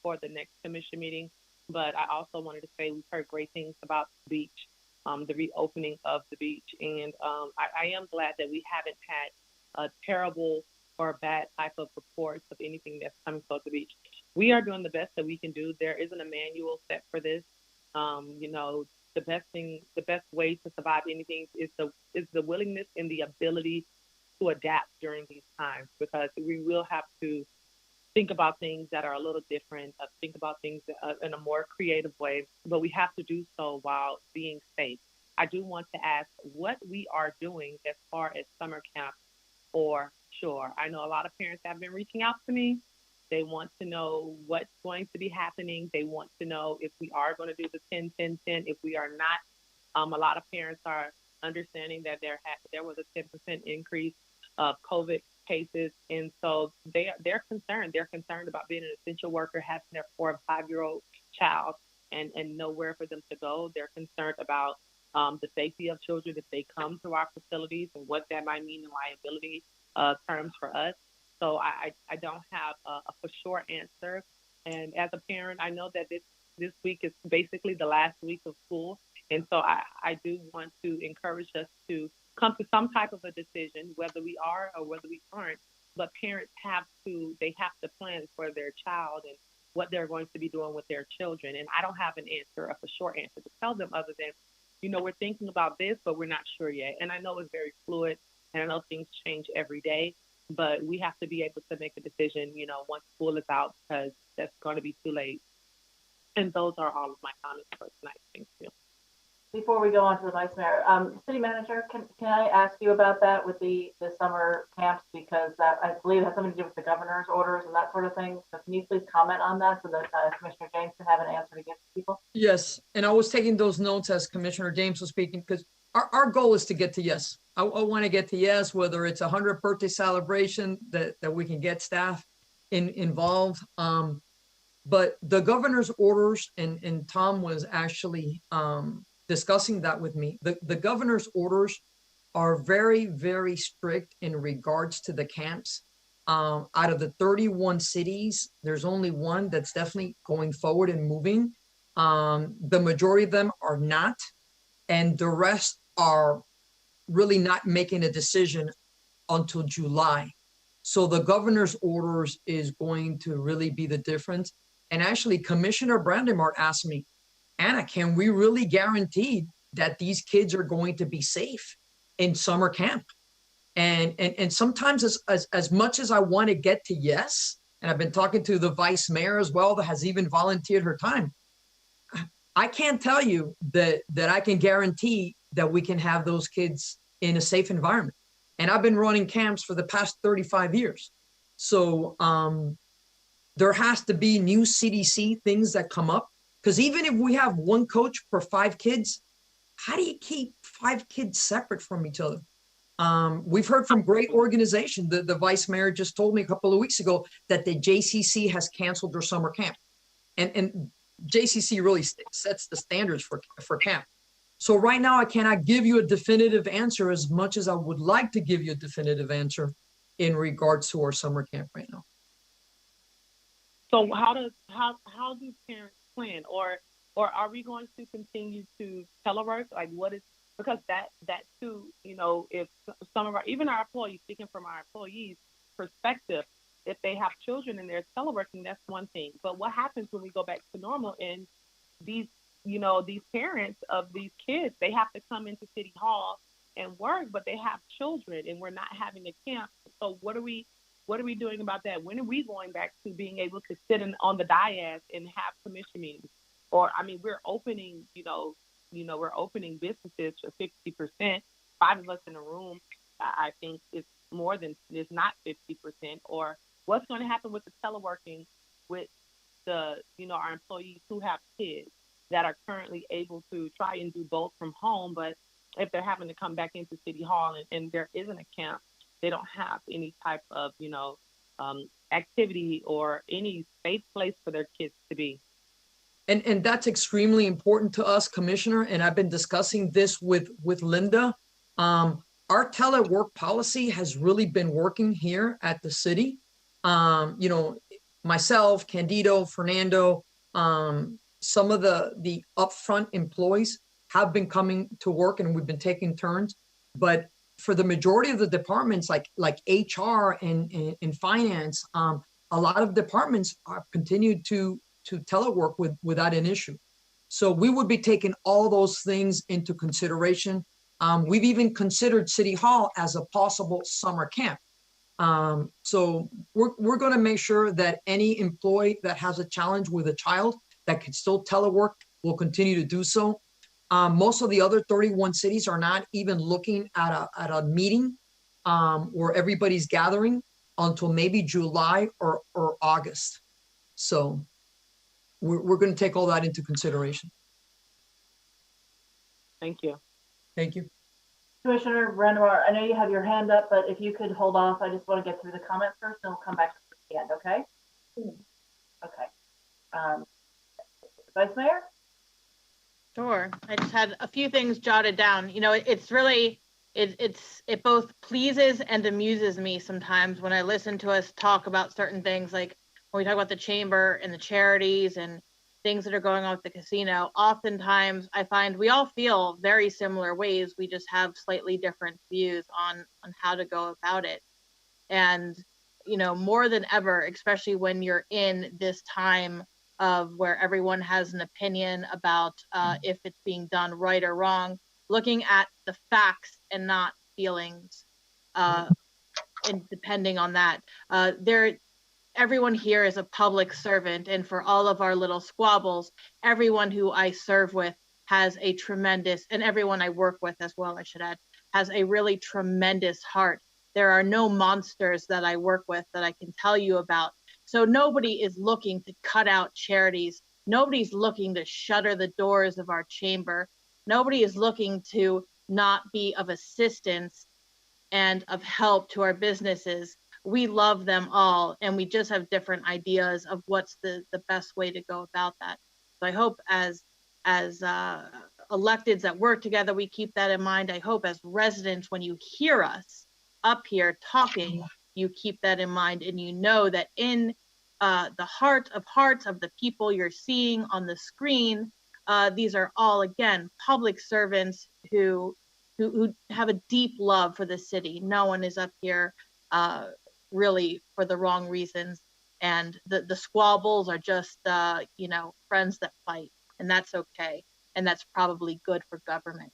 for the next commission meeting. But I also wanted to say we've heard great things about the beach, the reopening of the beach, and I am glad that we haven't had a terrible or bad type of reports of anything that's coming to the beach. We are doing the best that we can do. There isn't a manual set for this. You know, the best way to survive anything is the willingness and the ability to adapt during these times, because we will have to think about things that are a little different, think about things in a more creative way, but we have to do so while being safe. I do want to ask what we are doing as far as summer camp for sure. I know a lot of parents have been reaching out to me. They want to know what's going to be happening. They want to know if we are going to do the 10-10-10. If we are not, a lot of parents are understanding that there was a 10% increase of COVID cases, and so they're concerned. They're concerned about being an essential worker, having their 4 or 5-year-old child, and nowhere for them to go. They're concerned about the safety of children if they come to our facilities and what that might mean in liability terms for us. So I don't have a for sure answer. And as a parent, I know that this week is basically the last week of school. And so I do want to encourage us to come to some type of a decision, whether we are or whether we aren't. But parents have to plan for their child and what they're going to be doing with their children. And I don't have an answer, a for sure answer to tell them other than, you know, we're thinking about this, but we're not sure yet. And I know it's very fluid, and I know things change every day, but we have to be able to make a decision, you know, once school is out, because that's going to be too late. And those are all of my comments for tonight. Thank you. Before we go on to the vice mayor, city manager, can I ask you about that with the summer camps, because that I believe has something to do with the governor's orders and that sort of thing. So can you please comment on that so that Commissioner James can have an answer to give to people? Yes, and I was taking those notes as Commissioner James was speaking, because our goal is to get to yes. I want to get to yes, whether it's a 100th birthday celebration that we can get staff involved. But the governor's orders, and Tom was actually discussing that with me. The governor's orders are very, very strict in regards to the camps. Out of the 31 cities, there's only one that's definitely going forward and moving. The majority of them are not, and the rest are really not making a decision until July. So the governor's orders is going to really be the difference. And actually, Commissioner Brandemart asked me, Anna, can we really guarantee that these kids are going to be safe in summer camp? And sometimes as much as I want to get to yes, and I've been talking to the vice mayor as well, that has even volunteered her time, I can't tell you that I can guarantee that we can have those kids in a safe environment. And I've been running camps for the past 35 years. So there has to be new CDC things that come up. Because even if we have one coach per 5 kids, how do you keep 5 kids separate from each other? We've heard from great organizations. The vice mayor just told me a couple of weeks ago that the JCC has canceled their summer camp. And JCC really sets the standards for camp. So right now, I cannot give you a definitive answer as much as I would like to give you a definitive answer in regards to our summer camp right now. So how do parents plan, or are we going to continue to telework? Like, what is, because that too, you know, if some of even our employees, speaking from our employees' perspective, if they have children and they're teleworking, that's one thing. But what happens when we go back to normal and these parents of these kids, they have to come into City Hall and work, but they have children and we're not having a camp. So what are we doing about that? When are we going back to being able to sit on the dais and have commission meetings? Or, I mean, we're opening, we're opening businesses for 60%. 5 of us in a room, I think it's not 50%. Or what's going to happen with the teleworking with our employees who have kids that are currently able to try and do both from home, but if they're having to come back into City Hall and there isn't a camp, they don't have any type of, activity or any safe place for their kids to be. And that's extremely important to us, Commissioner. And I've been discussing this with Linda. Our telework policy has really been working here at the city. You know, myself, Candido, Fernando, some of the upfront employees have been coming to work and we've been taking turns. But for the majority of the departments, like HR and finance, a lot of departments are continued to telework without an issue. So we would be taking all those things into consideration. We've even considered City Hall as a possible summer camp. So we're going to make sure that any employee that has a challenge with a child that can still telework will continue to do so. Most of the other 31 cities are not even looking at a meeting where everybody's gathering until maybe July or August. So we're going to take all that into consideration. Thank you. Thank you. Commissioner Brandemar, I know you have your hand up, but if you could hold off, I just want to get through the comments first, and we'll come back to the end, okay? Okay. Vice Mayor? Sure. I just had a few things jotted down. You know, it's really, it both pleases and amuses me sometimes when I listen to us talk about certain things, like when we talk about the chamber and the charities and things that are going on with the casino. Oftentimes I find we all feel very similar ways. We just have slightly different views on how to go about it. And, you know, more than ever, especially when you're in this time of where everyone has an opinion about if it's being done right or wrong, looking at the facts and not feelings, and depending on that. Everyone here is a public servant, and for all of our little squabbles, everyone who I serve with has a tremendous, and everyone I work with as well, I should add, has a really tremendous heart. There are no monsters that I work with that I can tell you about. So nobody is looking to cut out charities. Nobody's looking to shutter the doors of our chamber. Nobody is looking to not be of assistance and of help to our businesses. We love them all, and we just have different ideas of what's the best way to go about that. So I hope as electeds that work together, we keep that in mind. I hope as residents, when you hear us up here talking, you keep that in mind, and you know that in the heart of hearts of the people you're seeing on the screen, these are all, again, public servants who have a deep love for the city. No one is up here really for the wrong reasons, and the squabbles are just you know, friends that fight, and that's okay, and that's probably good for government.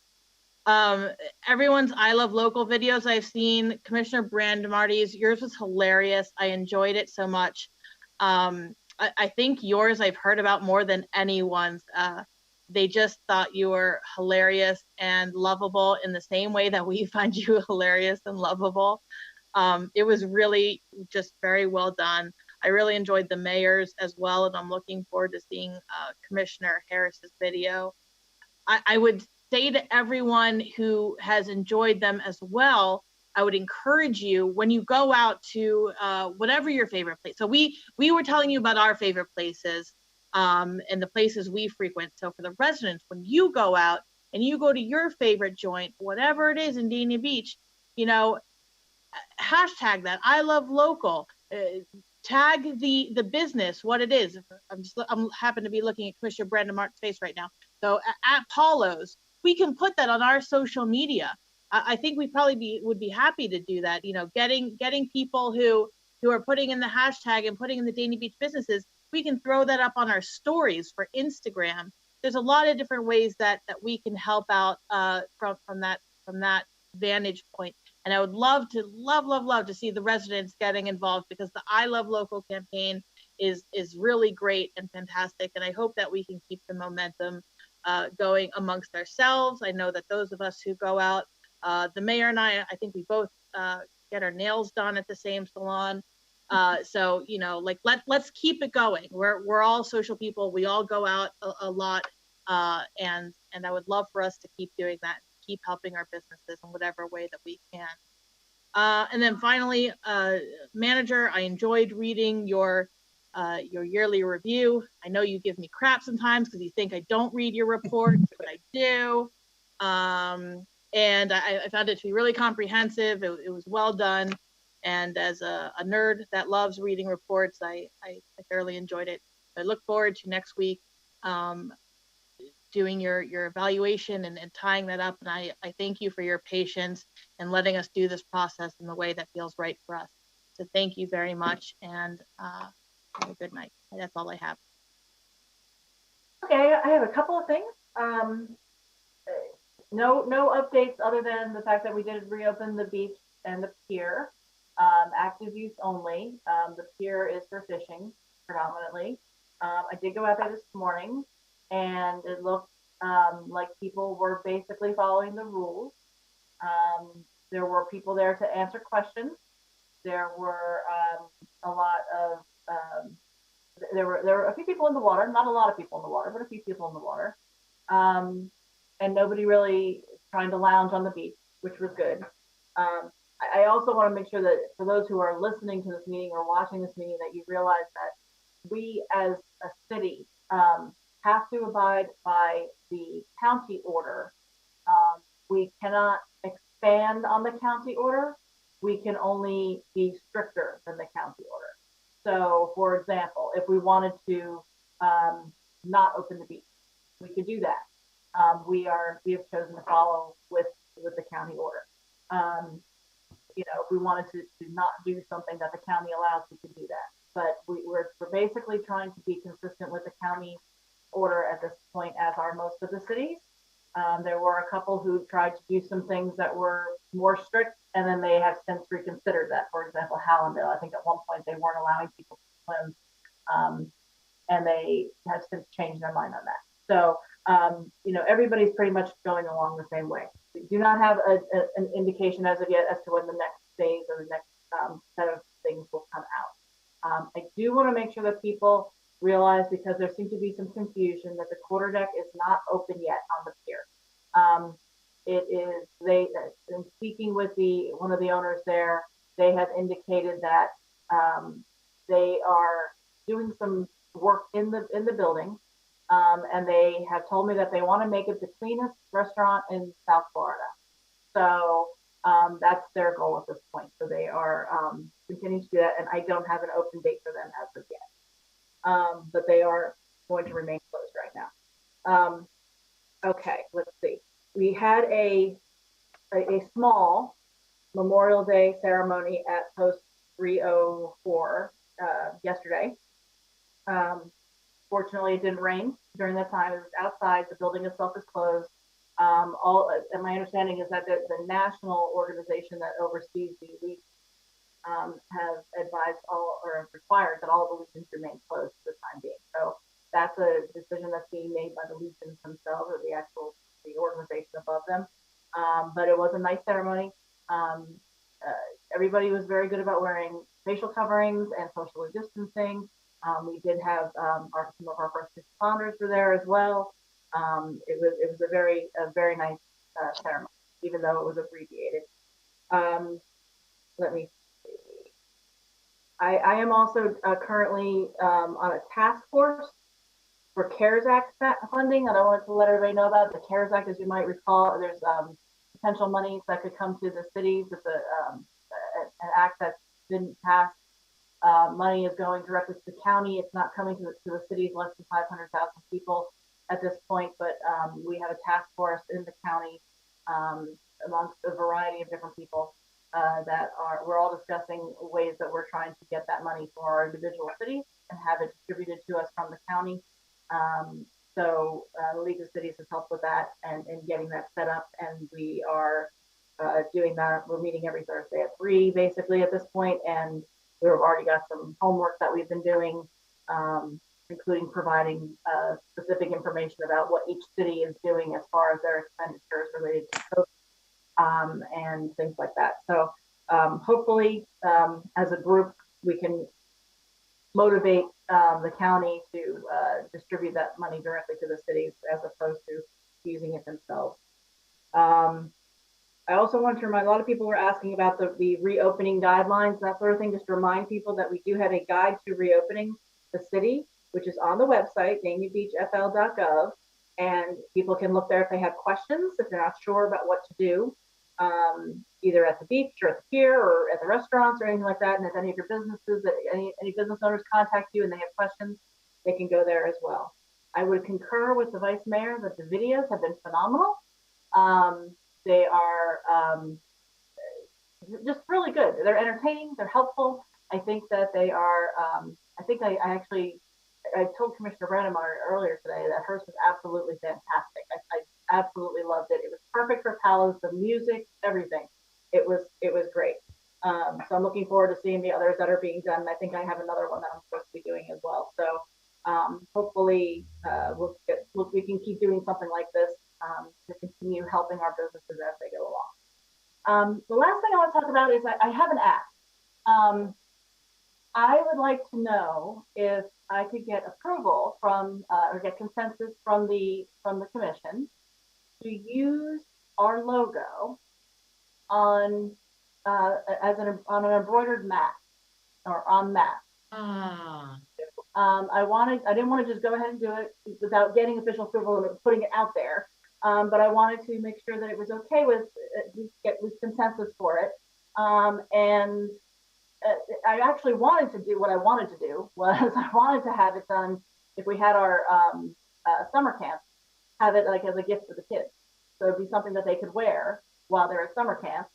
Everyone's I Love Local videos I've seen, Commissioner Brandemarty's, yours was hilarious. I enjoyed it so much. I think yours I've heard about more than anyone's. They just thought you were hilarious and lovable in the same way that we find you hilarious and lovable. It was really just very well done. I really enjoyed the mayor's as well, and I'm looking forward to seeing Commissioner Harris's video. I would say to everyone who has enjoyed them as well, I would encourage you when you go out to whatever your favorite place. So we were telling you about our favorite places and the places we frequent. So for the residents, when you go out and you go to your favorite joint, whatever it is in Dania Beach, you know, hashtag that I love local. Tag the business, what it is. I'm happen to be looking at Commissioner Brandon Martin's face right now. So at Paulo's, we can put that on our social media. I think we probably would be happy to do that. You know, getting people who are putting in the hashtag and putting in the Dania Beach businesses, we can throw that up on our stories for Instagram. There's a lot of different ways that we can help out from that vantage point. And I would love to see the residents getting involved, because the I Love Local campaign is really great and fantastic. And I hope that we can keep the momentum going amongst ourselves. I know that those of us who go out, the mayor and I think we both get our nails done at the same salon. So, you know, like let's keep it going. We're all social people. We all go out a lot. And I would love for us to keep doing that, keep helping our businesses in whatever way that we can. And then finally, manager, I enjoyed reading your yearly review. I know you give me crap sometimes because you think I don't read your reports, but I do. And I found it to be really comprehensive. It was well done. And as a nerd that loves reading reports, I thoroughly enjoyed it. I look forward to next week doing your evaluation and tying that up. And I thank you for your patience and letting us do this process in the way that feels right for us. So thank you very much, and have a good night. That's all I have. Okay, I have a couple of things. No updates other than the fact that we did reopen the beach and the pier. Active use only. The pier is for fishing predominantly. I did go out there this morning, and it looked like people were basically following the rules. There were people there to answer questions. There were a lot of there were a few people in the water, not a lot of people in the water, but a few people in the water, and nobody really trying to lounge on the beach, which was good. I also want to make sure that for those who are listening to this meeting or watching this meeting, that you realize that we as a city have to abide by the county order. We cannot expand on the county order. We can only be stricter than the county order. So, for example, if we wanted to not open the beach, we could do that. We have chosen to follow with the county order. You know, if we wanted to not do something that the county allows, we could do that. But we're basically trying to be consistent with the county order at this point, as are most of the cities. There were a couple who tried to do some things that were more strict, and then they have since reconsidered that. For example, Hallandale, I think at one point they weren't allowing people to swim, and they have since changed their mind on that. So, you know, everybody's pretty much going along the same way. We do not have an indication as of yet as to when the next phase or the next set of things will come out. I do want to make sure that people realize, because there seemed to be some confusion, that the quarter deck is not open yet on the pier. It is, in speaking with one of the owners there, they have indicated that they are doing some work in the building, and they have told me that they want to make it the cleanest restaurant in South Florida. So that's their goal at this point. So they are continuing to do that, and I don't have an open date for them as of yet. But they are going to remain closed right now. Okay, let's see. We had a small Memorial Day ceremony at Post 304 yesterday. Fortunately, it didn't rain during that time. It was outside. The building itself is closed. And my understanding is that the national organization that oversees the league have advised or required that all the legions remain closed for the time being. So that's a decision that's being made by the legions themselves, or the organization above them. But it was a nice ceremony. Everybody was very good about wearing facial coverings and socially distancing. We did have some of our first responders were there as well. It was a very nice ceremony, even though it was abbreviated. Let me see. I am also currently on a task force for CARES Act funding, and I wanted to let everybody know about the CARES Act. As you might recall, there's potential monies that could come to the cities. It's an act that didn't pass. Money is going directly to the county. It's not coming to the cities less than 500,000 people at this point, but we have a task force in the county amongst a variety of different people we're all discussing ways that we're trying to get that money for our individual cities and have it distributed to us from the county. So the League of Cities has helped with that and getting that set up, and we are doing that. We're meeting every Thursday at 3 basically at this point, and we've already got some homework that we've been doing, including providing specific information about what each city is doing as far as their expenditures related to COVID, and things like that. So hopefully, as a group, we can motivate the county to distribute that money directly to the cities as opposed to using it themselves. I also want to remind, a lot of people were asking about the reopening guidelines, that sort of thing, just to remind people that we do have a guide to reopening the city, which is on the website, daniabeachfl.gov, and people can look there if they have questions, if they're not sure about what to do, either at the beach or at the pier or at the restaurants or anything like that. And if any of your businesses, any business owners contact you and they have questions, they can go there as well. I would concur with the Vice Mayor that the videos have been phenomenal. They are just really good. They're entertaining. They're helpful. I think that they are. I think I told Commissioner Brandemeier earlier today that hers was absolutely fantastic. I absolutely loved it. It was perfect for Palos. The music, everything. It was great. So I'm looking forward to seeing the others that are being done. I think I have another one that I'm supposed to be doing as well. So hopefully we can keep doing something like this to continue helping our businesses as they go along. The last thing I want to talk about is I have an ask. I would like to know if I could get approval from or get consensus from the commission to use our logo on an embroidered mat or on mat. I didn't want to just go ahead and do it without getting official approval and putting it out there. But I wanted to make sure that it was okay with consensus for it. And I actually wanted to do what I wanted to do was I wanted to have it done if we had our summer camp, have it like as a gift for the kids. So it'd be something that they could wear while they're at summer camp,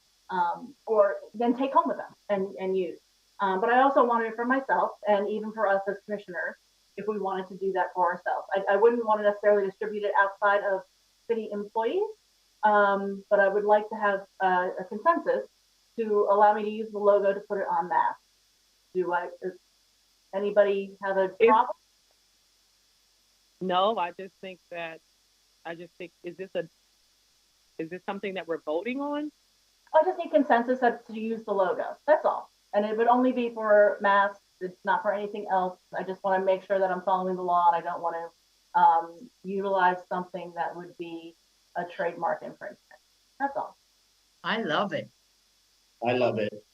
or then take home with them and use. But I also wanted it for myself and even for us as commissioners, if we wanted to do that for ourselves. I wouldn't want to necessarily distribute it outside of city employees, but I would like to have a consensus to allow me to use the logo to put it on that. Does anybody have a problem? No, I just think, is this something that we're voting on? I just need consensus to use the logo. That's all. And it would only be for masks. It's not for anything else. I just want to make sure that I'm following the law and I don't want to utilize something that would be a trademark infringement. That's all. I love it. I love it.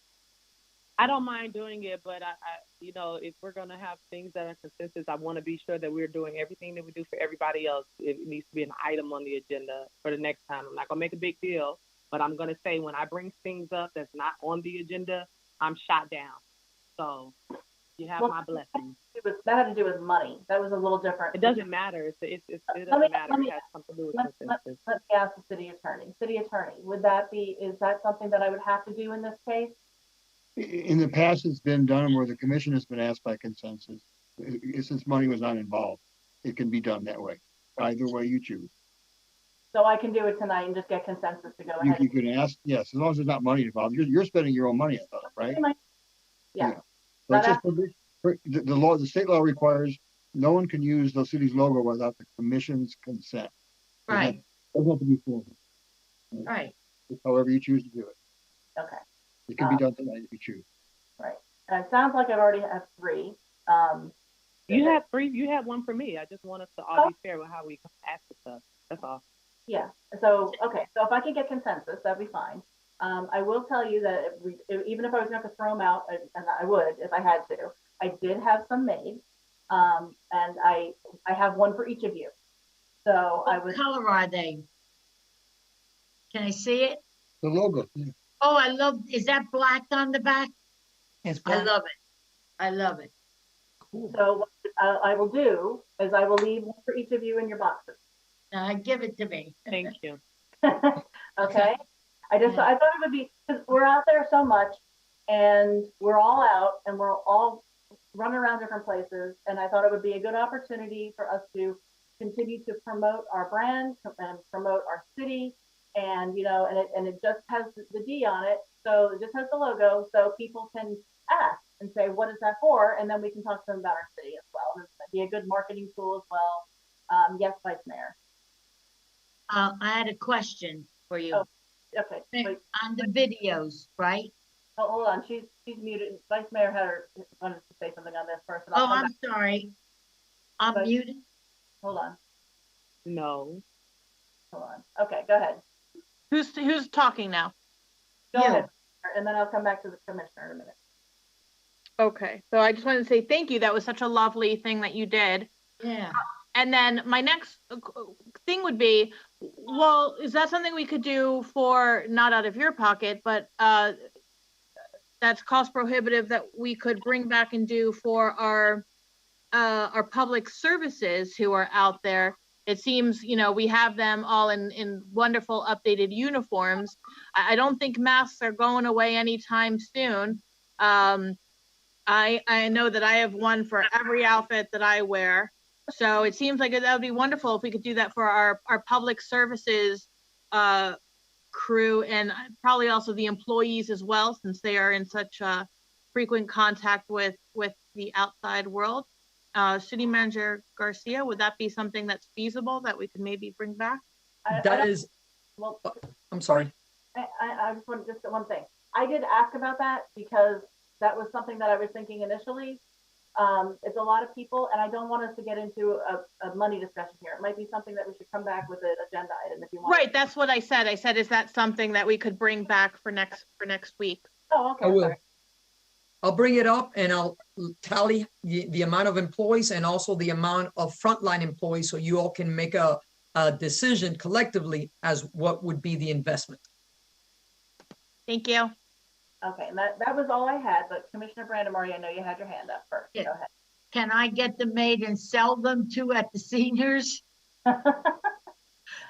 I don't mind doing it, but if we're going to have things that are consensus, I want to be sure that we're doing everything that we do for everybody else. It needs to be an item on the agenda for the next time. I'm not going to make a big deal, but I'm going to say when I bring things up that's not on the agenda, I'm shot down. So you have my blessing. That had to do with money. That was a little different. It doesn't matter. It doesn't matter. It has something to do with consensus. Let me ask the city attorney. City attorney, is that something that I would have to do in this case? In the past, it's been done where the commission has been asked by consensus. Since money was not involved, it can be done that way. Either way you choose. So I can do it tonight and just get consensus to go ahead. You can ask, yes, as long as there's not money involved. You're spending your own money, I thought, right? Yeah. So it's just the law, the state law requires no one can use the city's logo without the commission's consent. Right. It doesn't have to be formal. Right. However you choose to do it. Okay. It can be done tonight if you choose. Right. And it sounds like I've already have 3. You have 3. You had 1 for me. I just want us to all be fair with how we ask the stuff. That's all. Yeah. So, okay. So if I can get consensus, that'd be fine. I will tell you that even if I was going to have to throw them out, and I would if I had to, I did have some made. And I have 1 for each of you. So What color are they? Can I see it? The logo. Yeah. Oh, I love, is that black on the back? It's I love it. I love it. Cool. So what I will do is I will leave 1 for each of you in your boxes. Now give it to me. Thank you. Okay. I thought it would be, because we're out there so much and we're all out and we're all running around different places. And I thought it would be a good opportunity for us to continue to promote our brand and promote our city. And, and it just has the D on it. So it just has the logo. So people can ask and say, what is that for? And then we can talk to them about our city as well. It's going to be a good marketing tool as well. Yes, Vice Mayor. I had a question for you. Oh, okay. Wait. On the videos, right? Oh, hold on. She's muted. Vice Mayor wanted to say something on this first. Oh, I'm sorry. I'm muted. Hold on. No. Hold on. Okay, go ahead. Who's talking now? Go ahead, and then I'll come back to the commissioner in a minute. Okay, so I just wanted to say thank you. That was such a lovely thing that you did. Yeah. And then my next thing would be, well, is that something we could do for, not out of your pocket, but that's cost prohibitive that we could bring back and do for our public services who are out there? It seems, we have them all in wonderful updated uniforms. I don't think masks are going away anytime soon. I know that I have one for every outfit that I wear. So it seems like that would be wonderful if we could do that for our public services crew, and probably also the employees as well, since they are in such frequent contact with the outside world. City Manager Garcia, would that be something that's feasible that we could maybe bring back? Well, I'm sorry. I just want just one thing. I did ask about that because that was something that I was thinking initially. It's a lot of people, and I don't want us to get into a money discussion here. It might be something that we should come back with an agenda item if you want. Right, that's what I said. I said, is that something that we could bring back for next week? Oh, okay. I will. I'll bring it up and I'll tally the amount of employees and also the amount of frontline employees, so you all can make a decision collectively as what would be the investment. Thank you. Okay, and that was all I had, but Commissioner Brandamori, I know you had your hand up first. Yeah. Go ahead. Can I get them made and sell them too at the seniors?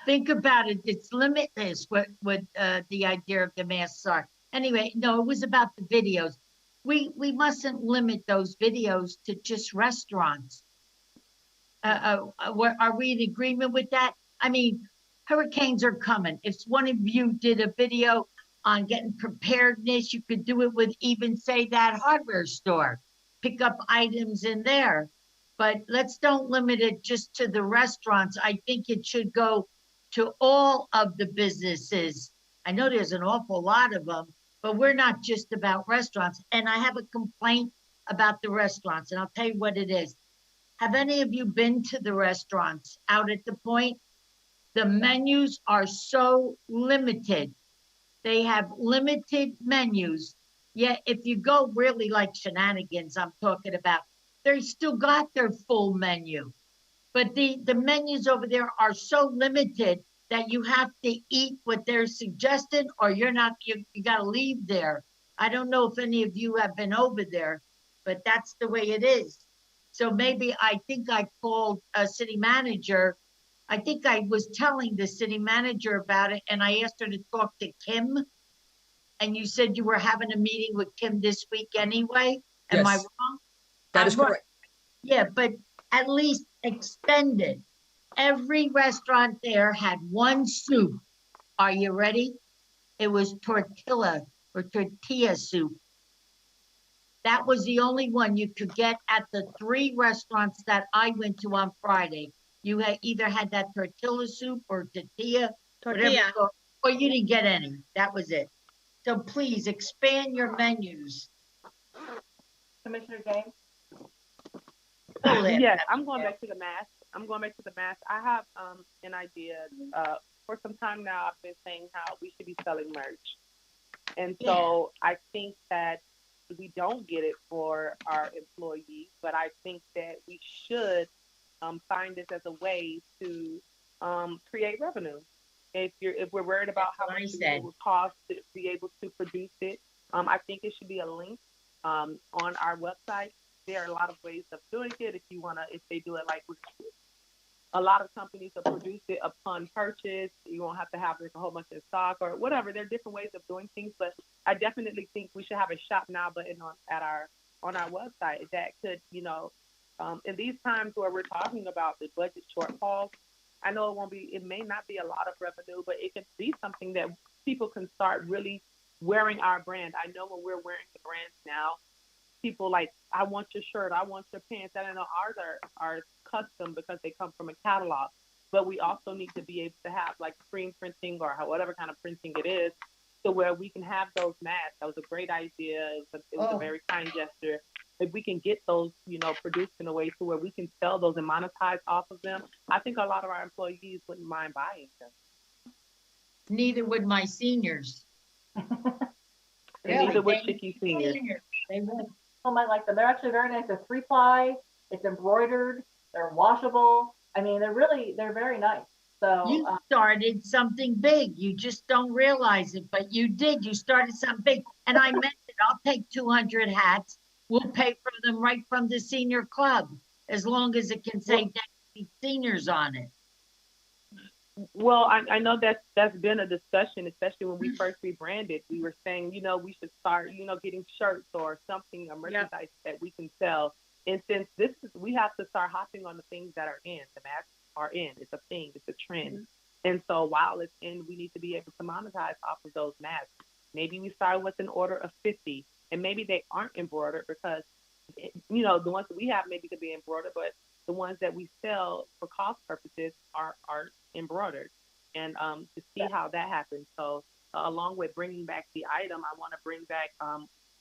Think about it. It's limitless what the idea of the masks are. Anyway, no, it was about the videos. We mustn't limit those videos to just restaurants. Are we in agreement with that? I mean, hurricanes are coming. If one of you did a video on getting preparedness, you could do it with even, say, that hardware store. Pick up items in there. But let's don't limit it just to the restaurants. I think it should go to all of the businesses. I know there's an awful lot of them, but we're not just about restaurants. And I have a complaint about the restaurants, and I'll tell you what it is. Have any of you been to the restaurants out at the Point? The menus are so limited. They have limited menus. Yet if you go really like Shenanigans, I'm talking about, they still got their full menu. But the menus over there are so limited that you have to eat what they're suggesting, or you got to leave there. I don't know if any of you have been over there, but that's the way it is. So maybe I think I called a city manager. I think I was telling the city manager about it, and I asked her to talk to Kim. And you said you were having a meeting with Kim this week anyway. Am I wrong? That is correct. Yeah, but at least extend it. Every restaurant there had one soup. Are you ready? It was tortilla soup. That was the only one you could get at the 3 restaurants that I went to on Friday. You had either had that tortilla soup or tortilla, or you didn't get any. That was it. So please expand your menus. Commissioner James? Yes, I'm going back to the mask. I have an idea. For some time now, I've been saying how we should be selling merch. And so I think that we don't get it for our employees, but I think that we should find this as a way to create revenue. If we're worried about how much it will cost to be able to produce it, I think it should be a link on our website. There are a lot of ways of doing it. If they do it like with a lot of companies that produce it upon purchase, you won't have to have like a whole bunch in stock or whatever. There are different ways of doing things, but I definitely think we should have a shop now button on our website that could, in these times where we're talking about the budget shortfalls, I know it may not be a lot of revenue, but it can be something that people can start really wearing our brand. I know when we're wearing the brands now, people like, I want your shirt, I want your pants. And I know ours are custom because they come from a catalog, but we also need to be able to have like screen printing or whatever kind of printing it is, so where we can have those masks. That was a great idea. It was a very kind gesture. If we can get those, produced in a way to where we can sell those and monetize off of them, I think a lot of our employees wouldn't mind buying them. Neither would my seniors. And neither would Chicky Senior. They won't. People might like them. They're actually very nice. They're 3-ply. It's embroidered. They're washable. I mean, they're very nice. So You started something big. You just don't realize it, but you did. You started something big. And I meant it. I'll take 200 hats. We'll pay for them right from the senior club, as long as it can say seniors on it. Well, I know that's been a discussion, especially when we first rebranded. We were saying, we should start, getting shirts or something, or merchandise that we can sell. And since we have to start hopping on the things that are in. The masks are in. It's a thing. It's a trend. Mm-hmm. And so while it's in, we need to be able to monetize off of those masks. Maybe we start with an order of 50, and maybe they aren't embroidered because, the ones that we have maybe could be embroidered, but the ones that we sell for cost purposes are embroidered, and to see how that happens. So along with bringing back the item, I want to bring back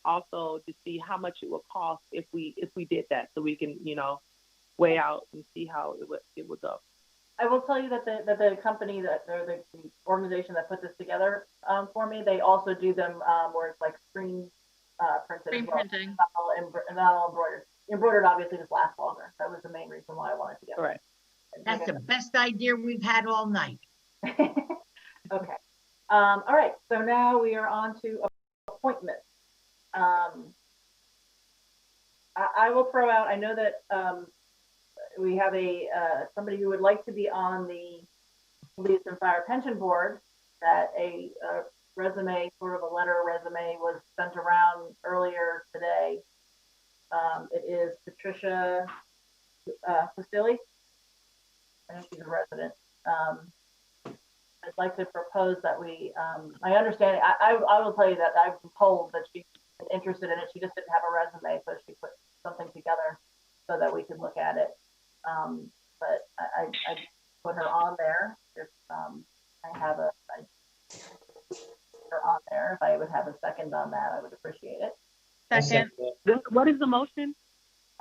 also to see how much it would cost if we did that, so we can weigh out and see how it would go. I will tell you that the company or the organization that put this together for me, they also do them where it's like screen printed. Screen printing. Not all embroidered. Embroidered obviously just lasts longer. That was the main reason why I wanted to get it. Right. That's the best idea we've had all night. Okay. All right. So now we are on to appointments. I will throw out, I know that we have somebody who would like to be on the Police and Fire Pension Board, that a resume, sort of a letter resume, was sent around earlier today. It is Patricia Fasili. I know she's a resident. I'd like to propose that I understand, I will tell you that I've been told that she's interested in it. She just didn't have a resume, so she put something together so that we could look at it. But I put her on there. If I have her on there, if I would have a second on that, I would appreciate it. Second. What is the motion?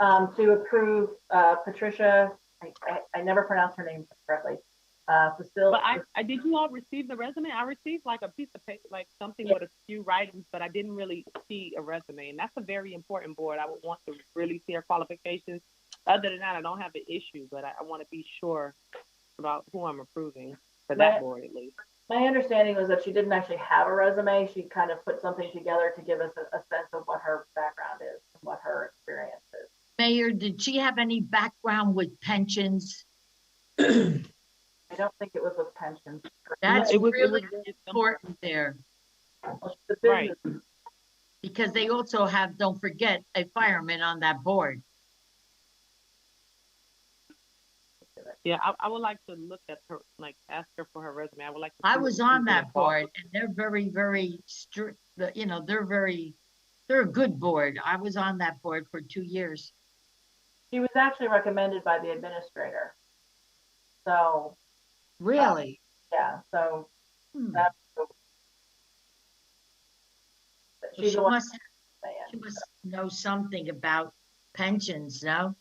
To approve Patricia, I never pronounced her name correctly. But did you all receive the resume? I received like a piece of paper, like something with a few writings, but I didn't really see a resume. And that's a very important board. I would want to really see her qualifications. Other than that, I don't have an issue, but I want to be sure about who I'm approving for that board at least. My understanding was that she didn't actually have a resume. She kind of put something together to give us a sense of what her background is and what her experience is. Mayor, did she have any background with pensions? I don't think it was with pensions. That's really important there. Right. Because they also have, don't forget, a fireman on that board. Yeah, I would like to look at her, like ask her for her resume. I would like to. I was on that board, and they're very, very strict. They're a good board. I was on that board for 2 years. She was actually recommended by the administrator. So. Really? Yeah. So. That's. She must know something about pensions, no?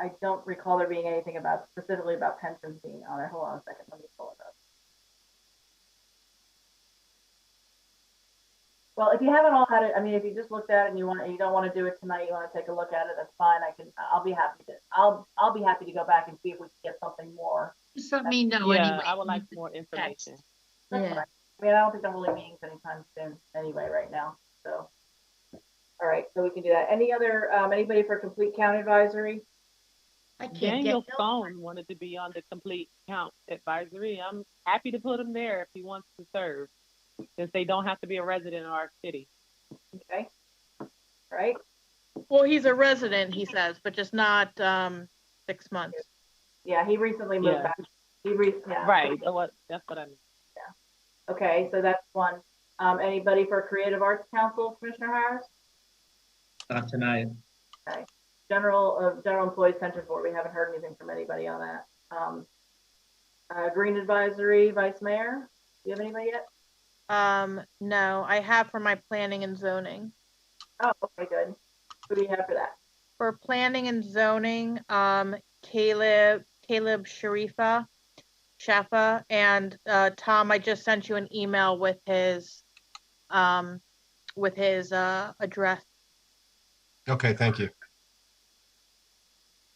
I don't recall there being anything specifically about pensions being on it. Hold on a second, let me pull it up. Well, if you haven't all had it, I mean, if you just looked at it and you don't want to do it tonight, you want to take a look at it, that's fine. I'll be happy to go back and see if we can get something more. Just let me know. Yeah, anyway. I would like more information. That's fine. I mean, I don't think they're holding meetings anytime soon anyway right now. So, all right, so we can do that. Any other, anybody for complete count advisory? Daniel Stone wanted to be on the complete count advisory. I'm happy to put him there if he wants to serve, since they don't have to be a resident of our city. Okay. All right. Well, he's a resident, he says, but just not 6 months. Yeah, he recently moved back. Right. That's what I mean. Yeah. Okay, so that's one. Anybody for Creative Arts Council, Commissioner Harris? Not tonight. Okay. General Employees Pension Board, we haven't heard anything from anybody on that. Green Advisory, Vice Mayor, do you have anybody yet? No, I have for my planning and zoning. Oh, okay, good. Who do you have for that? For planning and zoning, Caleb Sharifa. Sheffa, and Tom, I just sent you an email with his address. Okay, thank you.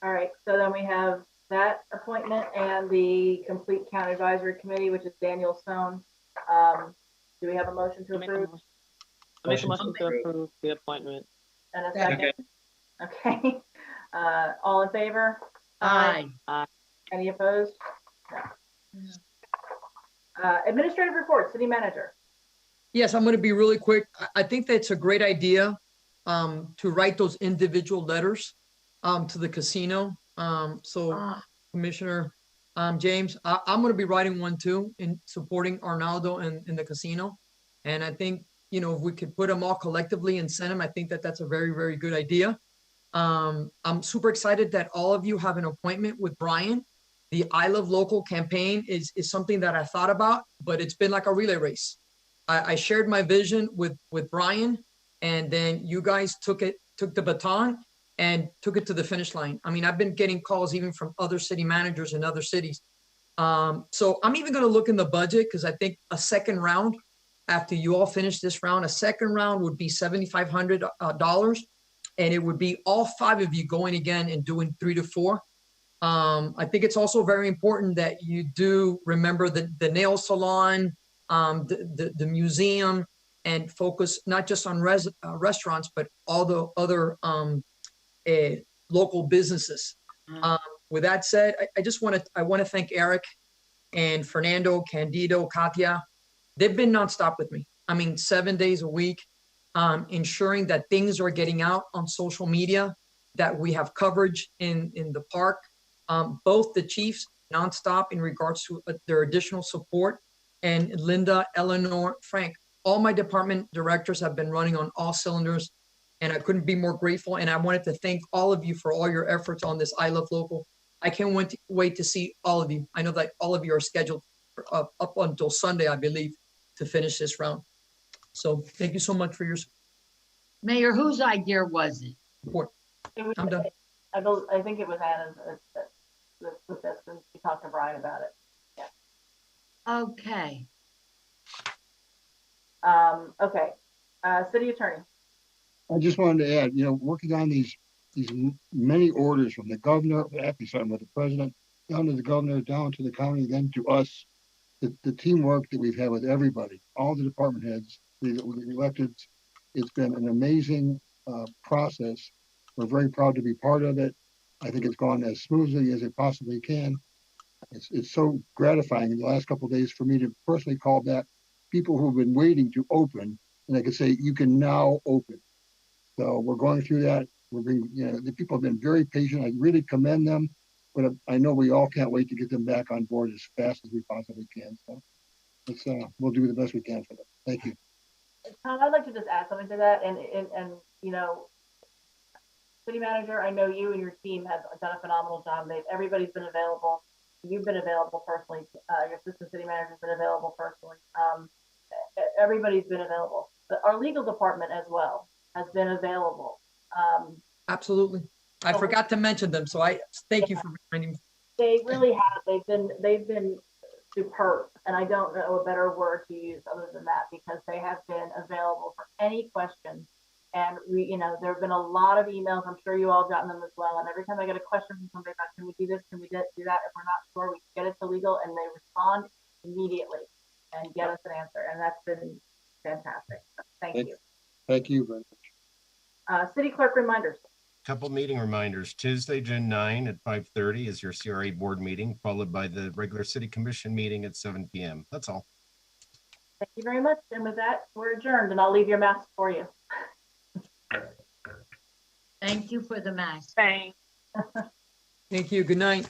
All right, so then we have that appointment and the Complete Count Advisory Committee, which is Daniel Stone. Do we have a motion to approve? I make a motion to approve the appointment. And a second? Okay. All in favor? Aye. Any opposed? No. Administrative report, city manager. Yes, I'm going to be really quick. I think that's a great idea to write those individual letters to the casino. Commissioner James, I'm going to be writing one too in supporting Arnaldo in the casino. And I think, you know, if we could put them all collectively and send them, I think that that's a very, very good idea. I'm super excited that all of you have an appointment with Brian. The I Love Local campaign is something that I thought about, but it's been like a relay race. I shared my vision with Brian, and then you guys took the baton and took it to the finish line. I mean, I've been getting calls even from other city managers in other cities. So I'm even going to look in the budget, because I think a second round, after you all finish this round, a second round would be $7,500, and it would be all 5 of you going again and doing 3 to 4. I think it's also very important that you do remember the nail salon, the museum, and focus not just on restaurants, but all the other local businesses. With that said, I want to thank Eric and Fernando, Candido, Katia. They've been nonstop with me. I mean, 7 days a week, ensuring that things are getting out on social media, that we have coverage in the park. Both the chiefs nonstop in regards to their additional support, and Linda, Eleanor, Frank, all my department directors have been running on all cylinders, and I couldn't be more grateful. And I wanted to thank all of you for all your efforts on this I Love Local. I can't wait to see all of you. I know that all of you are scheduled up until Sunday, I believe, to finish this round. So thank you so much for your support. Mayor, whose idea was it? I'm done. I think it was Anna's with this, and she talked to Brian about it. Yeah. Okay. Okay. City attorney. I just wanted to add, you know, working on these many orders from the governor, actually starting with the president, down to the governor, down to the county, then to us, the teamwork that we've had with everybody, all the department heads, the elected, it's been an amazing process. We're very proud to be part of it. I think it's gone as smoothly as it possibly can. It's so gratifying in the last couple of days for me to personally call back people who've been waiting to open, and I could say, you can now open. So we're going through that. We're being, you know, the people have been very patient. I really commend them, but I know we all can't wait to get them back on board as fast as we possibly can. So we'll do the best we can for them. Thank you. Tom, I'd like to just add something to that, and you know, city manager, I know you and your team have done a phenomenal job. Everybody's been available. You've been available personally. Your assistant city manager's been available personally. Everybody's been available. But our legal department as well has been available. Absolutely. I forgot to mention them, so I thank you for reminding me. They really have. They've been superb, and I don't know a better word to use other than that, because they have been available for any question. And we, you know, there have been a lot of emails. I'm sure you all gotten them as well. And every time I get a question from somebody about, can we do this? Can we do that? If we're not sure, we get it to legal, and they respond immediately and get us an answer. And that's been fantastic. Thank you. Thank you very much. City clerk reminders. Couple meeting reminders. Tuesday, June 9 at 5:30 is your CRA board meeting, followed by the regular city commission meeting at 7 p.m. That's all. Thank you very much. And with that, we're adjourned, and I'll leave your mask for you. Thank you for the mask. Thanks. Thank you. Good night.